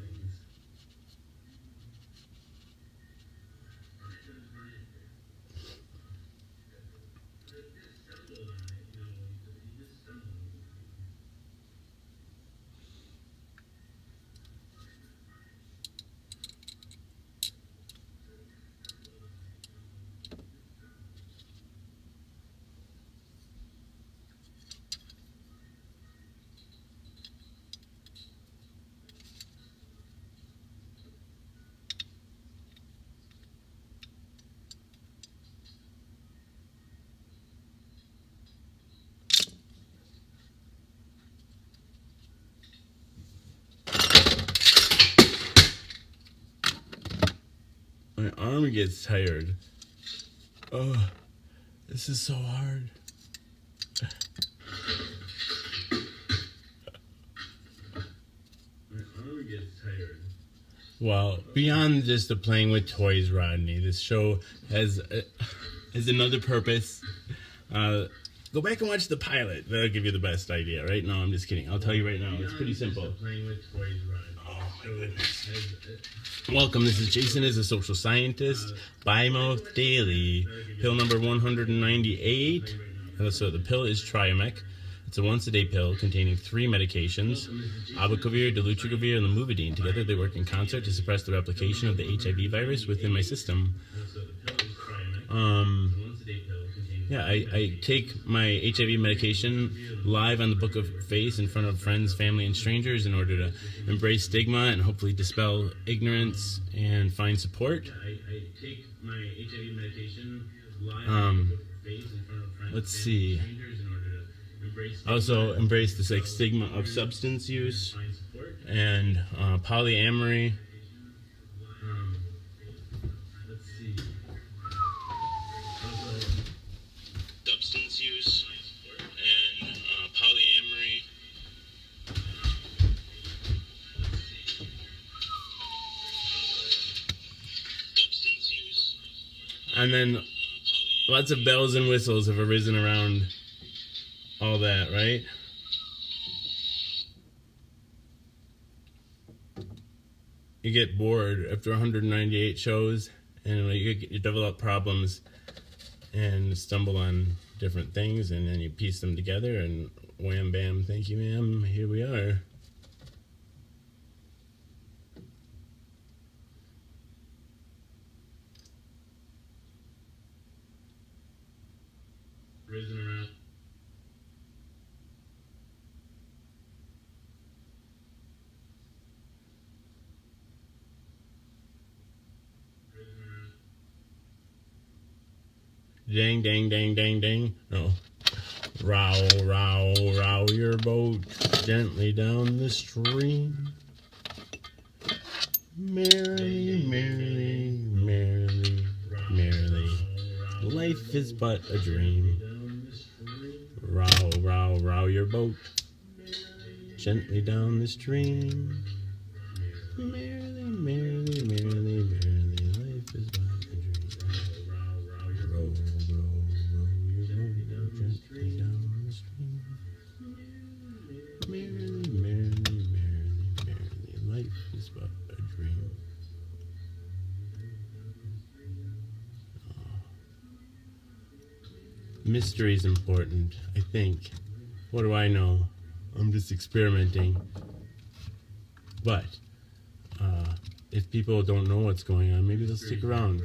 My arm gets tired. Oh, this is so hard. My arm gets tired. Well, beyond just the playing with toys, Rodney, this show has another purpose. Go back and watch the pilot. That'll give you the best idea, right? No, I'm just kidding. I'll tell you right now. It's pretty simple. Playing with toys, Rodney. Oh, my goodness. Welcome, this is Jason is a social scientist, Bimouth Daily, pill number 198. So the pill is Triomec. It's a once-a-day pill containing 3 medications, abacavir, dolutegravir, and lamivudine. Together they work in concert to suppress the replication of the HIV virus within my system. Yeah, I take my HIV medication live on the Book of Face in front of friends, family, and strangers in order to embrace stigma and hopefully dispel ignorance and find support. I take my HIV medication live on the Book of Face in front of friends, let's see. family, and strangers in order to embrace stigma. Also embrace this like stigma of substance use and polyamory. Let's see. Substance use and polyamory. Substance use. And then lots of bells and whistles have arisen around all that, right? You get bored after 198 shows, and you develop problems and stumble on different things, and then you piece them together, and wham bam, thank you ma'am, here we are. Risen around. Dang, dang, dang, dang, dang. No. Row, row, row your boat gently down the stream. Merrily, merrily, merrily, merrily. Life is but a dream. Row, row, row your boat gently down the stream. Merrily, merrily, merrily, merrily. Life is but a dream. Row, row, row your boat gently down the stream. Merrily, merrily, merrily, merrily. Life is but a dream. Mystery is important, I think. What do I know? I'm just experimenting. But if people don't know what's going on, maybe they'll stick around.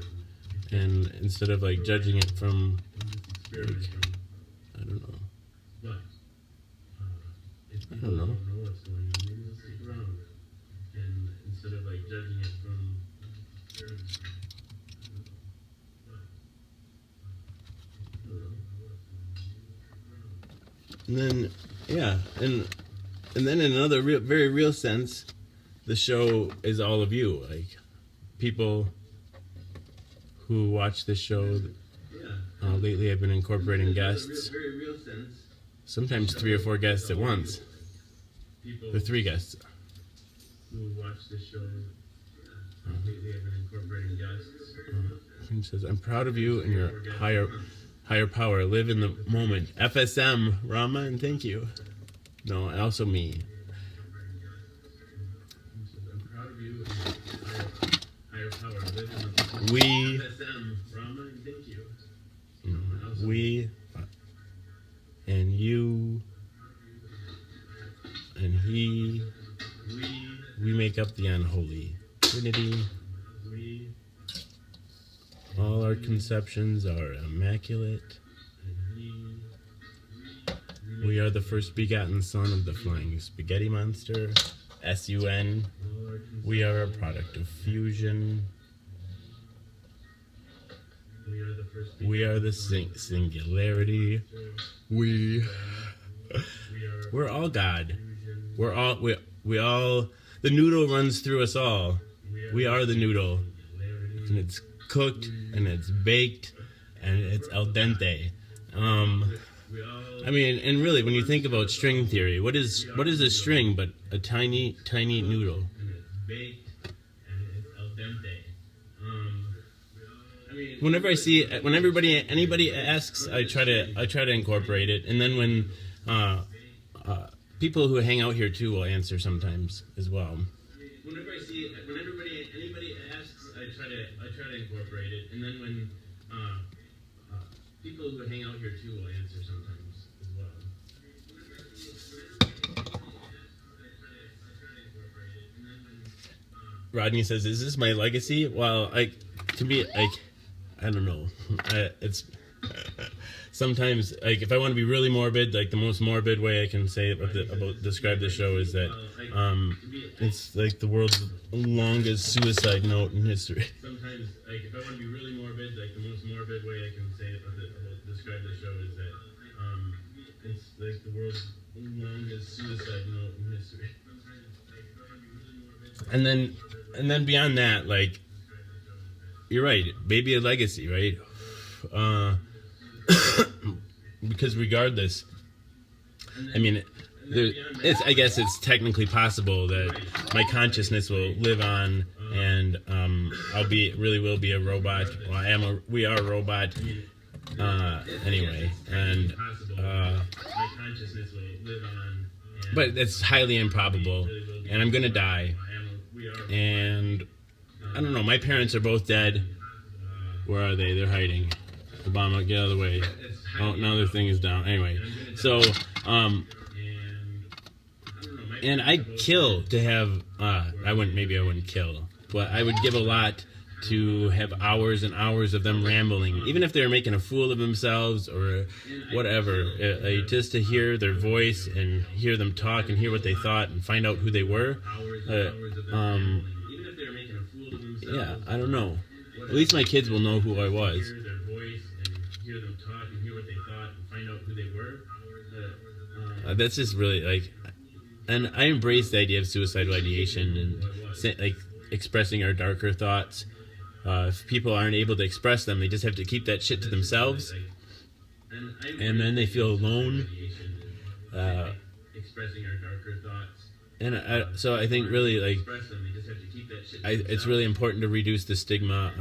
And instead of like judging it from, like, I don't know. But if I people don't know. don't know what's going on, maybe they'll stick around. And instead of like judging it from. And then, yeah, and then in another very real sense, the show is all of you. Like, people who watch this show, lately I've been incorporating guests, Very real sense. sometimes 3 or 4 guests at once. People The 3 guests. who watch this show lately have been incorporating guests. He says, I'm proud of you and your higher power. Live in the moment. FSM, Rama, and thank you. No, also me. I'm proud of you and higher power. Live in the We, FSM, Rama, and thank you. we, and you, and he, we make up the unholy Trinity. We, All our conceptions are immaculate. We are the first begotten son of the flying spaghetti monster, SUN. We are a product of fusion. We are the singularity. We're all God. We all, the noodle runs through us all. We are the noodle. And it's cooked, and it's baked, and it's al dente. I mean, and really, when you think about string theory, what is a string but a tiny, tiny noodle? Whenever anybody asks, I try to incorporate it, and then when people who hang out here too will answer sometimes as well. Whenever anybody asks, I try to incorporate it, and then when people who hang out here too will answer sometimes as well. Rodney says, "Is this my legacy?" Well, to me, I don't know. It's sometimes, like, if I want to be really morbid, like the most morbid way I can say about describe the show is that it's like the world's longest suicide note in history. Sometimes, like, if I want to be really morbid, like the most morbid way I can say about describe the show is that it's like the world's longest suicide note in history. And then beyond that, like, you're right, maybe a legacy, right? Because regardless, I mean, I guess it's technically possible that my consciousness will live on, and will be a robot. Well, we are a robot anyway, and but it's highly improbable, and I'm gonna die, and I don't know. My parents are both dead. Where are they? They're hiding. Obama, get out of the way. Oh, now the thing is down. Anyway, so, and I'd kill to have, maybe I wouldn't kill, but I would give a lot to have hours and hours of them rambling, even if they were making a fool of themselves or whatever, just to hear their voice and hear them talk and hear what they thought and find out who they were. Yeah, I don't know. At least my kids will know who I was. That's just really like, and I embrace the idea of suicidal ideation and like expressing our darker thoughts. If people aren't able to express them, they just have to keep that shit to themselves, and then they feel alone. So I think really like, it's really important to reduce the stigma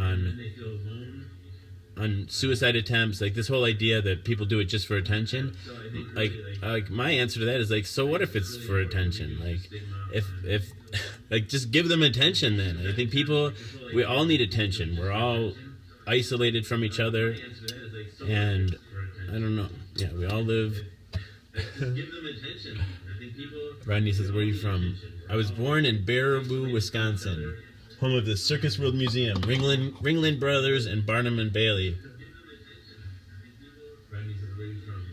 on suicide attempts. Like this whole idea that people do it just for attention. Like my answer to that is like, so what if it's for attention? Like if like just give them attention then. I think we all need attention. We're all isolated from each other, and I don't know. Yeah, we all live. Rodney says, where are you from? I was born in Baraboo, Wisconsin, home of the Circus World Museum, Ringling Brothers, and Barnum and Bailey. Rodney says, where are you from?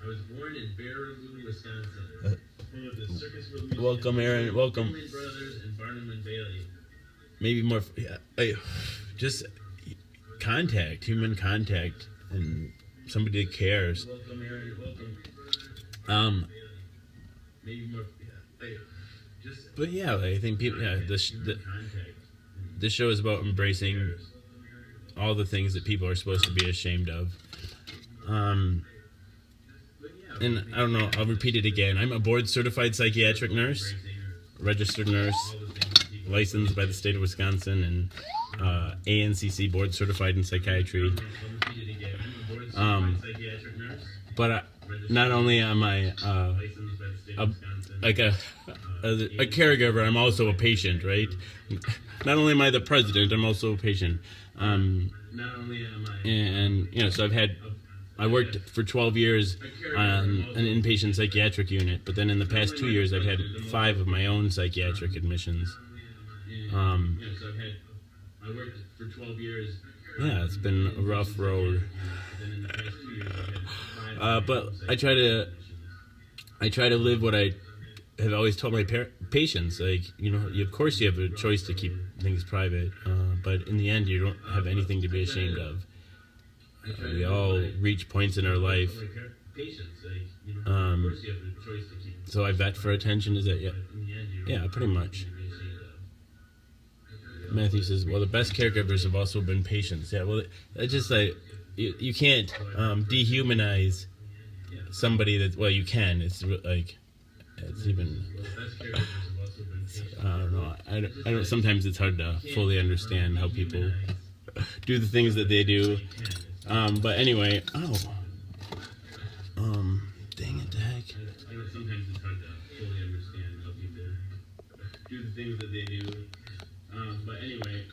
I was born in Baraboo, Wisconsin, home of the Circus World Museum. Welcome, Aaron. Welcome. Ringling Brothers and Barnum and Bailey. Maybe more. Yeah, just human contact, and somebody that cares. Welcome, Aaron. Welcome. Maybe more. But yeah, I think people. Yeah, this show is about embracing all the things that people are supposed to be ashamed of. And I don't know. I'll repeat it again. I'm a board-certified psychiatric nurse, registered nurse, licensed by the state of Wisconsin, and ANCC board-certified in psychiatry. But not only am I a caregiver, I'm also a patient, right? Not only am I the president, I'm also a patient. And so I worked for 12 years on an inpatient psychiatric unit, but then in the past 2 years, I've had 5 of my own psychiatric admissions. I worked for 12 years. Yeah, it's been a rough road. But I try to live what I have always told my patients. Like, of course you have a choice to keep things private, but in the end, you don't have anything to be ashamed of. We all reach points in our life. So I vet for attention. Is that yeah, pretty much. Matthew says, well, the best caregivers have also been patients. Yeah, well, it's just like, you can't dehumanize somebody that, well, you can. It's like, it's even, I don't know. I don't, sometimes it's hard to fully understand how people do the things that they do. But anyway, dang it, heck. Sometimes it's hard to fully understand how people do the things that they do. But anyway,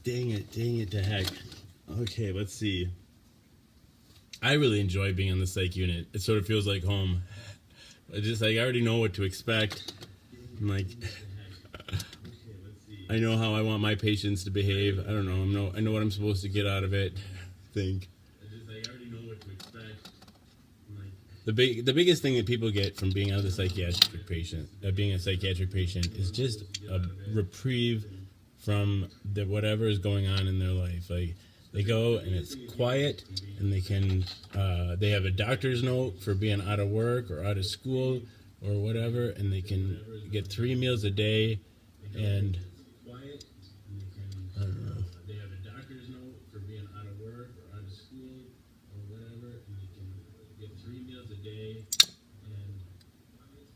dang it to heck. Okay, let's see. I really enjoy being on the psych unit. It sort of feels like home. I already know what to expect. I'm like, I know how I want my patients to behave. I don't know. I know what I'm supposed to get out of it. I think. I already know what to expect. The biggest thing that people get from being being a psychiatric patient is just a reprieve from the whatever is going on in their life. Like they go and it's quiet, and they have a doctor's note for being out of work or out of school or whatever, and they can get 3 meals a day, and I don't know. They have a doctor's note for being out of work or out of school or whatever, and they can get 3 meals a day, and dang it.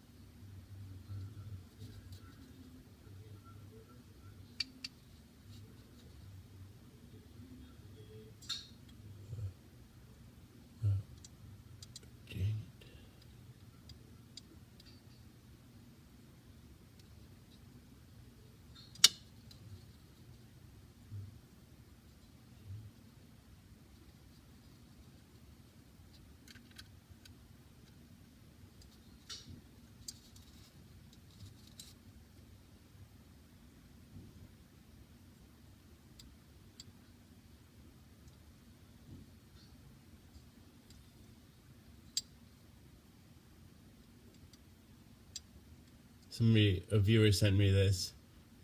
A viewer sent me this.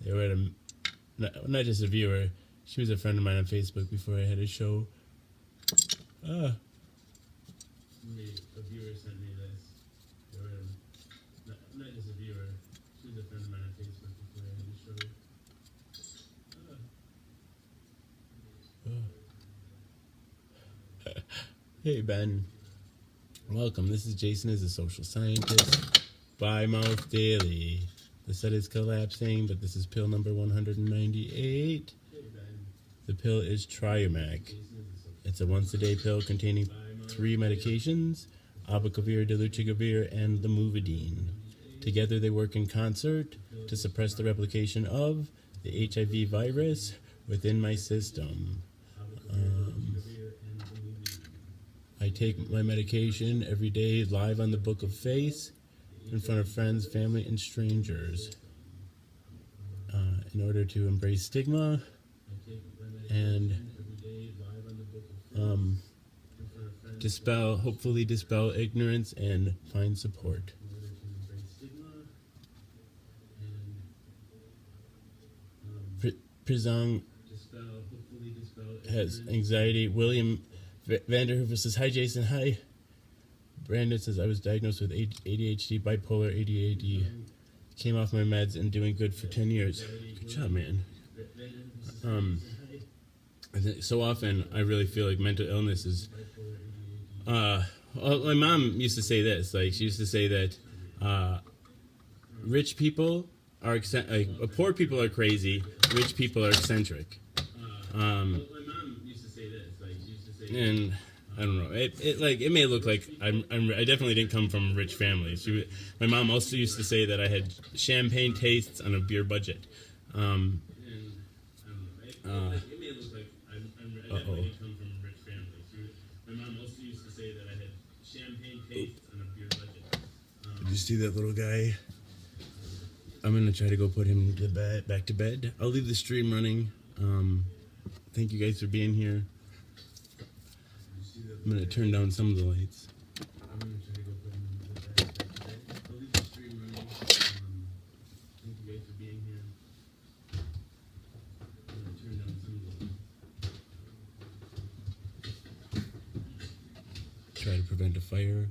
They were at not just a viewer, she was a friend of mine on Facebook before I had a show. A viewer sent me this. They were not just a viewer, she was a friend of mine on Facebook before I had a show. Hey Ben, welcome. This is Jason as a social scientist. By Mouth Daily. The set is collapsing, but this is pill number 198. The pill is Triumac. It's a once-a-day pill containing 3 medications, abacavir, dolutegravir, and lamivudine. Together they work in concert to suppress the replication of the HIV virus within my system. I take my medication every day live on the Book of Face, in front of friends, family, and strangers, in order to embrace stigma and hopefully dispel ignorance and find support. Prizong has anxiety. William Vanderhoover says, hi Jason, hi. Brandon says, I was diagnosed with ADHD, bipolar, ADHD. Came off my meds and doing good for 10 years. Good job, man. I think so often I really feel like mental illness is... well, my mom used to say this. Like, she used to say that rich people are... poor people are crazy. Rich people are eccentric. And... I don't know. It may look like I definitely didn't come from a rich family. My mom also used to say that I had champagne tastes on a beer budget. Uh-oh. Did you see that little guy? I'm gonna try to go put him back to bed. I'll leave the stream running. Thank you guys for being here. I'm going to turn down some of the lights. I'm going to try to go put him in the bed. I'll leave the stream running. Thank you guys for being here. I'm going to turn down some of the lights. Try to prevent a fire.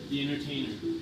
The Entertainer.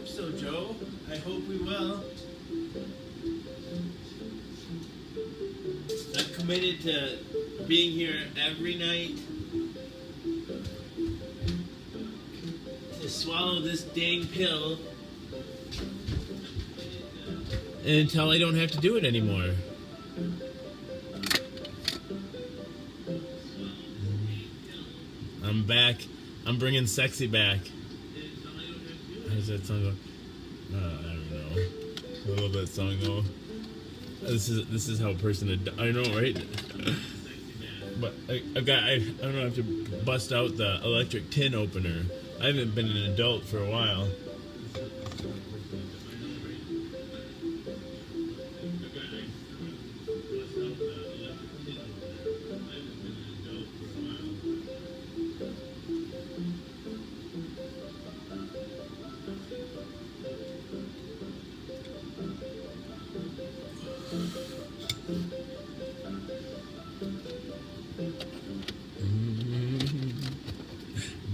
So, Joe, I hope we will. I'm committed to being here every night to swallow this dang pill until I don't have to do it anymore. I'm back. I'm bringing sexy back. How's that song go? I don't know. I love that song though. This is how a person I know, right? But I don't know. I have to bust out the electric tin opener. I haven't been an adult for a while.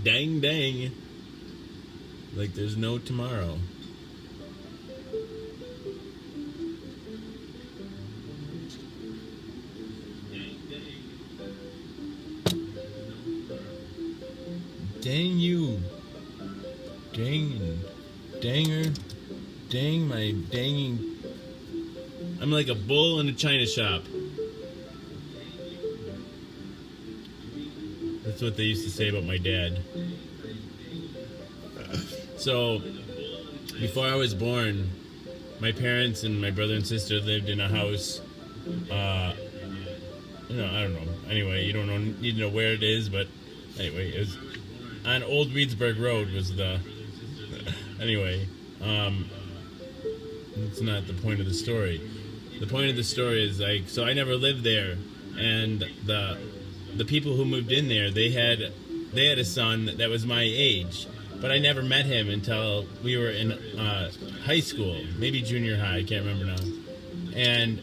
Dang, dang. Like there's no tomorrow. Dang you. Dang. Danger. Dang my danging. I'm like a bull in a china shop. That's what they used to say about my dad. So, before I was born, my parents and my brother and sister lived in a house. I don't know. Anyway, you don't need to know where it is, but anyway, it was on Old Reedsburg Road. Was the anyway? That's not the point of the story. The point of the story is so I never lived there, and the people who moved in there, they had a son that was my age, but I never met him until we were in high school, maybe junior high, I can't remember now. And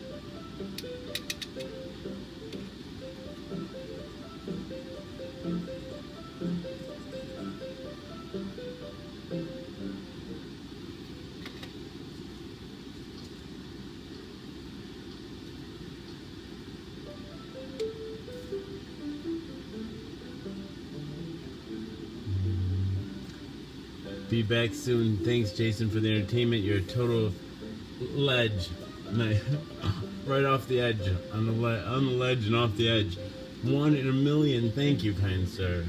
Be back soon. Thanks, Jason, for the entertainment. You're a total ledge. Right off the edge. On the ledge and off the edge. 1 in a million. Thank you, kind sir.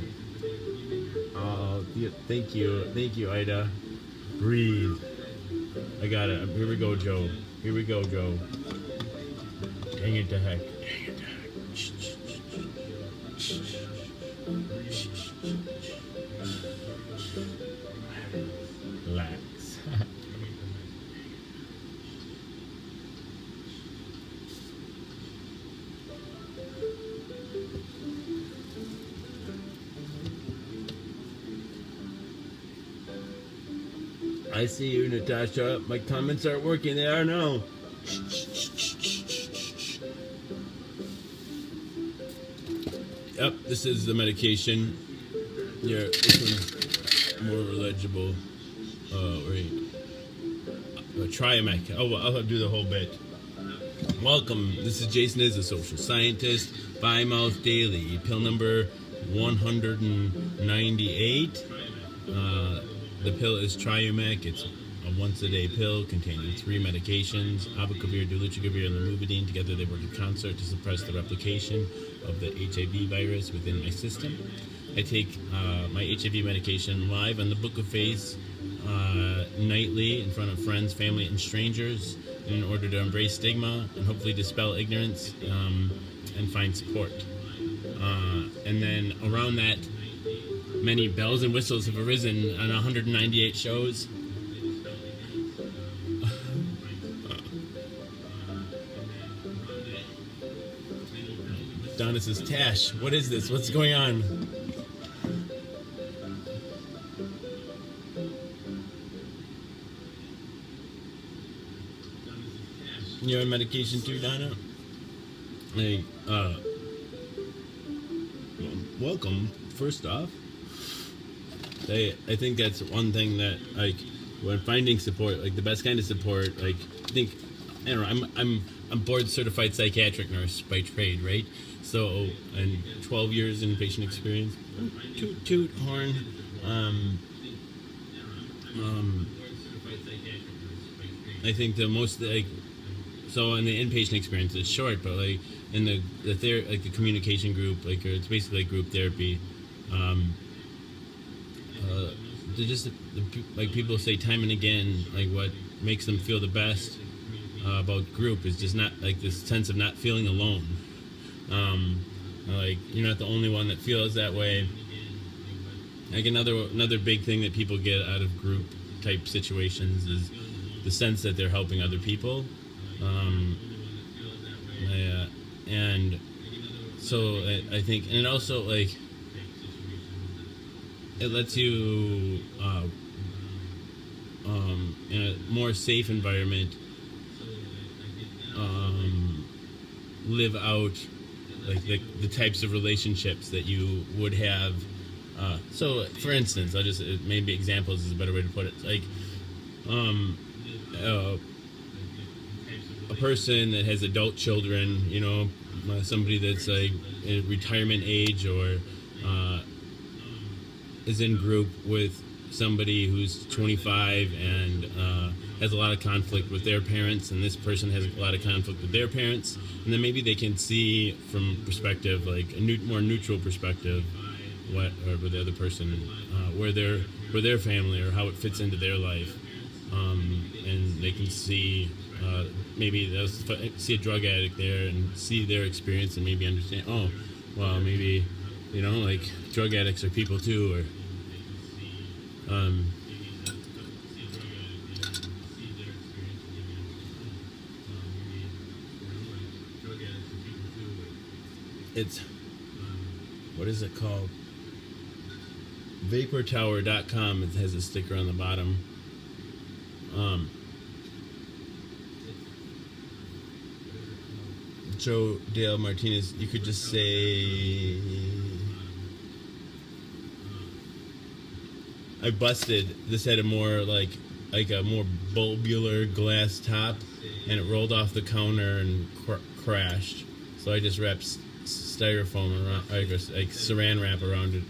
Oh, thank you. Thank you, Ida. Breathe. I got it. Here we go, Joe. Here we go, Joe. Dang it to heck. Dang it to heck. Relax. I see you, Natasha. My comments aren't working. They are now. Yep, this is the medication. Yeah, this one's more legible. Right. Triamec. Oh, I'll do the whole bit. Welcome. This is Jason is a social scientist. By Mouth Daily. Pill number 198. The pill is Triumec. It's a once-a-day pill containing 3 medications, abacavir, dolutegravir, and lamivudine. Together they work in concert to suppress the replication of the HIV virus within my system. I take my HIV medication live on the Book of Face nightly in front of friends, family, and strangers in order to embrace stigma and hopefully dispel ignorance and find support. And then around that, many bells and whistles have arisen on 198 shows. Donna says, Tash, what is this? What's going on? You're on medication too, Donna? Hey, welcome, first off. I think that's one thing that, like, when finding support, like the best kind of support, like, I think, I don't know, I'm board certified psychiatric nurse by trade, right? So, and 12 years in patient experience. Toot horn. I think the most, like, so in the inpatient experience it's short, but like in the communication group, like, or it's basically like group therapy. Just like people say time and again, like what makes them feel the best about group is just not like this sense of not feeling alone. Like you're not the only one that feels that way. Like another big thing that people get out of group type situations is the sense that they're helping other people. And so I think, and it also like it lets you in a more safe environment live out like the types of relationships that you would have. So for instance, I'll just maybe examples is a better way to put it. Like a person that has adult children, you know, somebody that's like in retirement age or is in group with somebody who's 25 and has a lot of conflict with their parents, and this person has a lot of conflict with their parents, and then maybe they can see from perspective, like a more neutral perspective, or the other person, where their family or how it fits into their life, and they can see maybe they'll see a drug addict there and see their experience and maybe understand, oh, well, maybe, you know, like drug addicts are people too, or it's, what is it called? Vaportower.com. It has a sticker on the bottom. Joe Dale Martinez, you could just say, I busted. This had a more like a more bulbular glass top, and it rolled off the counter and crashed. So I just wrapped styrofoam around, like saran wrap around it.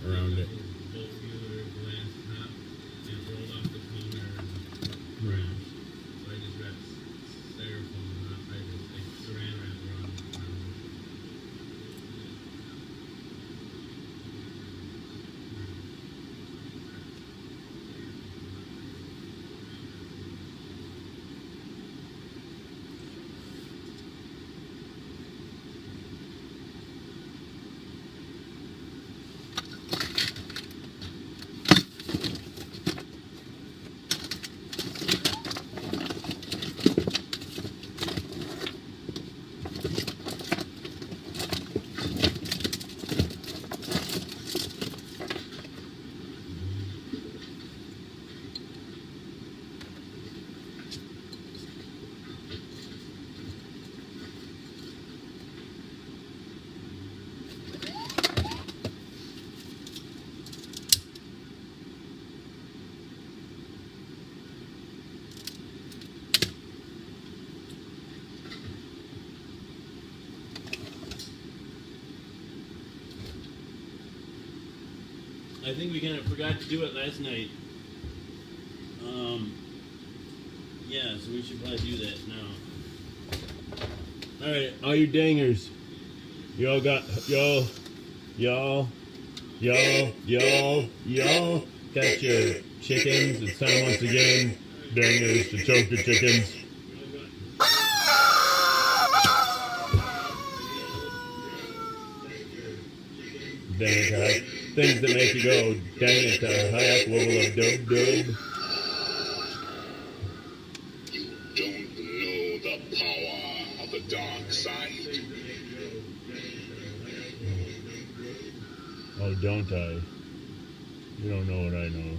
I think we kind of forgot to do it last night. Yeah, so we should probably do that now. All right, all you dangers, y'all got y'all got your chickens. It's time once again, dangers, to choke the chickens. Dang it, Hack. Things that make you go, dang it, Hack, level of dub. You don't know the power of the dark side. Oh, don't I? You don't know what I know.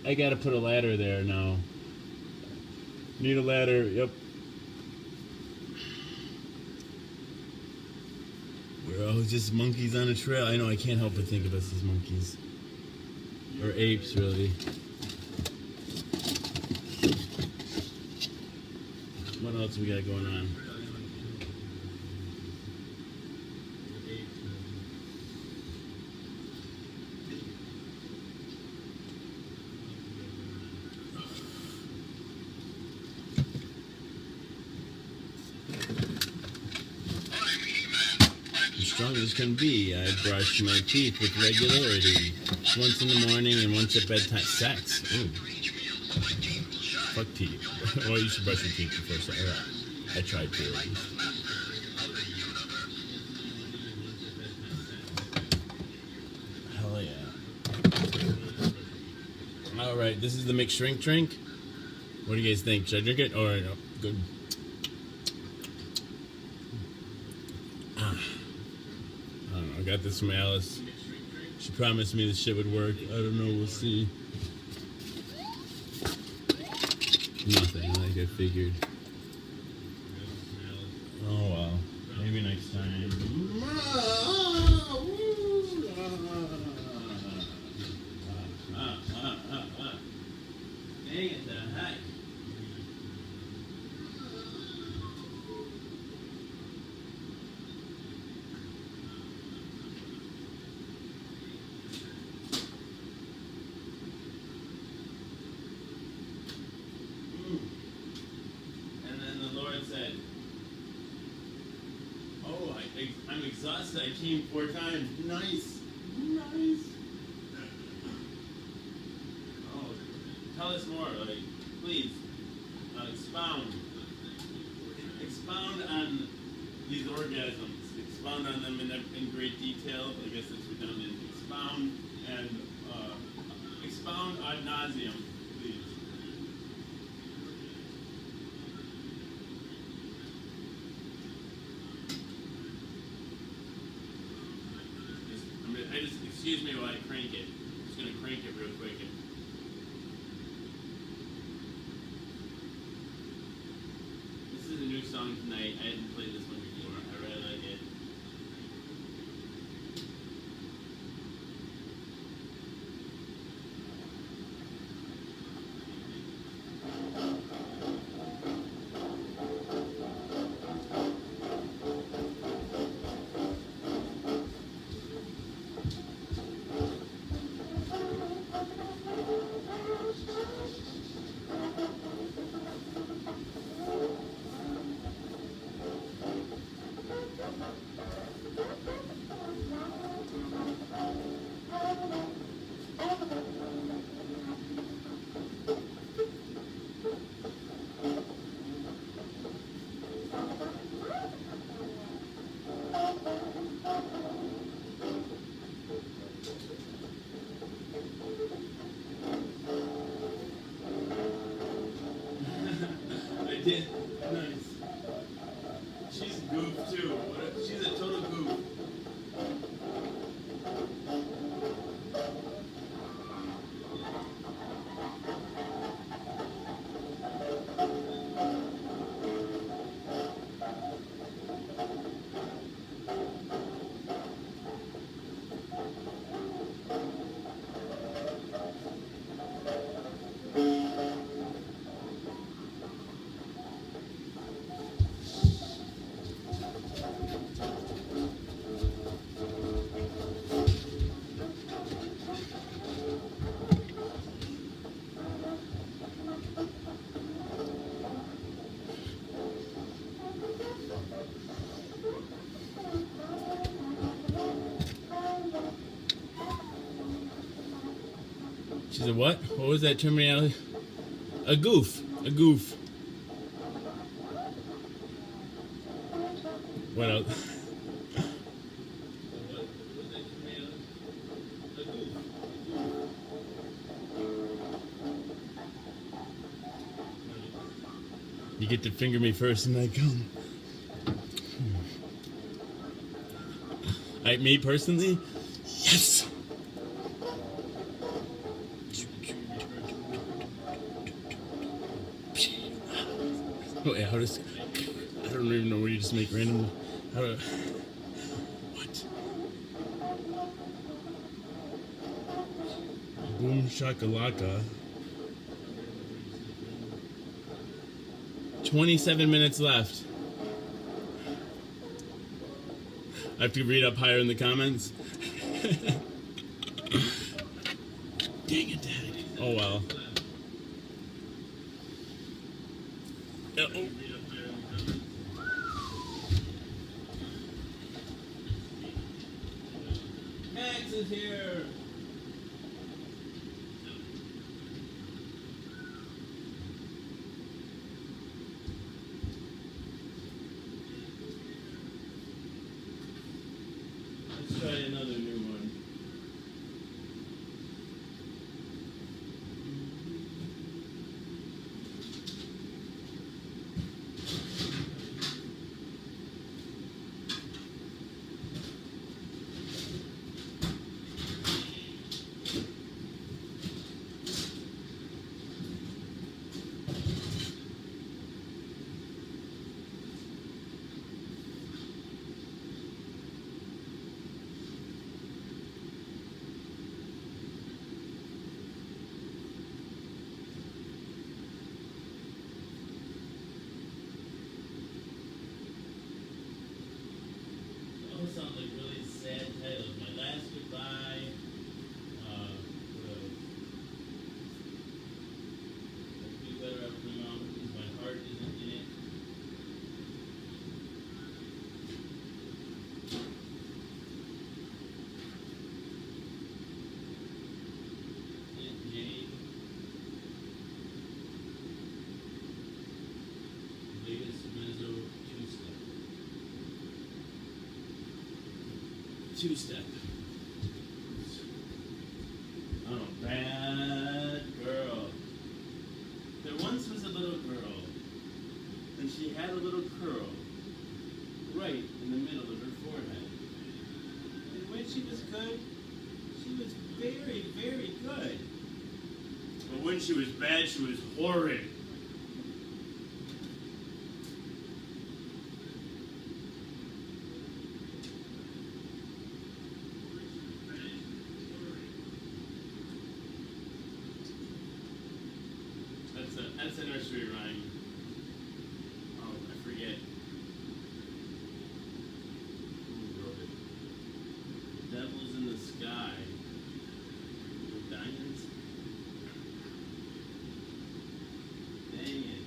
I gotta put a ladder there now. Need a ladder, yep. We're all just monkeys on a trail. I know, I can't help but think of us as monkeys. Or apes, really. What else we got going on? Strong as can be, I brush my teeth with regularity. Once in the morning and once at bedtime. Sex. Ooh. Fuck teeth. Well, you should brush your teeth before sex. I tried to at least. Hell yeah. Alright, this is the McShrink drink. What do you guys think? Should I drink it? Alright, no. Good. I got this from Alice. She promised me this shit would work. I don't know, we'll see. Nothing, like I figured. Oh well. Maybe next time. Dang it, the heck. I'm exhausted. I came 4 times. Nice. Oh, tell us more. Like, please, expound on these orgasms. Expound on them in great detail. I guess it's redundant. Expound and expound ad nauseum, please. Excuse me while I crank it. I'm just going to crank it real quick. This is a new song tonight. I hadn't played this one before. I really like it. She's a what? What was that terminology? A goof. A goof. What else? You get to finger me first and I come. Me personally? Yes! Wait, how does... I don't even know where you just make random... How do... What? Boom shakalaka. 27 minutes left. I have to read up higher in the comments. Dang it, Dad. Oh well. Oh. Max is here. Let's try another new one. Those sound like really sad titles. My Last Goodbye. Be Better After the Mountains. My Heart Isn't in It. Aunt Jane. Vegas Mezzo Two-Step. Two-Step. Oh, Bad Girl. There once was a little girl, and she had a little curl right in the middle of her forehead. And when she was good, she was very, very good. But when she was bad, she was horrid. That's a nursery rhyme. Oh, I forget. Who wrote it? Devils in the Sky. With diamonds? Dang it.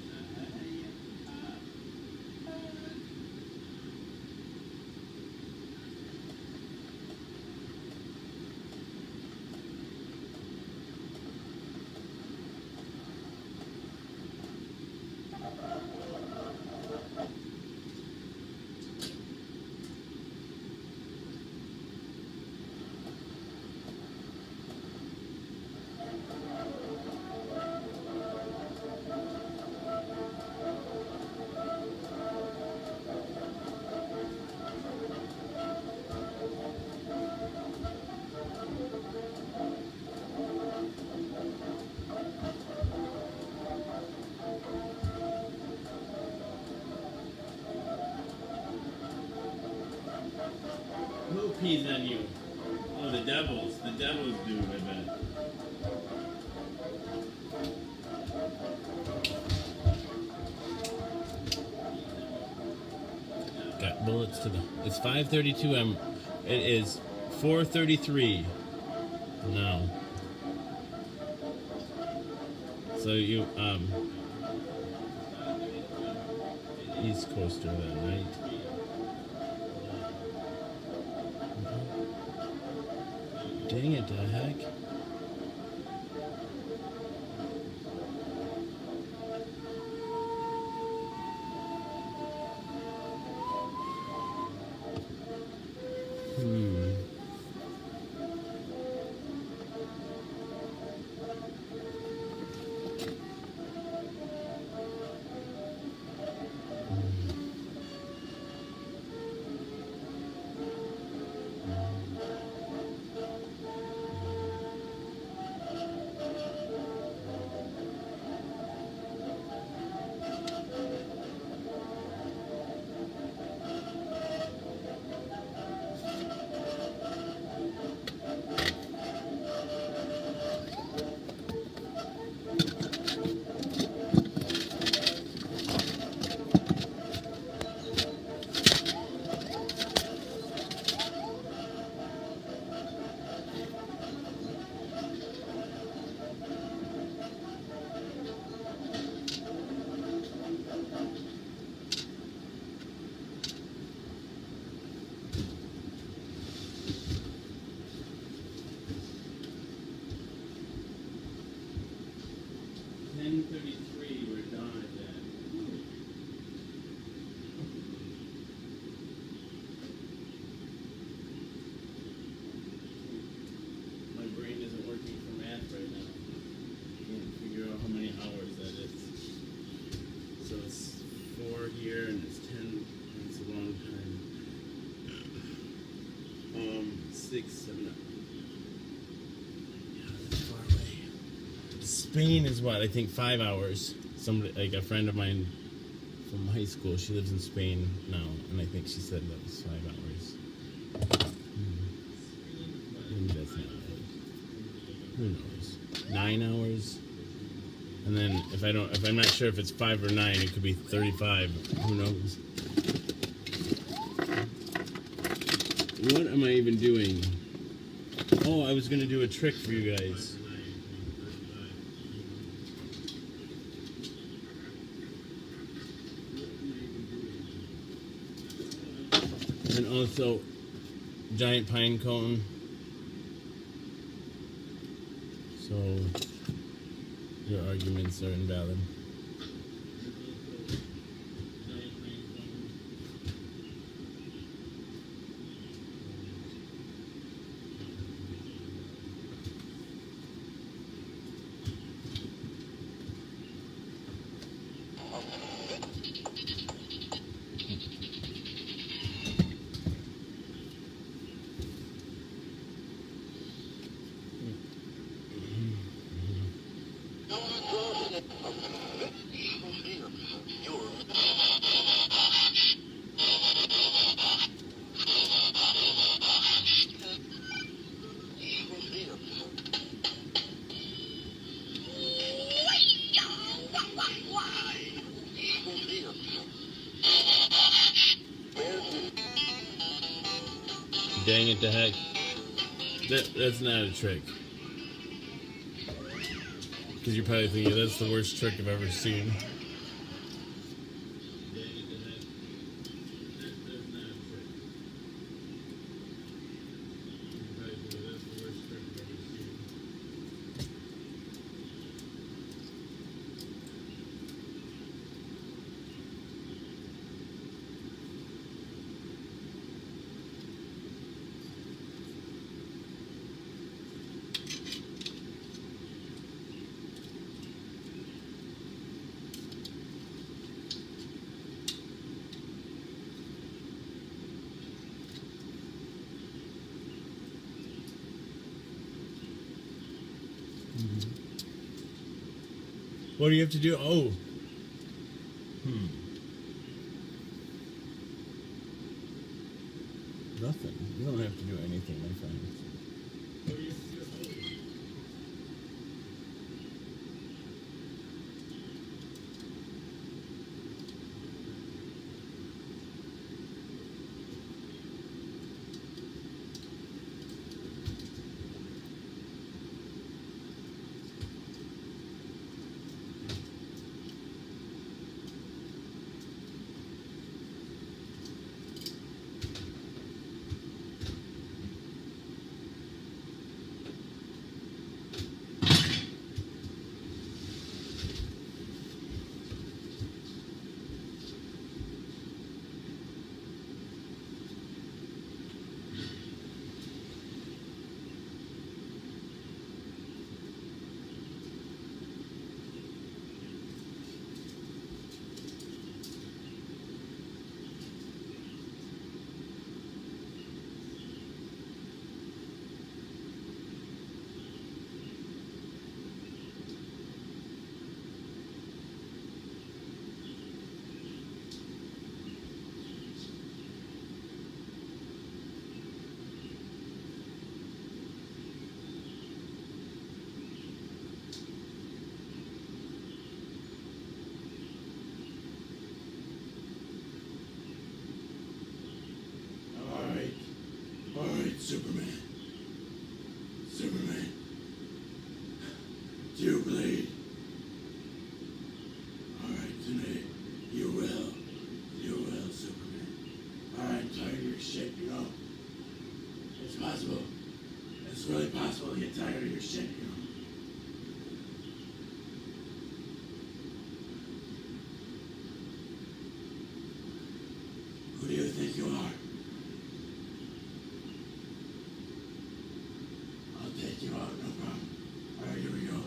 Who pees on you? Oh, the devils. The devils do, I bet. Got bullets to the... It's 5:32. It is 4:33 now. So you, East Coaster that night. Dang it, the heck. 10:33. We're done at that. My brain isn't working for math right now. I can't figure out how many hours that is. So it's 4 here and it's 10. It's a long time. 6, 7. Yeah, that's far away. Spain is what? I think 5 hours. Somebody, like a friend of mine from high school, she lives in Spain now, and I think she said that was 5 hours. Maybe that's not right. Who knows? 9 hours. And then if I'm not sure if it's 5 or 9, it could be 35. Who knows? What am I even doing? Oh, I was gonna do a trick for you guys. And also, giant pine cone. So, your arguments are invalid. Dang it to heck. That's not a trick. Because you're probably thinking, that's the worst trick I've ever seen. What do you have to do? Oh. Nothing. You don't have to do anything, my friend. Superman. Superman. Do you bleed? Alright, tonight. You will. You will, Superman. Alright, tired of your shit, you know? It's possible. It's really possible to get tired of your shit, you know? think you are? I'll take you out, no problem. Alright, here we go.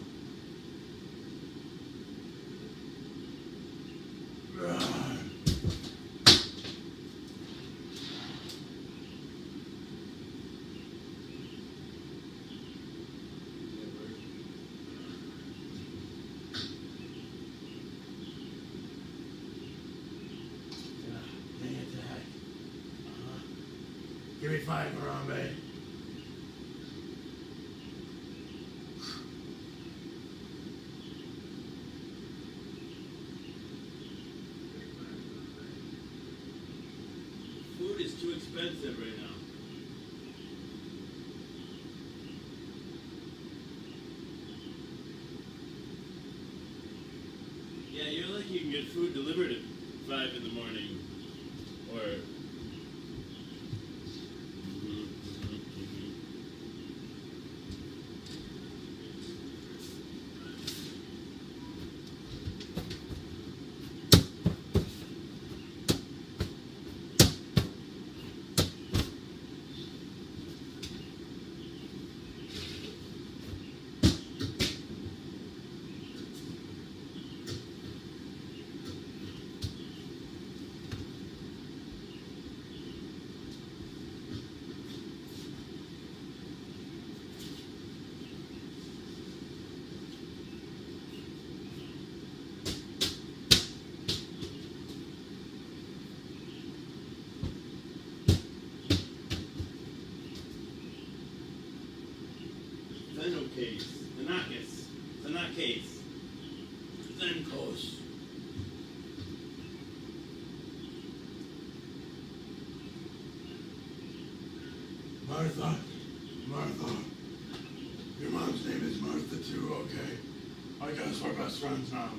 Roar. Dang it, Dad. Give me 5, Harambe. Food is too expensive right now. Yeah, you're lucky you can get food delivered at 5 in the morning. Or... Case. Anakis. Anakis. Zenkos. Martha. Martha. Your mom's name is Martha too, okay? I guess we're best friends now.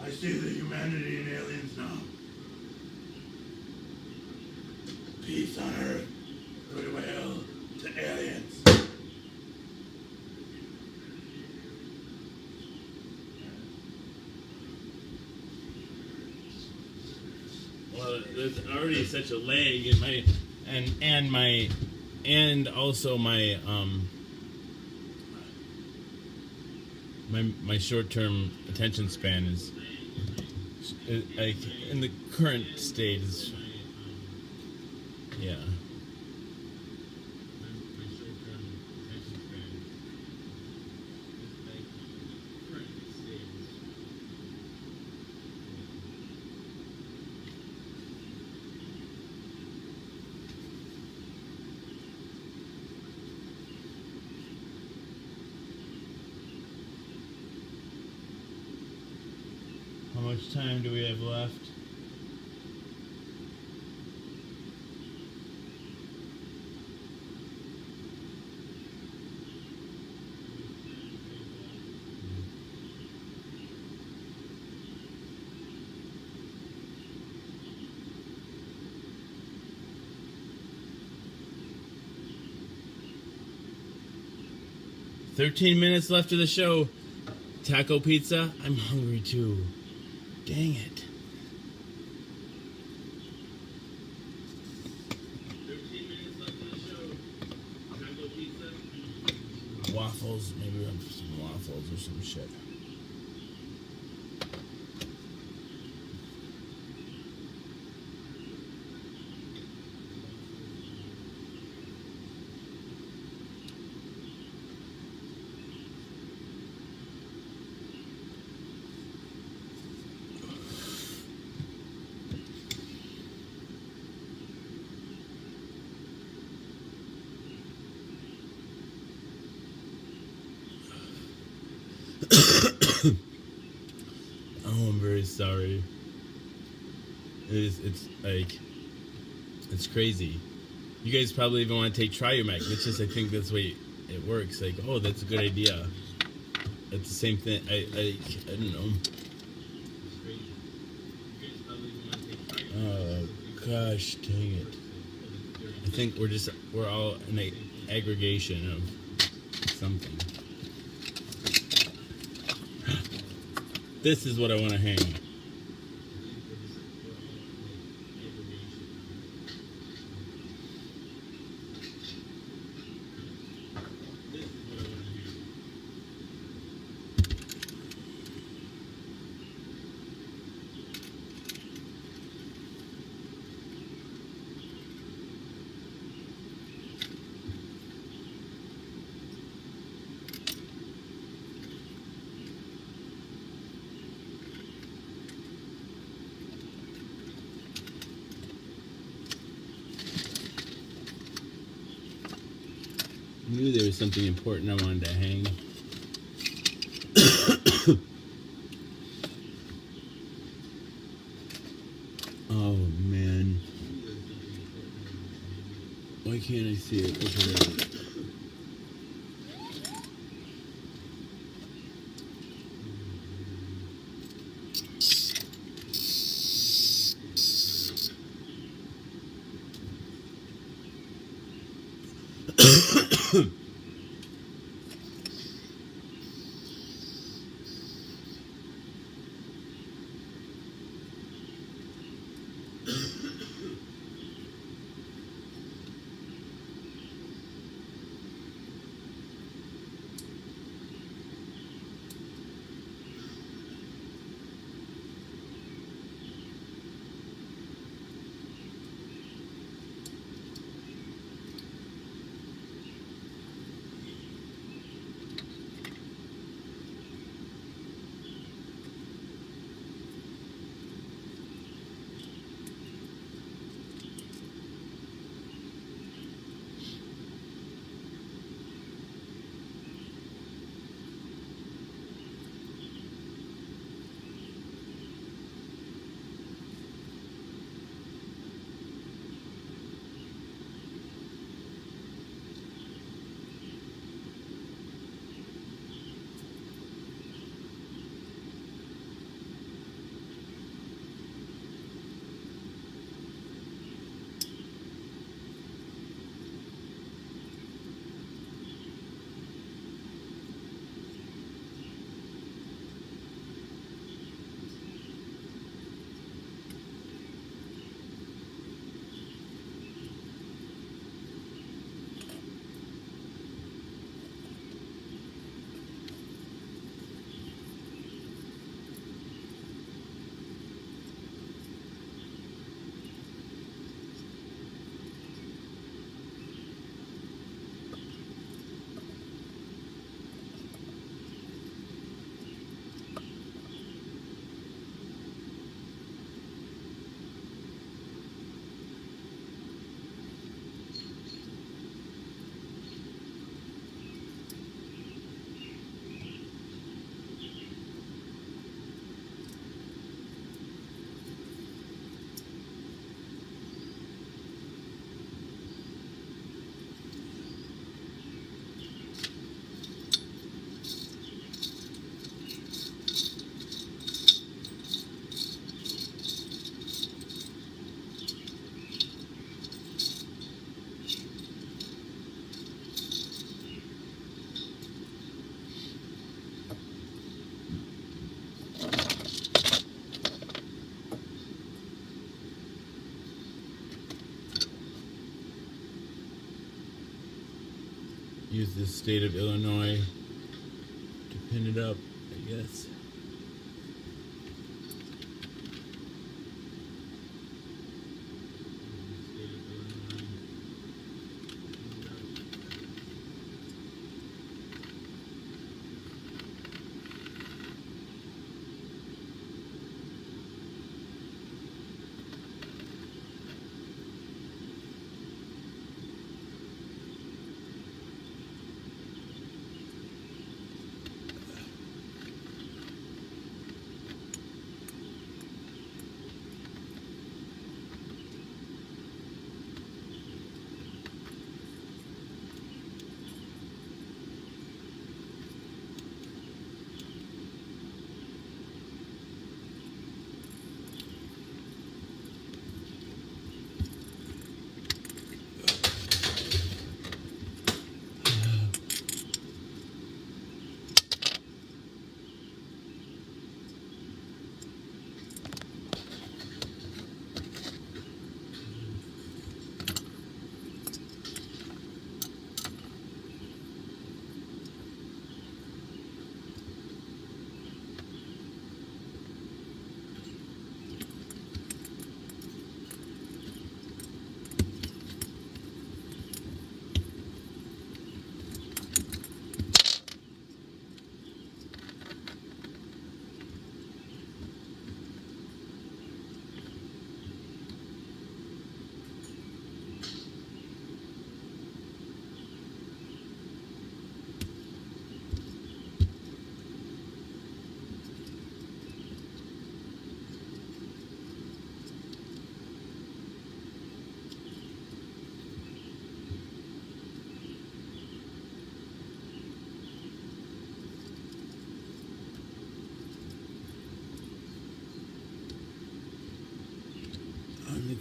I see the humanity in aliens now. Peace on Earth. Goodwill to aliens. Well, there's already such a lag in my and also my my short-term attention span is like in the current state is yeah. How much time do we have left? "13 minutes left of the show. Taco pizza? I'm hungry too. Dang it." 13 minutes left of the show. Taco pizza? Waffles. Maybe we'll have some waffles or some shit. Oh, I'm very sorry. It's like, it's crazy. You guys probably even want to take Triumac. It's just, I think that's the way it works. Like, oh, that's a good idea. It's the same thing. I don't know. Oh, gosh, dang it. I think we're all in an aggregation of something. This is what I want to hang. knew there was something important I wanted to hang. Oh man. Why can't I see it? Okay. Use the state of Illinois to pin it up, I guess.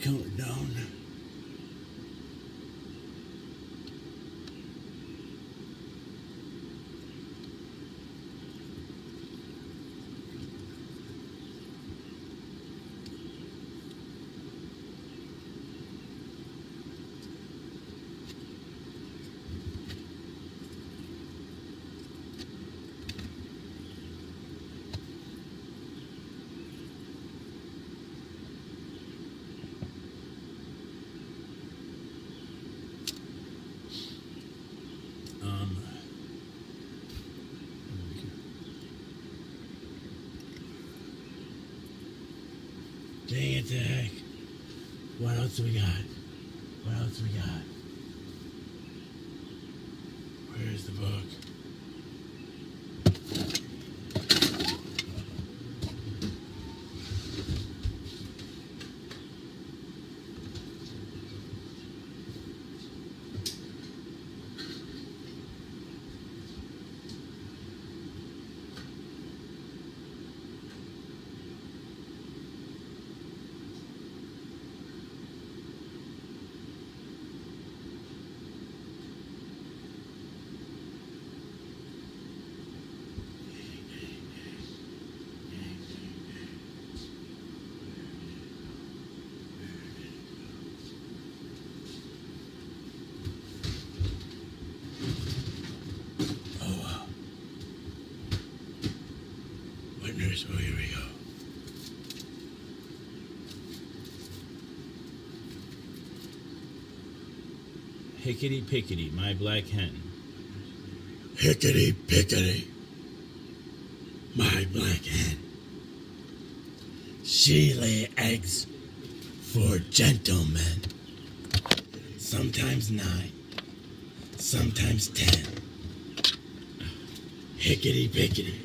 count down. Dang it, the heck. What else we got? What else we got? Where's the book? Oh, here we go. Hickety pickety, my black hen. Hickety pickety, my black hen. She lay eggs for gentlemen. Sometimes 9, sometimes 10. Hickety pickety,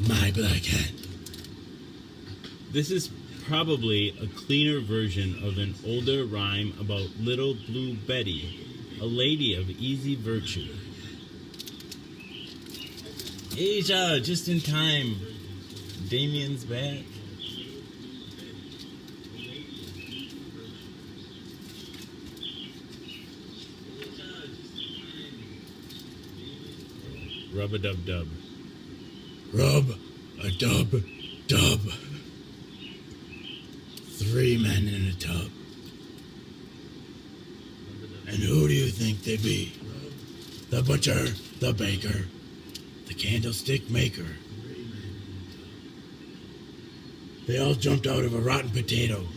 my black hen. This is probably a cleaner version of an older rhyme about little blue Betty, a lady of easy virtue. Asia, just in time. Damien's back. Rub-a-dub-dub. Rub-a-dub-dub. 3 men in a tub. And who do you think they be? The butcher, the baker, the candlestick maker. They all jumped out of a rotten potato.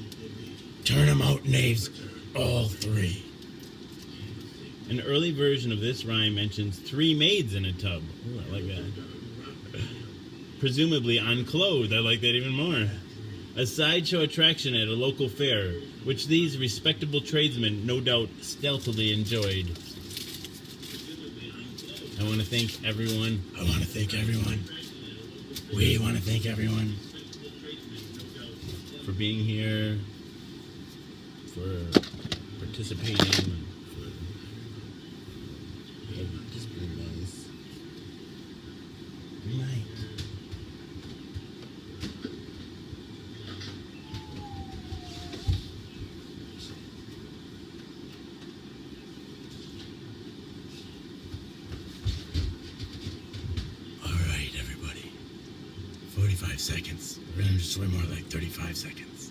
Turn 'em out, knaves, all 3. An early version of this rhyme mentions 3 maids in a tub. Ooh, I like that. Presumably unclothed. I like that even more. A sideshow attraction at a local fair, which these respectable tradesmen no doubt stealthily enjoyed. I want to thank everyone. We want to thank everyone for being here, for participating. Just be nice. Good night. Alright, everybody. 45 seconds. We're gonna just swim more like 35 seconds.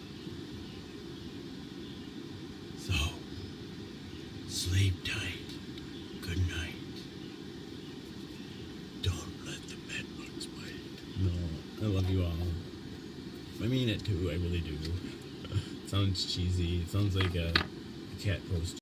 So, sleep tight. Good night. Don't let the bed bugs bite. No, I love you all. I mean it too, I really do. It sounds cheesy. It sounds like a cat post.